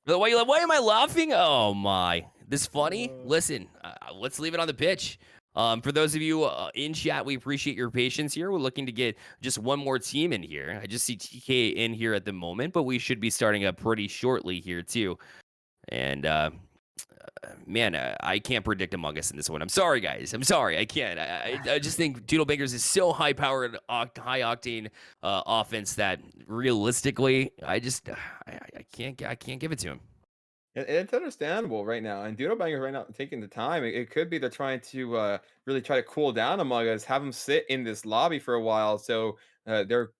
But why am I laughing? Oh my, this funny? Uh, Listen, let's leave it on the pitch. For those of you in chat, we appreciate your patience here. We're looking to get just one more team in here. I just see TK in here at the moment, but we should be starting up pretty shortly here too. And man, I can't predict Among Us in this one. I'm sorry, guys. I'm sorry. I can't. I just think Doodle Bangers is so high powered, high octane offense that realistically, I can't give it to him. It's understandable right now, and Doodle Bangers right now taking the time. It could be they're trying to really try to cool down Among Us, have them sit in this lobby for a while, so they're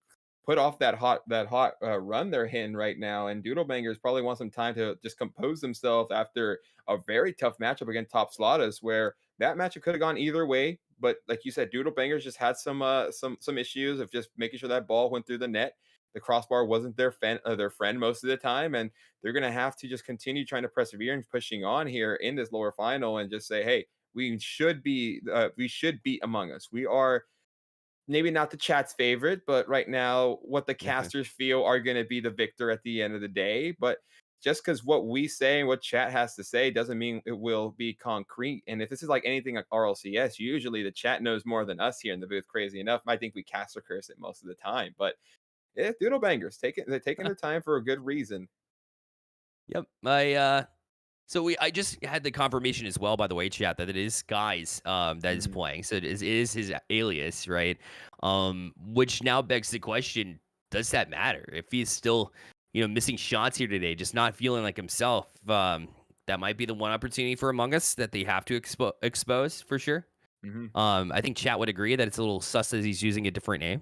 put off that hot run they're hitting right now. And Doodle Bangers probably want some time to just compose themselves after a very tough matchup against Top Slaughters, where that matchup could have gone either way. But like you said, Doodle Bangers just had some issues of just making sure that ball went through the net. The crossbar wasn't their friend most of the time, and they're going to have to just continue trying to persevere and pushing on here in this lower final and just say, hey, we should beat Among Us. We are maybe not the chat's favorite, but right now, what the casters feel are going to be the victor at the end of the day. But just because what we say and what chat has to say doesn't mean it will be concrete. And if this is like anything like RLCS, usually the chat knows more than us here in the booth. Crazy enough, I think we caster curse it most of the time. But yeah, Doodle Bangers they're taking their time for a good reason. Yep. I just had the confirmation as well, by the way, chat, that it is Skies that is Mhm. playing. So it is his alias, right? Which now begs the question, does that matter? If he's still, missing shots here today, just not feeling like himself, that might be the one opportunity for Among Us that they have to expose for sure. Mhm. I think chat would agree that it's a little sus that he's using a different name.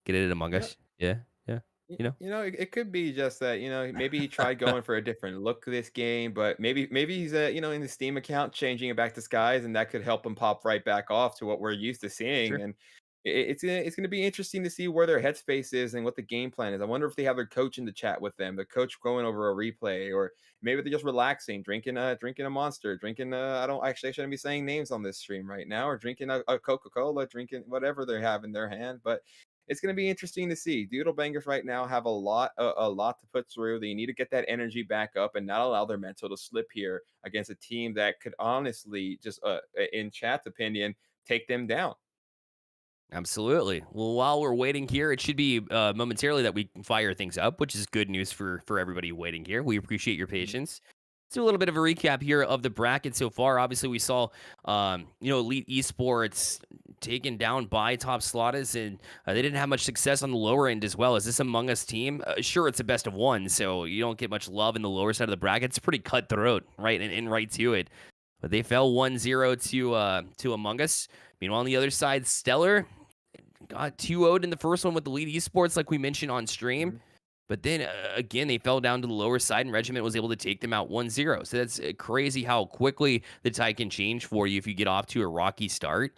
Get it Among Yeah. Us. Yeah, yeah. You know? It could be just that, maybe he tried going for a different look this game, but maybe he's in the Steam account changing it back to Skies, and that could help him pop right back off to what we're used to seeing. Sure. And it's gonna be interesting to see where their headspace is and what the game plan is. I wonder if they have their coach in the chat with them, the coach going over a replay, or maybe they're just relaxing, drinking a monster, drinking I shouldn't be saying names on this stream right now, or drinking a Coca-Cola, drinking whatever they have in their hand, but it's going to be interesting to see. Doodle Bangers right now have a lot to put through. They need to get that energy back up and not allow their mental to slip here against a team that could honestly just, in chat's opinion, take them down. Absolutely. Well, while we're waiting here, it should be momentarily that we can fire things up, which is good news for everybody waiting here. We appreciate your Mhm. patience. Let's do a little bit of a recap here of the bracket so far. Obviously, we saw, Elite Esports taken down by Top Slaughters, and they didn't have much success on the lower end as well. Is this Among Us team? Sure, it's a best of one, so you don't get much love in the lower side of the bracket. It's pretty cutthroat, right, and right to it. But they fell 1-0 to Among Us. Meanwhile, on the other side, Stellar got 2-0'd in the first one with the lead esports, like we mentioned on stream. Mhm. But then again, they fell down to the lower side, and Regiment was able to take them out 1-0. So that's crazy how quickly the tide can change for you if you get off to a rocky start.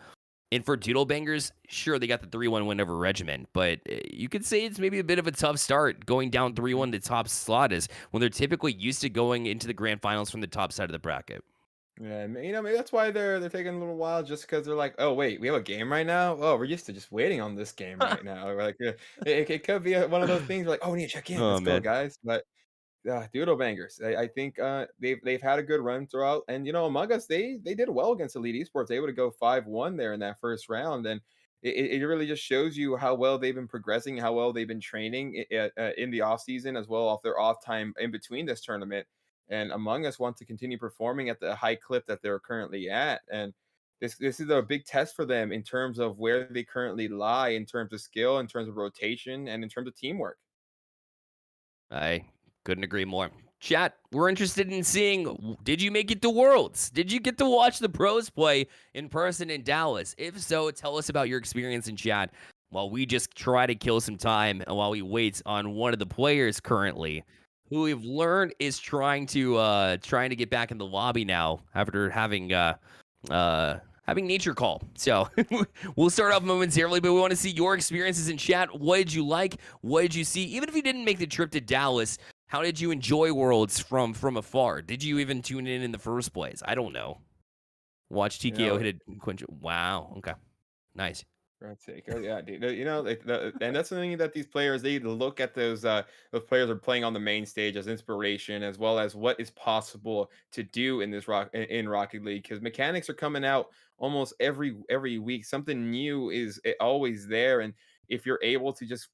And for Doodle Bangers, sure, they got the 3-1 win over Regiment, but you could say it's maybe a bit of a tough start going down 3-1 to Top Slot is when they're typically used to going into the grand finals from the top side of the bracket. Yeah, maybe that's why they're taking a little while, just because they're like, oh wait, we have a game right now. Oh, we're used to just waiting on this game right now. We're like, it could be one of those things. We're like, oh, we need to check in. Oh Let's go, man. guys. But Doodle Bangers. I think they've had a good run throughout, and Among Us they did well against Elite Esports. They able to go 5-1 there in that first round, and it really just shows you how well they've been progressing, how well they've been training in the off season as well off their off time in between this tournament. And Among Us want to continue performing at the high clip that they're currently at, and this is a big test for them in terms of where they currently lie in terms of skill, in terms of rotation, and in terms of teamwork. I couldn't agree more. Chat, we're interested in seeing, did you make it to Worlds? Did you get to watch the pros play in person in Dallas? If so, tell us about your experience in chat while we just try to kill some time and while we wait on one of the players currently who we've learned is trying to get back in the lobby now after having nature call. So we'll start off momentarily, but we want to see your experiences in chat. What did you like? What did you see? Even if you didn't make the trip to Dallas, how did you enjoy Worlds from afar? Did you even tune in the first place? I don't know. Watch You TKO know, hit a quinch. Wow. Okay. Nice. for God's sake. Oh yeah, dude. You know, and that's the thing that these players they look at those players are playing on the main stage as inspiration, as well as what is possible to do in this in Rocket League. Because mechanics are coming out almost every week. Something new is always there, and if you're able to just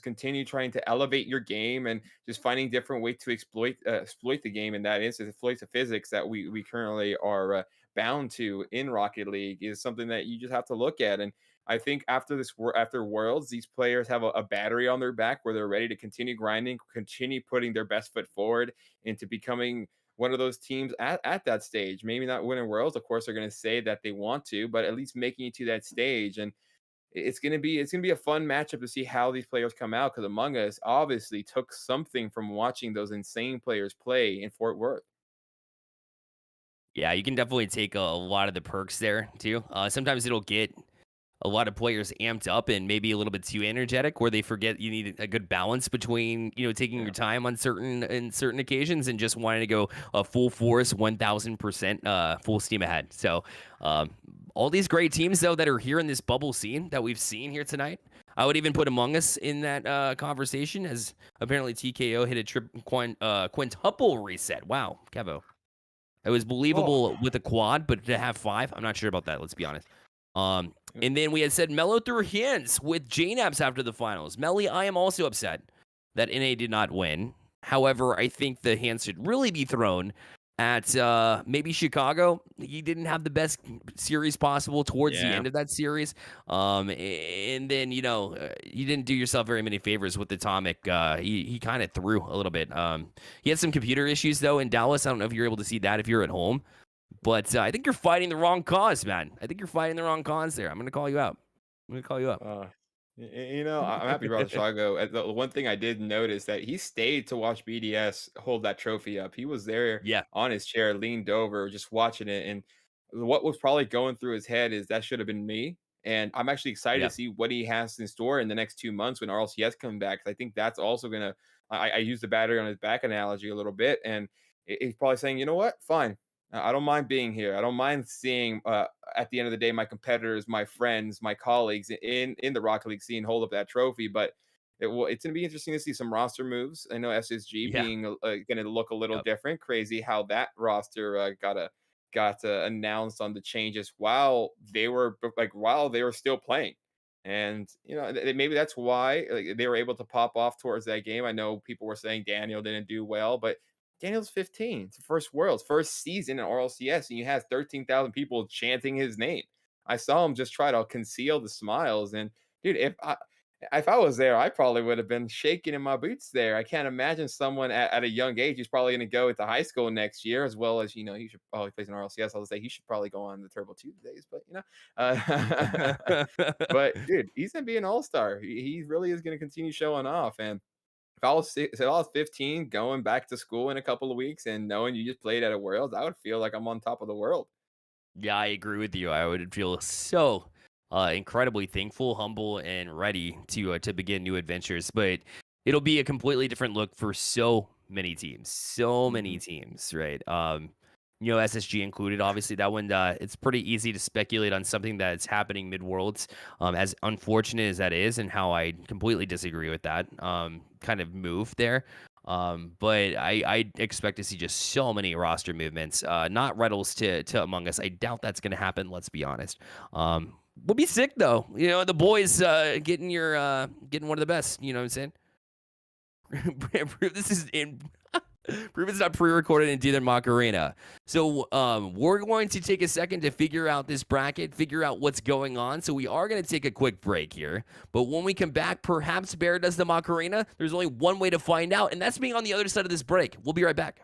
continue trying to elevate your game and just finding different ways to exploit the game in that instance, exploit the physics that we currently are bound to in Rocket League is something that you just have to look at. And I think after Worlds, these players have a battery on their back where they're ready to continue grinding, continue putting their best foot forward into becoming one of those teams at that stage. Maybe not winning Worlds, of course, they're going to say that they want to, but at least making it to that stage. And it's gonna be a fun matchup to see how these players come out because Among Us obviously took something from watching those insane players play in Fort Worth. Yeah, you can definitely take a lot of the perks there too. Sometimes it'll get a lot of players amped up and maybe a little bit too energetic, where they forget you need a good balance between taking Yeah. your time on certain occasions and just wanting to go full force, 1000% full steam ahead. So um, all these great teams though that are here in this bubble scene that we've seen here tonight. I would even put Among Us in that conversation, as apparently TKO hit a quintuple reset. Wow, Kevo. It was Oh, believable with a quad, but to have five, I'm not sure about that. Let's be honest. Um, yeah. and then we had said Mello threw hands with JNAPS after the finals. Melly, I am also upset that NA did not win. However, I think the hands should really be thrown at maybe Chicago. He didn't have the best series possible towards the Yeah. end of that series. And then, you didn't do yourself very many favors with Atomic. He kind of threw a little bit. He had some computer issues, though, in Dallas. I don't know if you're able to see that if you're at home. But I think you're fighting the wrong cause, man. I think you're fighting the wrong cause there. I'm going to call you out. I'm going to call you up. I'm happy about Chicago. The one thing I did notice that he stayed to watch BDS hold that trophy up. He was there Yeah. on his chair, leaned over, just watching it. And what was probably going through his head is that should have been me. And I'm actually excited Yeah. to see what he has in store in the next 2 months when RLCS come back. 'Cause I think that's also gonna. I use the battery on his back analogy a little bit, and he's probably saying, you know what, fine. I don't mind being here. I don't mind seeing at the end of the day my competitors, my friends, my colleagues in the Rocket League scene hold up that trophy. But it's going to be interesting to see some roster moves. I know SSG Yeah. being going to look a little Yep. different. Crazy how that roster got announced on the changes while they were still playing. And maybe that's why they were able to pop off towards that game. I know people were saying Daniel didn't do well, but Daniel's 15. It's the first Worlds, first season in RLCS, and you have 13,000 people chanting his name. I saw him just try to conceal the smiles. And dude, if I was there, I probably would have been shaking in my boots there. I can't imagine someone at a young age who's probably going to go into high school next year, as well as he should probably plays in RLCS. I'll say he should probably go on the Turbo Tuesdays, but but dude, he's gonna be an all-star. He really is gonna continue showing off. And if I was 15, going back to school in a couple of weeks and knowing you just played at a Worlds, I would feel like I'm on top of the world. Yeah, I agree with you. I would feel so incredibly thankful, humble, and ready to begin new adventures. But it'll be a completely different look for so many teams, Mhm. right? SSG included. Obviously, that one it's pretty easy to speculate on something that's happening mid worlds. As unfortunate as that is, and how I completely disagree with that kind of move there. But I expect to see just so many roster movements. Not Reddles to Among Us. I doubt that's going to happen. Let's be honest. Would be sick though. The boys getting one of the best. You know what I'm saying? This is in. Prove it's not pre-recorded in Dealer Macarena. So we're going to take a second to figure out this bracket, figure out what's going on. So we are going to take a quick break here. But when we come back, perhaps Bear does the Macarena. There's only one way to find out, and that's being on the other side of this break. We'll be right back.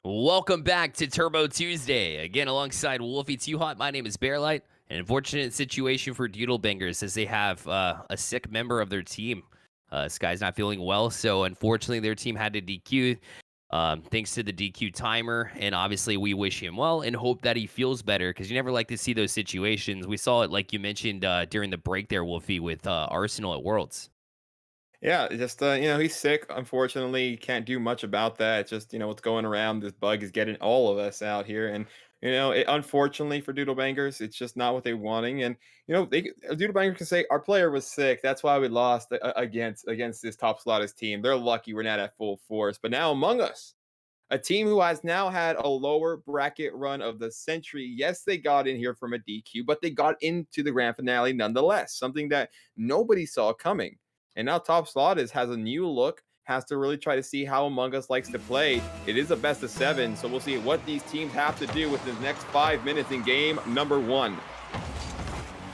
Welcome back to Turbo Tuesday. Again, alongside Wolfie Too Hot, my name is Bearlight. An unfortunate situation for Doodle Bangers as they have a sick member of their team. This guy's not feeling well, so unfortunately their team had to DQ thanks to the DQ timer. And obviously we wish him well and hope that he feels better because you never like to see those situations. We saw it, like you mentioned, during the break there, Wolfie, with Arsenal at Worlds. Yeah, just he's sick. Unfortunately, can't do much about that. It's just what's going around. This bug is getting all of us out here, and unfortunately for Doodle Bangers, it's just not what they wanting. And Doodle Bangers can say our player was sick. That's why we lost against this top slotted team. They're lucky we're not at full force. But now Among Us, a team who has now had a lower bracket run of the century. Yes, they got in here from a DQ, but they got into the grand finale nonetheless. Something that nobody saw coming. And now Top Slot has a new look, has to really try to see how Among Us likes to play. It is a best of 7, so we'll see what these teams have to do with the next 5 minutes in game number 1.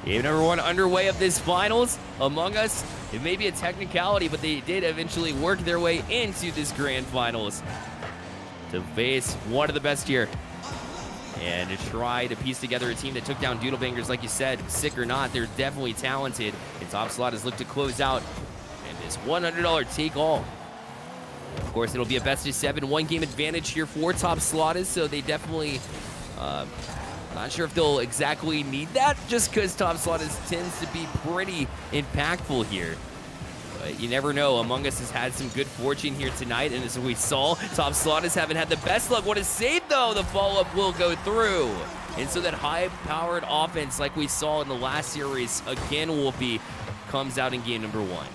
Game number 1 underway of this finals. Among Us, it may be a technicality, but they did eventually work their way into this grand finals to face one of the best here. And to try to piece together a team that took down Doodle Bangers, like you said, sick or not, they're definitely talented. And Top Slot has looked to close out and this $100 take all. Of course, it'll be a best of 7, 1-game advantage here for Top Slot, so they definitely, not sure if they'll exactly need that, just because Top Slot tends to be pretty impactful here. But you never know. Among Us has had some good fortune here tonight, and as we saw, Top Slottis haven't had the best luck. What a save, though! The follow-up will go through. And so that high-powered offense, like we saw in the last series, again, Wolfie, comes out in game number 1.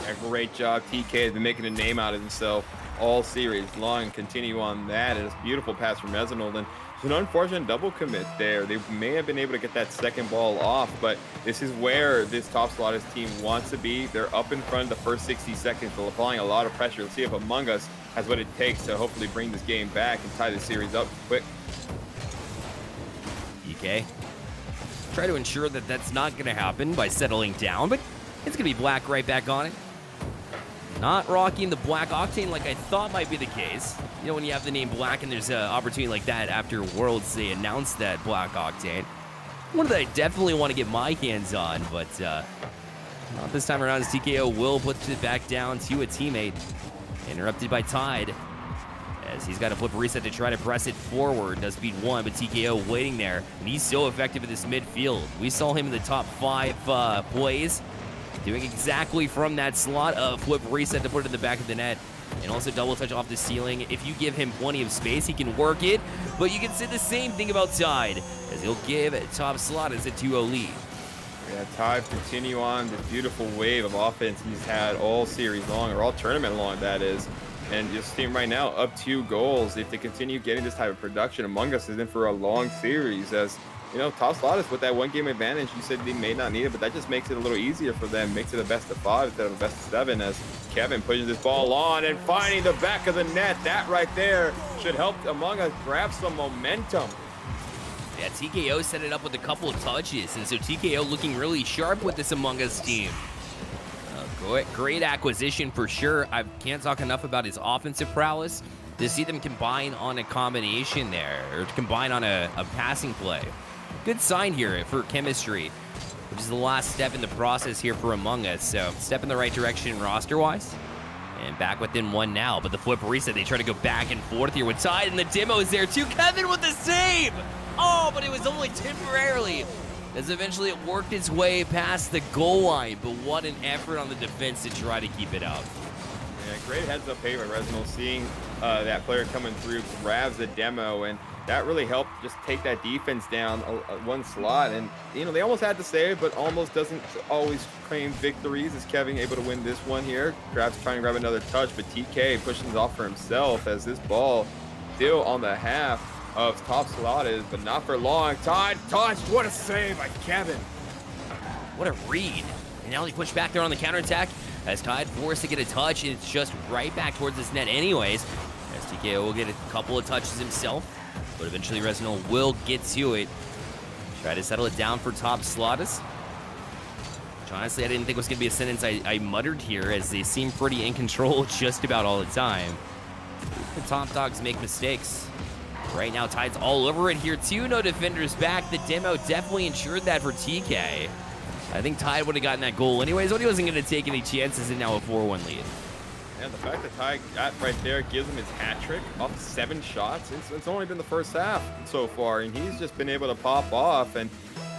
Yeah, great job. TK has been making a name out of himself all series long. Continue on that. And it's a beautiful pass from Resinold. And it's an unfortunate double commit there. They may have been able to get that second ball off, but this is where this Top Slotted team wants to be. They're up in front of the first 60 seconds. They're applying a lot of pressure. Let's see if Among Us has what it takes to hopefully bring this game back and tie the series up quick. DK try to ensure that that's not going to happen by settling down, but it's going to be Black right back on it. Not rocking the Black Octane like I thought might be the case. You know, when you have the name Black and there's an opportunity like that after Worlds, they announced that Black Octane. One that I definitely want to get my hands on, but not this time around, as TKO will put it back down to a teammate. Interrupted by Tide, as he's got a flip reset to try to press it forward. Does beat 1, but TKO waiting there, and he's so effective in this midfield. We saw him in the top 5 plays, doing exactly from that slot a flip reset to put it in the back of the net. And also double touch off the ceiling. If you give him plenty of space, he can work it. But you can say the same thing about Tide, as he'll give Top Slot as a 2-0 lead. Yeah, Tide continue on this beautiful wave of offense he's had all series long, or all tournament long, that is. And this team right now up 2 goals. If they continue getting this type of production, Among Us is in for a long series. As Top Slot is with that 1-game advantage. You said they may not need it, but that just makes it a little easier for them. Makes it a best of 5 instead of a best of 7. As Kevin pushes this ball on and finding the back of the net. That right there should help Among Us grab some momentum. Yeah, TKO set it up with a couple of touches, and so TKO looking really sharp with this Among Us team. Great acquisition for sure. I can't talk enough about his offensive prowess. To see them combine on a combination there, or to combine on a passing play. Good sign here for chemistry, which is the last step in the process here for Among Us. So step in the right direction roster-wise. And back within 1 now, but the flip reset, they try to go back and forth here with Tide, and the demo is there too. Kevin with the save! Oh, but it was only temporarily, as eventually it worked its way past the goal line. But what an effort on the defense to try to keep it out. Yeah, great heads-up play by Resinold, seeing that player coming through, grabs the demo, and that really helped just take that defense down one slot. And they almost had to save, but almost doesn't always claim victories. Is Kevin able to win this one here? Trying to grab another touch, but TK pushes it off for himself, as this ball still on the half of Top Slot is, but not for long. Tide touched. What a save by Kevin. What a read. And now he pushed back there on the counterattack, as Tide forced to get a touch, and it's just right back towards this net anyways. As TKO will get a couple of touches himself, but eventually Resinold will get to it. Try to settle it down for Top Slottis. Which honestly I didn't think was going to be a sentence I muttered here, as they seem pretty in control just about all the time. The top dogs make mistakes. Right now, Tide's all over it here, too. No defenders back. The demo definitely ensured that for TK. I think Tide would have gotten that goal anyways, but he wasn't going to take any chances, and now a 4-1 lead. And the fact that Tide got right there gives him his hat trick off 7 shots. It's only been the first half so far, and he's just been able to pop off, and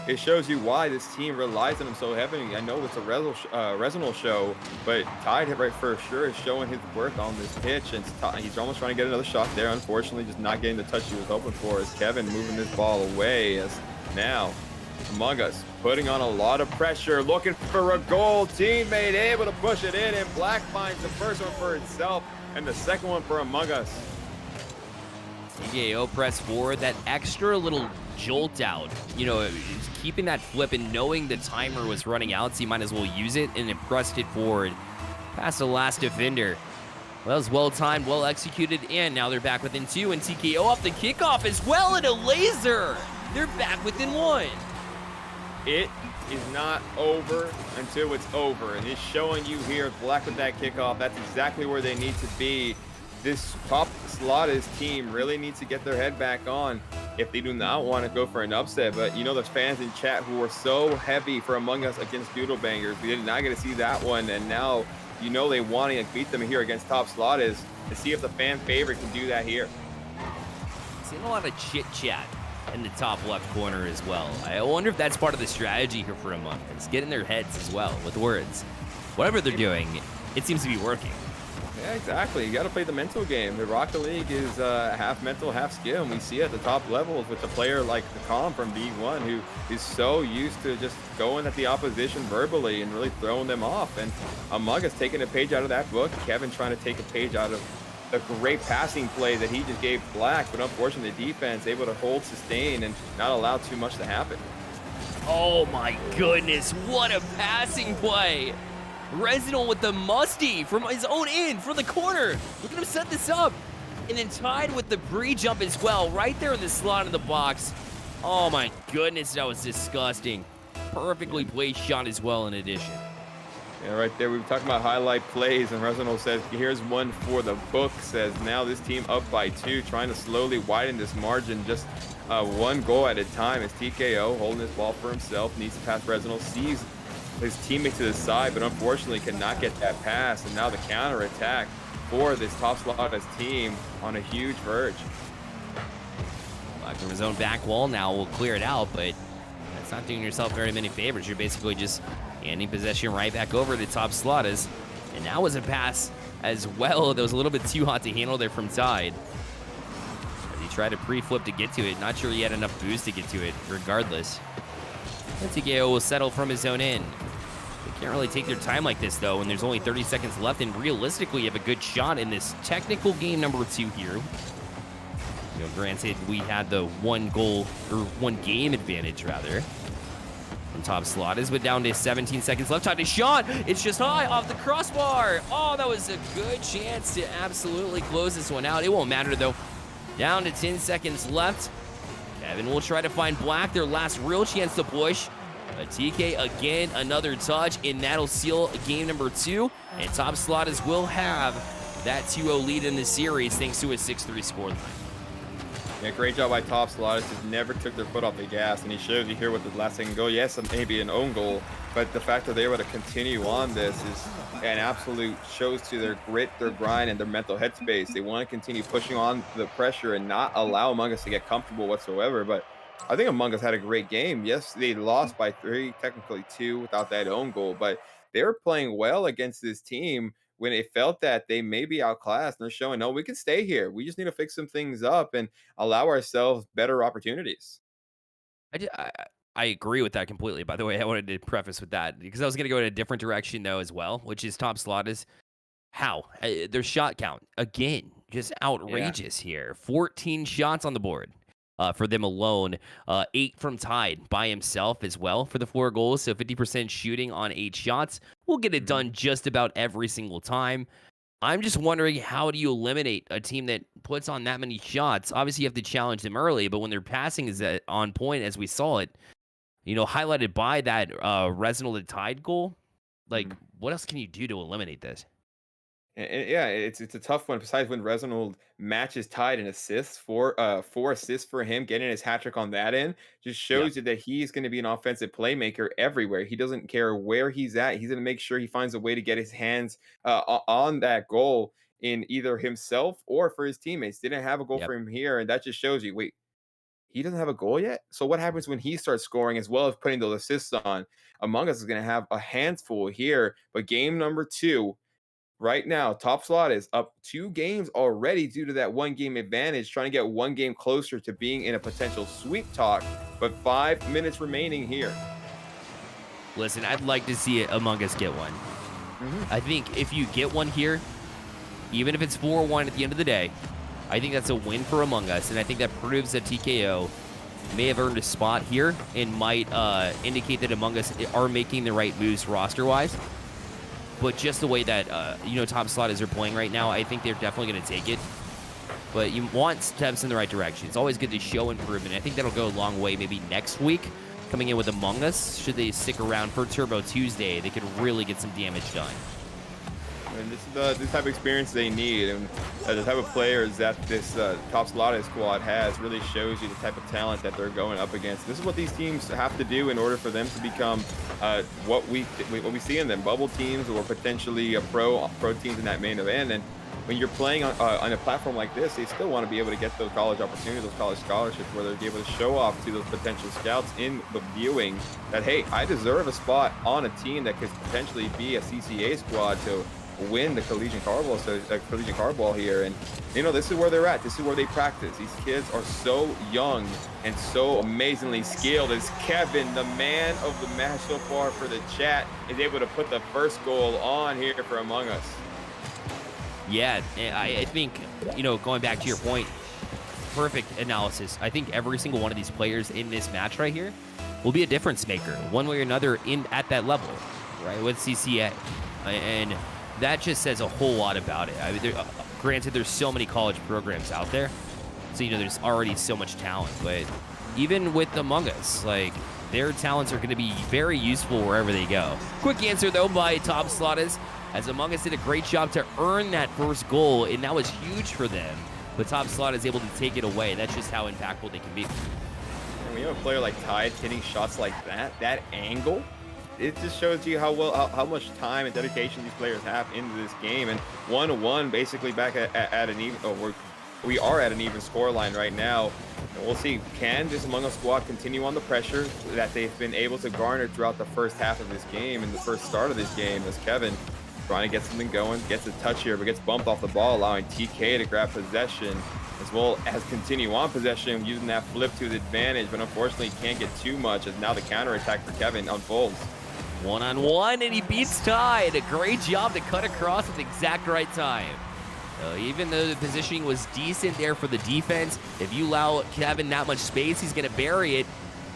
it shows you why this team relies on him so heavily. I know it's a Resinal show, but Tide right for sure is showing his worth on this pitch, and he's almost trying to get another shot there. Unfortunately, just not getting the touch he was hoping for, as Kevin moving this ball away. As now Among Us putting on a lot of pressure, looking for a goal. Teammate able to push it in, and Black finds the first one for itself and the second one for Among Us. TKO press forward, that extra little jolt out, keeping that flip and knowing the timer was running out, so you might as well use it, and it pressed it forward past the last defender. Well, that was well timed, well executed, and now they're back within 2, and TKO off the kickoff as well, and a laser. They're back within 1. It is not over until it's over, and it's showing you here, Black with that kickoff. That's exactly where they need to be. This top Slaughters team really needs to get their head back on if they do not want to go for an upset. But the fans in chat who were so heavy for Among Us against Doodle Bangers, we did not get to see that one, and now they want to beat them here against top Slaughters to see if the fan favorite can do that here. Seeing a lot of chit chat in the top left corner as well. I wonder if that's part of the strategy here for Among Us. Get in their heads as well with words. Whatever they're doing, it seems to be working. Yeah, exactly. You got to play the mental game. The Rocket League is half mental, half skill, and we see it at the top levels with a player like the Calm from B1, who is so used to just going at the opposition verbally and really throwing them off. And Among Us taking a page out of that book. Kevin trying to take a page out of the great passing play that he just gave Black, but unfortunately the defense able to hold, sustain, and not allow too much to happen. Oh my goodness, what a passing play. Resinal with the musty from his own end for the corner. Look at him set this up. And then Tide with the pre-jump as well, right there in the slot of the box. Oh my goodness, that was disgusting. Perfectly placed shot as well in addition. Yeah, right there, we were talking about highlight plays, and Resinal says, here's one for the book, says now this team up by 2, trying to slowly widen this margin, just 1 goal at a time, as TKO holding this ball for himself, needs to pass Resinal, sees his teammate to the side, but unfortunately cannot get that pass, and now the counter attack for this top Slaughters team on a huge verge. Black from his own back wall now will clear it out, but that's not doing yourself very many favors. You're basically just handing possession right back over to top Slaughters, and that was a pass as well that was a little bit too hot to handle there from Tide. As he tried to pre-flip to get to it, not sure he had enough boost to get to it regardless. TKO will settle from his own end. They can't really take their time like this, though, when there's only 30 seconds left, and realistically, you have a good shot in this technical game number 2 here. Granted, we had the 1 goal, or 1 game advantage, rather, from top Slaughters, but down to 17 seconds left. Time to shot. It's just high off the crossbar. Oh, that was a good chance to absolutely close this one out. It won't matter, though. Down to 10 seconds left. Kevin will try to find Black, their last real chance to push. A TK again, another touch, and that'll seal game number 2. And top Slaughters will have that 2-0 lead in the series thanks to a 6-3 scoreline. Yeah, great job by top Slaughters. Just never took their foot off the gas, and he shows you here with the last second goal. Yes, maybe an own goal, but the fact that they were able to continue on this is an absolute shows to their grit, their grind, and their mental headspace. They want to continue pushing on the pressure and not allow Among Us to get comfortable whatsoever. But I think Among Us had a great game. Yes, they lost by 3, technically 2 without that own goal, but they were playing well against this team when it felt that they may be outclassed, and they're showing, no, we can stay here. We just need to fix some things up and allow ourselves better opportunities. I agree with that completely. By the way, I wanted to preface with that because I was going to go in a different direction, though, as well, which is top Slaughters. How? Their shot count, again, just outrageous here. 14 shots on the board. For them alone, 8 from Tide by himself as well for the 4 goals. So 50% shooting on 8 shots. We'll get it done just about every single time. I'm just wondering, how do you eliminate a team that puts on that many shots? Obviously, you have to challenge them early, but when their passing is on point, as we saw it, highlighted by that Resinal to Tide goal, what else can you do to eliminate this? Yeah, it's a tough one. Besides when Reginald matches tied in assists, four assists for him, getting his hat trick on that end, just Yeah. shows you that he's going to be an offensive playmaker everywhere. He doesn't care where he's at. He's going to make sure he finds a way to get his hands on that goal in either himself or for his teammates. Didn't have a goal Yep. for him here, and that just shows you, wait, he doesn't have a goal yet. So what happens when he starts scoring as well as putting those assists on? Among Us is going to have a handful here, but game number 2 right now, Top Slot is up 2 games already due to that 1 game advantage, trying to get 1 game closer to being in a potential sweep talk, but 5 minutes remaining here. Listen, I'd like to see it Among Us get one. I think if you get one here, even if it's 4-1 at the end of the day, I think that's a win for Among Us, and I think that proves that TKO may have earned a spot here and might indicate that Among Us are making the right moves roster-wise. But just the way that, Top Slot is playing right now, I think they're definitely going to take it. But you want steps in the right direction. It's always good to show improvement. I think that'll go a long way maybe next week, coming in with Among Us. Should they stick around for Turbo Tuesday, they could really get some damage done. And this is the type of experience they need, and the type of players that this Top Slotted squad has really shows you the type of talent that they're going up against. This is what these teams have to do in order for them to become what we see in them, bubble teams or potentially pro teams in that main event. And when you're playing on a platform like this, they still want to be able to get those college opportunities, those college scholarships, where they're able to show off to those potential scouts in the viewing that, hey, I deserve a spot on a team that could potentially be a CCA squad to win the collegiate cardball here. And this is where they're at. This is where they practice. These kids are so young and so amazingly skilled. As Kevin, the man of the match so far for the chat, is able to put the first goal on here for Among Us. Yeah, I think, going back to your point, perfect analysis. I think every single one of these players in this match right here will be a difference maker, one way or another, at that level, right, with CCA. And that just says a whole lot about it. I mean, granted, there's so many college programs out there, so there's already so much talent. But even with Among Us, their talents are going to be very useful wherever they go. Quick answer though by Top Slotted, as Among Us did a great job to earn that first goal, and that was huge for them. But Top Slot is able to take it away. That's just how impactful they can be. And when you have a player like Tide hitting shots like that angle, it just shows you how much time and dedication these players have into this game. And 1-1 basically back at an even. We are at an even score line right now. And we'll see, can this Among Us squad continue on the pressure that they've been able to garner throughout the first half of this game and the first start of this game, as Kevin trying to get something going, gets a touch here, but gets bumped off the ball, allowing TK to grab possession, as well as continue on possession, using that flip to his advantage, but unfortunately can't get too much, as now the counterattack for Kevin unfolds. One-on-one, and he beats Tide. A great job to cut across at the exact right time. Even though the positioning was decent there for the defense, if you allow Kevin that much space, he's going to bury it.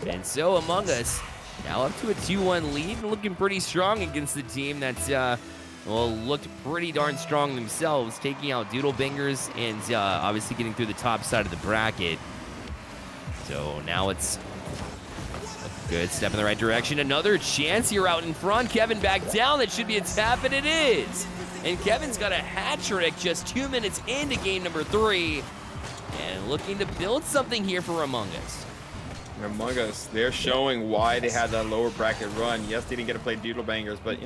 And so Among Us now up to a 2-1 lead, looking pretty strong against the team that's looked pretty darn strong themselves, taking out Doodlebangers and obviously getting through the top side of the bracket. So now it's a good step in the right direction. Another chance here out in front. Kevin back down. That should be a tap, and it is. And Kevin's got a hat trick just 2 minutes into game number 3. And looking to build something here for Among Us. Among Us, they're showing why they had that lower bracket run. Yes, they didn't get to play Doodlebangers, but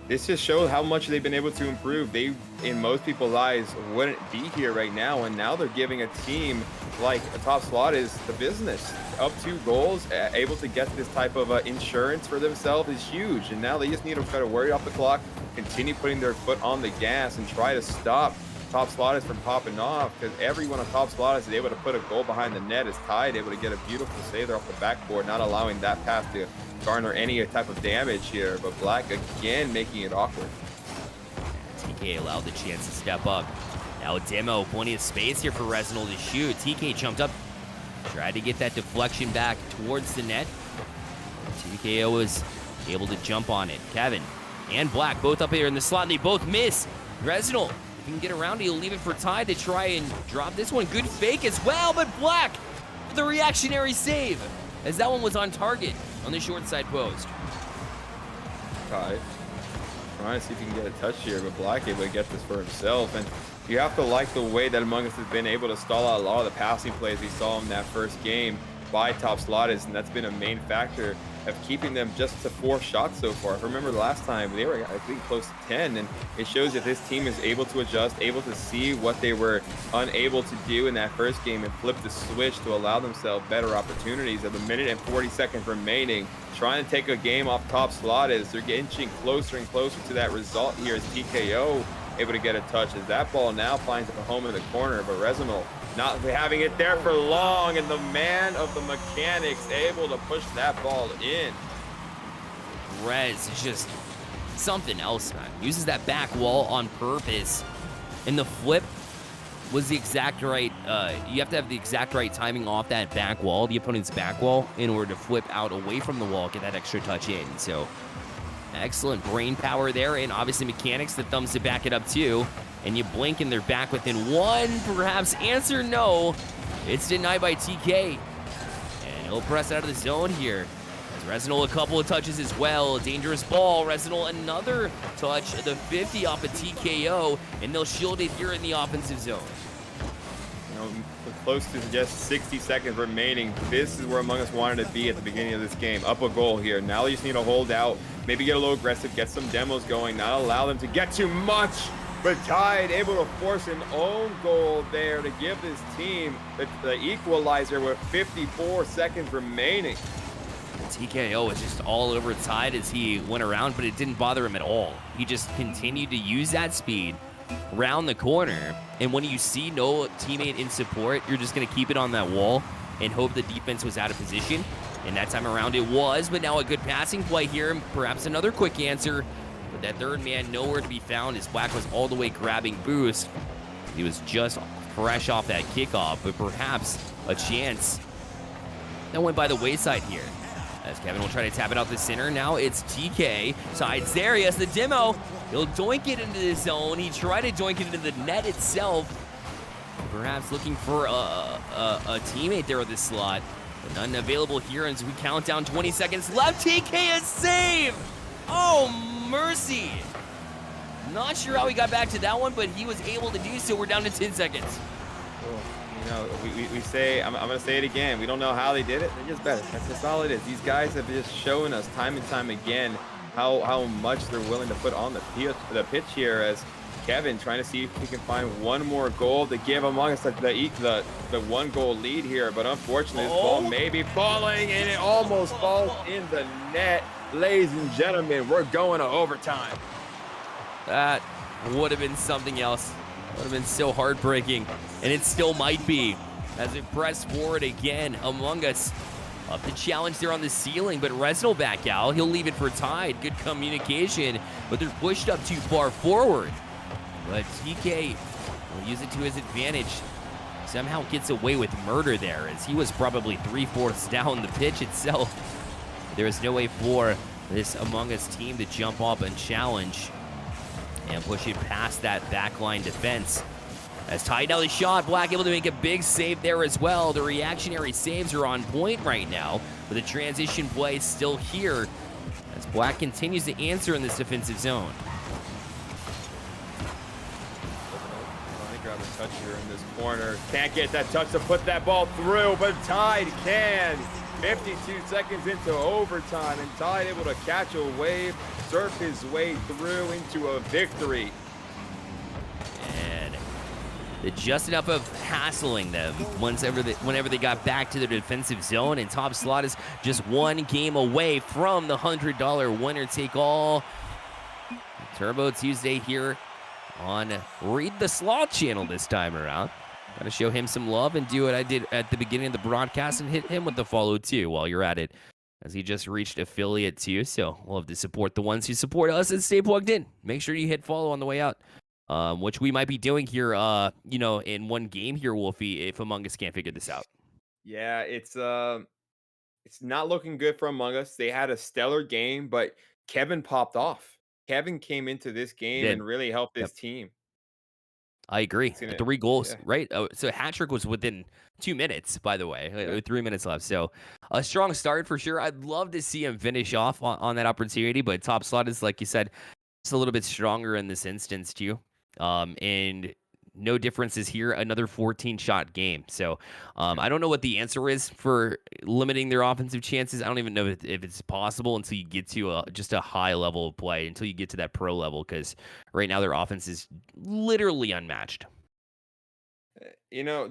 this just shows how much they've been able to improve. They, in most people's eyes, wouldn't be here right now, and now they're giving a team like a Top Slot is the business. Up 2 goals, able to get this type of insurance for themselves is huge, and now they just need to try to worry off the clock, continue putting their foot on the gas, and try to stop Top Slot from popping off, because everyone on Top Slot is able to put a goal behind the net. Is Tide able to get a beautiful save there off the backboard, not allowing that pass to garner any type of damage here, but Black again making it awkward. TK allowed the chance to step up. Now Demo, plenty of space here for Resinal to shoot. TK jumped up, tried to get that deflection back towards the net. TKO was able to jump on it. Kevin and Black both up here in the slot, and they both miss. Resinal, if he can get around, he'll leave it for Tide to try and drop this one. Good fake as well, but Black with the reactionary save, as that one was on target on the short side post. Tide trying to see if he can get a touch here, but Black able to get this for himself. And you have to like the way that Among Us has been able to stall out a lot of the passing plays we saw in that first game by Top Slotted, and that's been a main factor of keeping them just to 4 shots so far. If I remember last time, they were, I think, close to 10, and it shows that this team is able to adjust, able to see what they were unable to do in that first game and flip the switch to allow themselves better opportunities. At the minute and 40 seconds remaining, trying to take a game off Top Slotted as they're inching closer and closer to that result here as TKO able to get a touch as that ball now finds a home in the corner, but Resinal not having it there for long, and the man of the mechanics able to push that ball in. Rez is just something else, man. Uses that back wall on purpose, and the flip was the exact right, you have to have the exact right timing off that back wall, the opponent's back wall, in order to flip out away from the wall, get that extra touch in. So excellent brain power there, and obviously mechanics, the thumbs to back it up too. And you blink and they're back within 1, perhaps. Answer no. It's denied by TK. And he'll press out of the zone here. As Resinal a couple of touches as well. Dangerous ball. Resinal another touch. The 50 off a TKO. And they'll shield it here in the offensive zone. You know, close to just 60 seconds remaining. This is where Among Us wanted to be at the beginning of this game. Up a goal here. Now they just need to hold out. Maybe get a little aggressive. Get some demos going. Not allow them to get too much. But Tide able to force an own goal there to give this team the equalizer with 54 seconds remaining. TKO was just all over Tide as he went around, but it didn't bother him at all. He just continued to use that speed round the corner. And when you see no teammate in support, you're just going to keep it on that wall and hope the defense was out of position. And that time around it was, but now a good passing play here, and perhaps another quick answer. But that third man nowhere to be found as Black was all the way grabbing Boost. He was just fresh off that kickoff, but perhaps a chance that went by the wayside here. As Kevin will try to tap it out the center. Now it's TK. Sides there. He has the demo. He'll doink it into the zone. He tried to doink it into the net itself. Perhaps looking for a teammate there with this slot. But none available here as we count down 20 seconds left. TK is saved. Oh, mercy. Not sure how he got back to that one, but he was able to do so. We're down to 10 seconds. Well, you know, we say, I'm going to say it again. We don't know how they did it. They're just better. That's just all it is. These guys have just shown us time and time again how much they're willing to put on the pitch here, as Kevin trying to see if he can find one more goal to give Among Us the 1-goal lead here. But unfortunately, this ball may be falling, and it almost falls in the net. Ladies and gentlemen, we're going to overtime. That would have been something else. Would have been so heartbreaking, and it still might be as it pressed forward again. Among Us up the challenge there on the ceiling, but Resinal back out. He'll leave it for Tide. Good communication, but they're pushed up too far forward. But TK will use it to his advantage. Somehow gets away with murder there, as he was probably 3/4 down the pitch itself. There is no way for this Among Us team to jump up and challenge and push it past that backline defense. As Tide now the shot, Black able to make a big save there as well. The reactionary saves are on point right now, but the transition play is still here as Black continues to answer in this defensive zone. Trying to grab a touch here in this corner. Can't get that touch to put that ball through, but Tide can. 52 seconds into overtime, and Tide able to catch a wave, surf his way through into a victory. And just enough of hassling them whenever they got back to their defensive zone, and Top Slot is just one game away from the $100 winner-take-all. Turbo Tuesday here on Read the Slot channel this time around. Got to show him some love and do what I did at the beginning of the broadcast and hit him with the follow too while you're at it, as he just reached affiliate too. So we'll have to support the ones who support us and stay plugged in. Make sure you hit follow on the way out, which we might be doing here, in one game here, Wolfie, if Among Us can't figure this out. Yeah, it's not looking good for Among Us. They had a stellar game, but Kevin popped off. Kevin came into this game and really helped his team. I agree. 3 goals, right? So hat trick was within 2 minutes, by the way, 3 minutes left. So a strong start for sure. I'd love to see him finish off on that opportunity, but Top Slot is, like you said, Just a little bit stronger in this instance too. And no differences here. Another 14-shot game. So I don't know what the answer is for limiting their offensive chances. I don't even know if it's possible until you get to just a high level of play, until you get to that pro level, because right now their offense is literally unmatched. You know,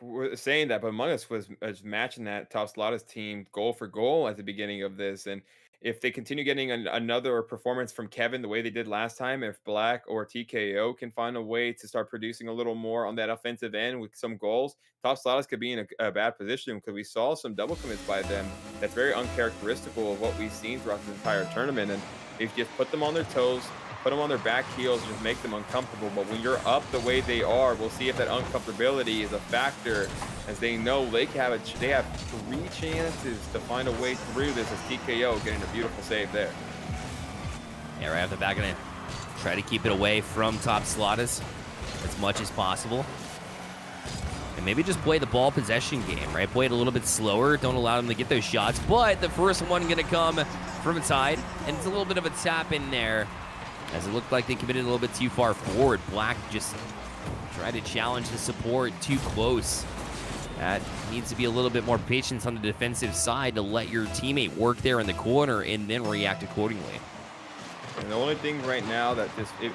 we're saying that, but Among Us was matching that Top Slaughter's team goal for goal at the beginning of this. And if they continue getting another performance from Kevin the way they did last time, if Black or TKO can find a way to start producing a little more on that offensive end with some goals, Top Slaughter's could be in a bad position, because we saw some double commits by them. That's very uncharacteristical of what we've seen throughout the entire tournament. And if you just put them on their toes, put them on their back heels, and just make them uncomfortable. But when you're up the way they are, we'll see if that uncomfortability is a factor, as they know they have they have 3 chances to find a way through this, as TKO getting a beautiful save there. Yeah, right off the back, gonna try to keep it away from Top Slaughters as much as possible. And maybe just play the ball possession game, right? Play it a little bit slower. Don't allow them to get those shots. But the first one gonna come from Tide, and it's a little bit of a tap in there, as it looked like they committed a little bit too far forward. Black just tried to challenge the support too close. That needs to be a little bit more patience on the defensive side to let your teammate work there in the corner and then react accordingly. And the only thing right now that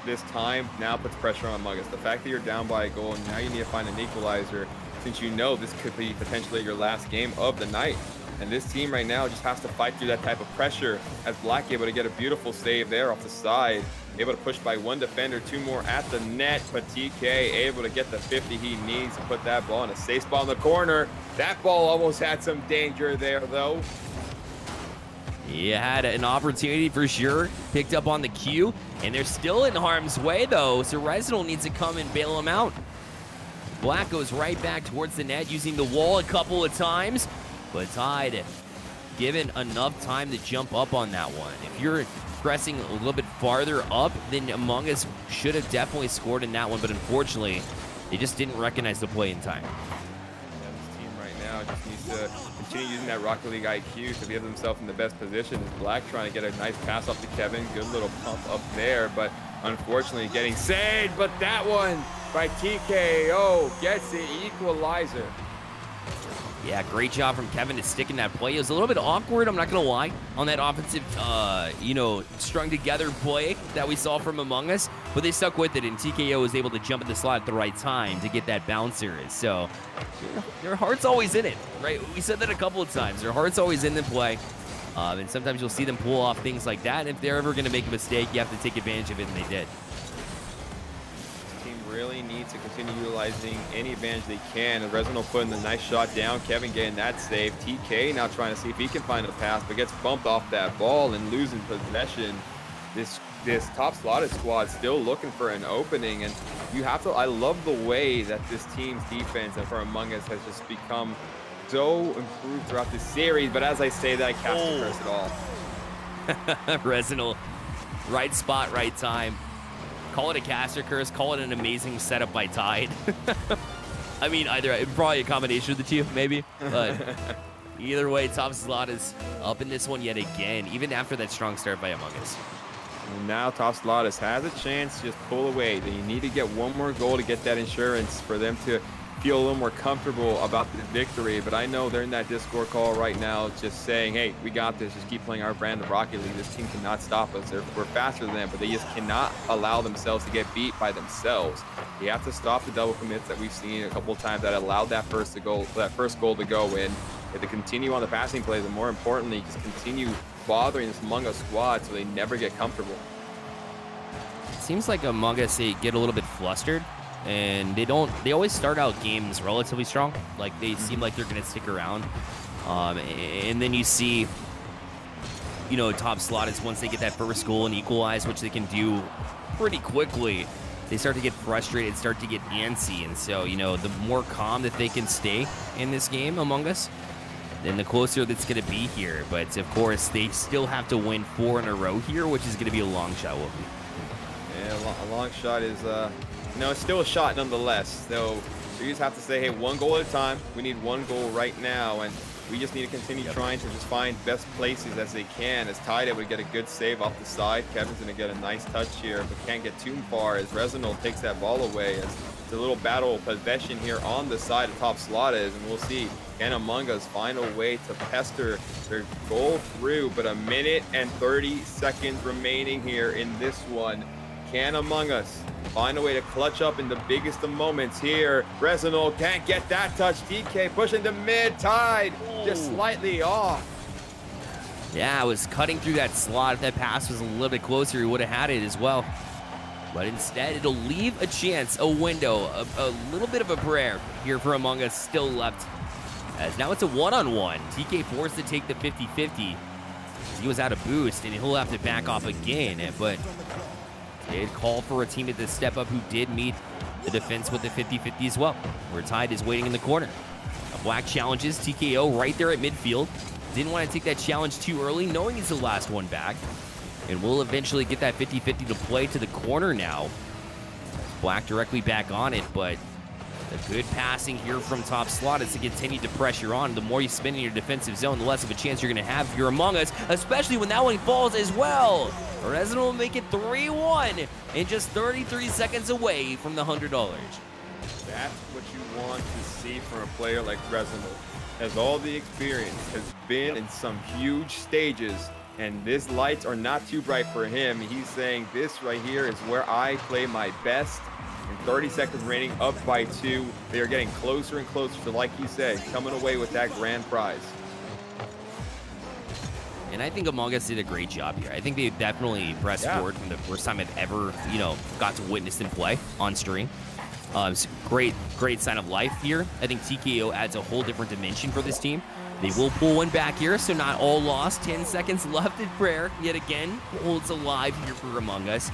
this time now puts pressure on Among Us, the fact that you're down by a goal and now you need to find an equalizer, since you know this could be potentially your last game of the night. And this team right now just has to fight through that type of pressure, as Black able to get a beautiful save there off the side, able to push by 1 defender, 2 more at the net, but TK able to get the 50 he needs to put that ball in a safe spot in the corner. That ball almost had some danger there, though. He had an opportunity for sure, picked up on the cue, and they're still in harm's way, though, so Resinal needs to come and bail him out. Black goes right back towards the net, using the wall a couple of times, but Tide given enough time to jump up on that one. If you're pressing a little bit farther up, then Among Us should have definitely scored in that one, but unfortunately, they just didn't recognize the play in time. Yeah, this team right now just needs to continue using that Rocket League IQ to get themselves in the best position. As Black trying to get a nice pass off to Kevin, good little pump up there, but unfortunately getting saved. But that one by TKO gets the equalizer. Yeah, great job from Kevin to stick in that play. It was a little bit awkward, I'm not going to lie, on that offensive, strung together play that we saw from Among Us, but they stuck with it, and TKO was able to jump in the slot at the right time to get that bouncer. So their heart's always in it, right? We said that a couple of times. Their heart's always in the play, and sometimes you'll see them pull off things like that. And if they're ever going to make a mistake, you have to take advantage of it, and they did. Really needs to continue utilizing any advantage they can. And Resinal putting the nice shot down. Kevin getting that save. TK now trying to see if he can find a pass, but gets bumped off that ball and losing possession. This Top Slotted squad still looking for an opening, and you have to. I love the way that this team's defense and for Among Us has just become so improved throughout this series. But as I say that, I cast a curse at all. Resinal, right spot, right time. Call it a caster curse, call it an amazing setup by Tide. I mean, probably a combination of the two, maybe. But either way, Top Slot is up in this one yet again, even after that strong start by Among Us. And now Top Slaughter has a chance to just pull away. They need to get one more goal to get that insurance for them to feel a little more comfortable about the victory. But I know they're in that Discord call right now just saying, hey, we got this. Just keep playing our brand of Rocket League. This team cannot stop us. We're faster than them, but they just cannot allow themselves to get beat by themselves. You have to stop the double commits that we've seen a couple of times that allowed that first goal to go in. You have to continue on the passing plays, and more importantly, just continue bothering this Among Us squad so they never get comfortable. It seems like Among Us, they get a little bit flustered, and they always start out games relatively strong. Like, they seem like they're going to stick around. And then you see, Top Slot is, once they get that first goal and equalize, which they can do pretty quickly, they start to get frustrated, start to get antsy. And so, the more calm that they can stay in this game, Among Us, then the closer that's going to be here. But, of course, they still have to win 4 in a row here, which is going to be a long shot, Wolfie. Yeah, a long shot is, it's still a shot nonetheless. So you just have to say, hey, one goal at a time. We need one goal right now. And We just need to continue Yep. trying to just find best places as they can. As Tide able to get a good save off the side. Kevin's going to get a nice touch here, but can't get too far as Resinol takes that ball away. As it's a little battle of possession here on the side of Top Slot is, and we'll see can Among Us find a way to pester their goal through. But a minute and 30 seconds remaining here in this one. Can Among Us find a way to clutch up in the biggest of moments here? Resinol can't get that touch. DK pushing to mid. Tide just slightly off. Yeah, I was cutting through that slot. If that pass was a little bit closer, he would have had it as well. But instead, it'll leave a chance, a window, a little bit of a prayer here for Among Us still left. As now it's a one-on-one. TK forced to take the 50-50. He was out of boost, and he'll have to back off again. But did call for a teammate to step up who did meet the defense with the 50-50 as well. Where Tide is waiting in the corner. Black challenges TKO right there at midfield. Didn't want to take that challenge too early, knowing he's the last one back. And we'll eventually get that 50-50 to play to the corner now. Black directly back on it, but the good passing here from Top Slot is to continue to pressure on. The more you spin in your defensive zone, the less of a chance you're going to have if you're Among Us, especially when that one falls as well. Resident will make it 3-1 and just 33 seconds away from the $100. That's what you want to see from a player like Resinol. Has all the experience, has been in some huge stages, and these lights are not too bright for him. He's saying this right here is where I play my best. In 30 seconds remaining, up by 2. They are getting closer and closer to, like you said, coming away with that grand prize. And I think Among Us did a great job here. I think they definitely pressed forward from the first time I've ever, got to witness them play on stream. It's great sign of life here. I think TKO adds a whole different dimension for this team. They will pull one back here, so not all lost. 10 seconds left in prayer. Yet again, holds alive here for Among Us.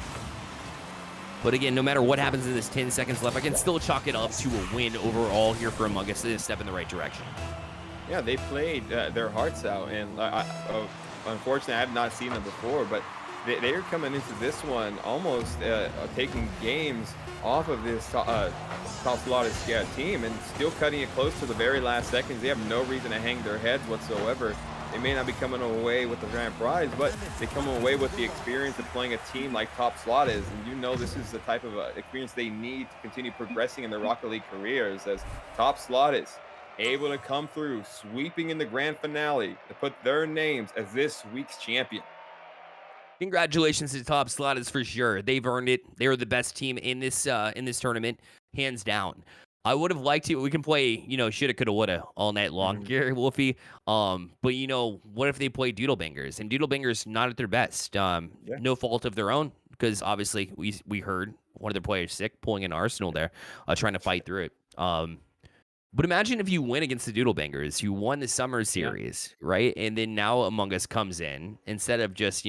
But again, no matter what happens in this 10 seconds left, I can still chalk it up to a win overall here for Among Us. It's a step in the right direction. Yeah, they played their hearts out, and unfortunately, I have not seen them before, but they are coming into this one almost taking games off of this Top Slotted Scat team and still cutting it close to the very last seconds. They have no reason to hang their heads whatsoever. They may not be coming away with the grand prize, but they come away with the experience of playing a team like Top Slot is. And this is the type of experience they need to continue progressing in their Rocket League careers, as Top Slot is able to come through, sweeping in the grand finale to put their names as this week's champion. Congratulations to Top Slot is for sure. They've earned it. They were the best team in this tournament, hands down. I would have liked to. We can play, shoulda, coulda, woulda all night long here, Wolfie. But what if they play Doodlebangers? And Doodlebangers not at their best. No fault of their own, because obviously we heard one of their players sick, pulling an Arsenal there, trying to fight through it. But imagine if you win against the Doodlebangers. You won the summer series, right? And then now Among Us comes in. Instead of just,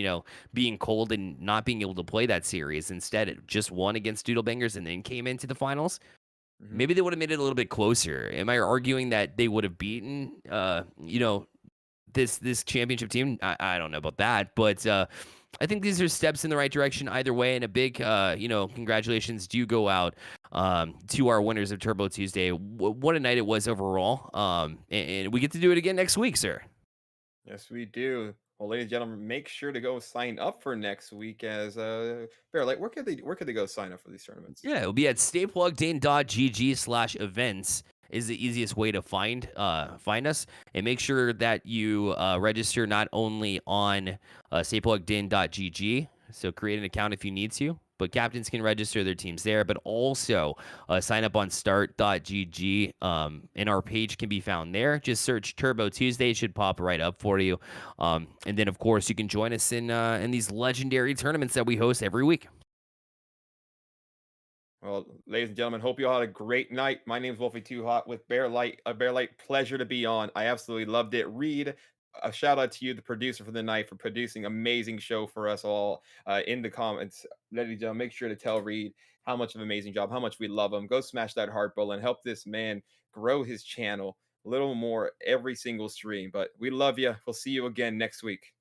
being cold and not being able to play that series, instead it just won against Doodlebangers and then came into the finals. Maybe they would have made it a little bit closer. Am I arguing that they would have beaten, this championship team? I don't know about that. But I think these are steps in the right direction either way. And a big, congratulations do go out to our winners of Turbo Tuesday. What a night it was overall. And we get to do it again next week, sir. Yes, we do. Well, ladies and gentlemen, make sure to go sign up for next week. As Bear, where could they go sign up for these tournaments? Yeah, it'll be at staypluggedin.gg/events is the easiest way to find us. And make sure that you register not only on staypluggedin.gg, so create an account if you need to, but captains can register their teams there, but also sign up on start.gg, and our page can be found there. Just search Turbo Tuesday. It should pop right up for you. And then, of course, you can join us in these legendary tournaments that we host every week. Well, ladies and gentlemen, hope you all had a great night. My name is Wolfie Too Hot with Bear Light. A Bear Light pleasure to be on. I absolutely loved it. Reed, a shout out to you, the producer for the night, for producing amazing show for us all. In the comments, ladies and gentlemen, make sure to tell Reed how much of an amazing job, how much we love him. Go smash that heart button and help this man grow his channel a little more every single stream. But we love you. We'll see you again next week.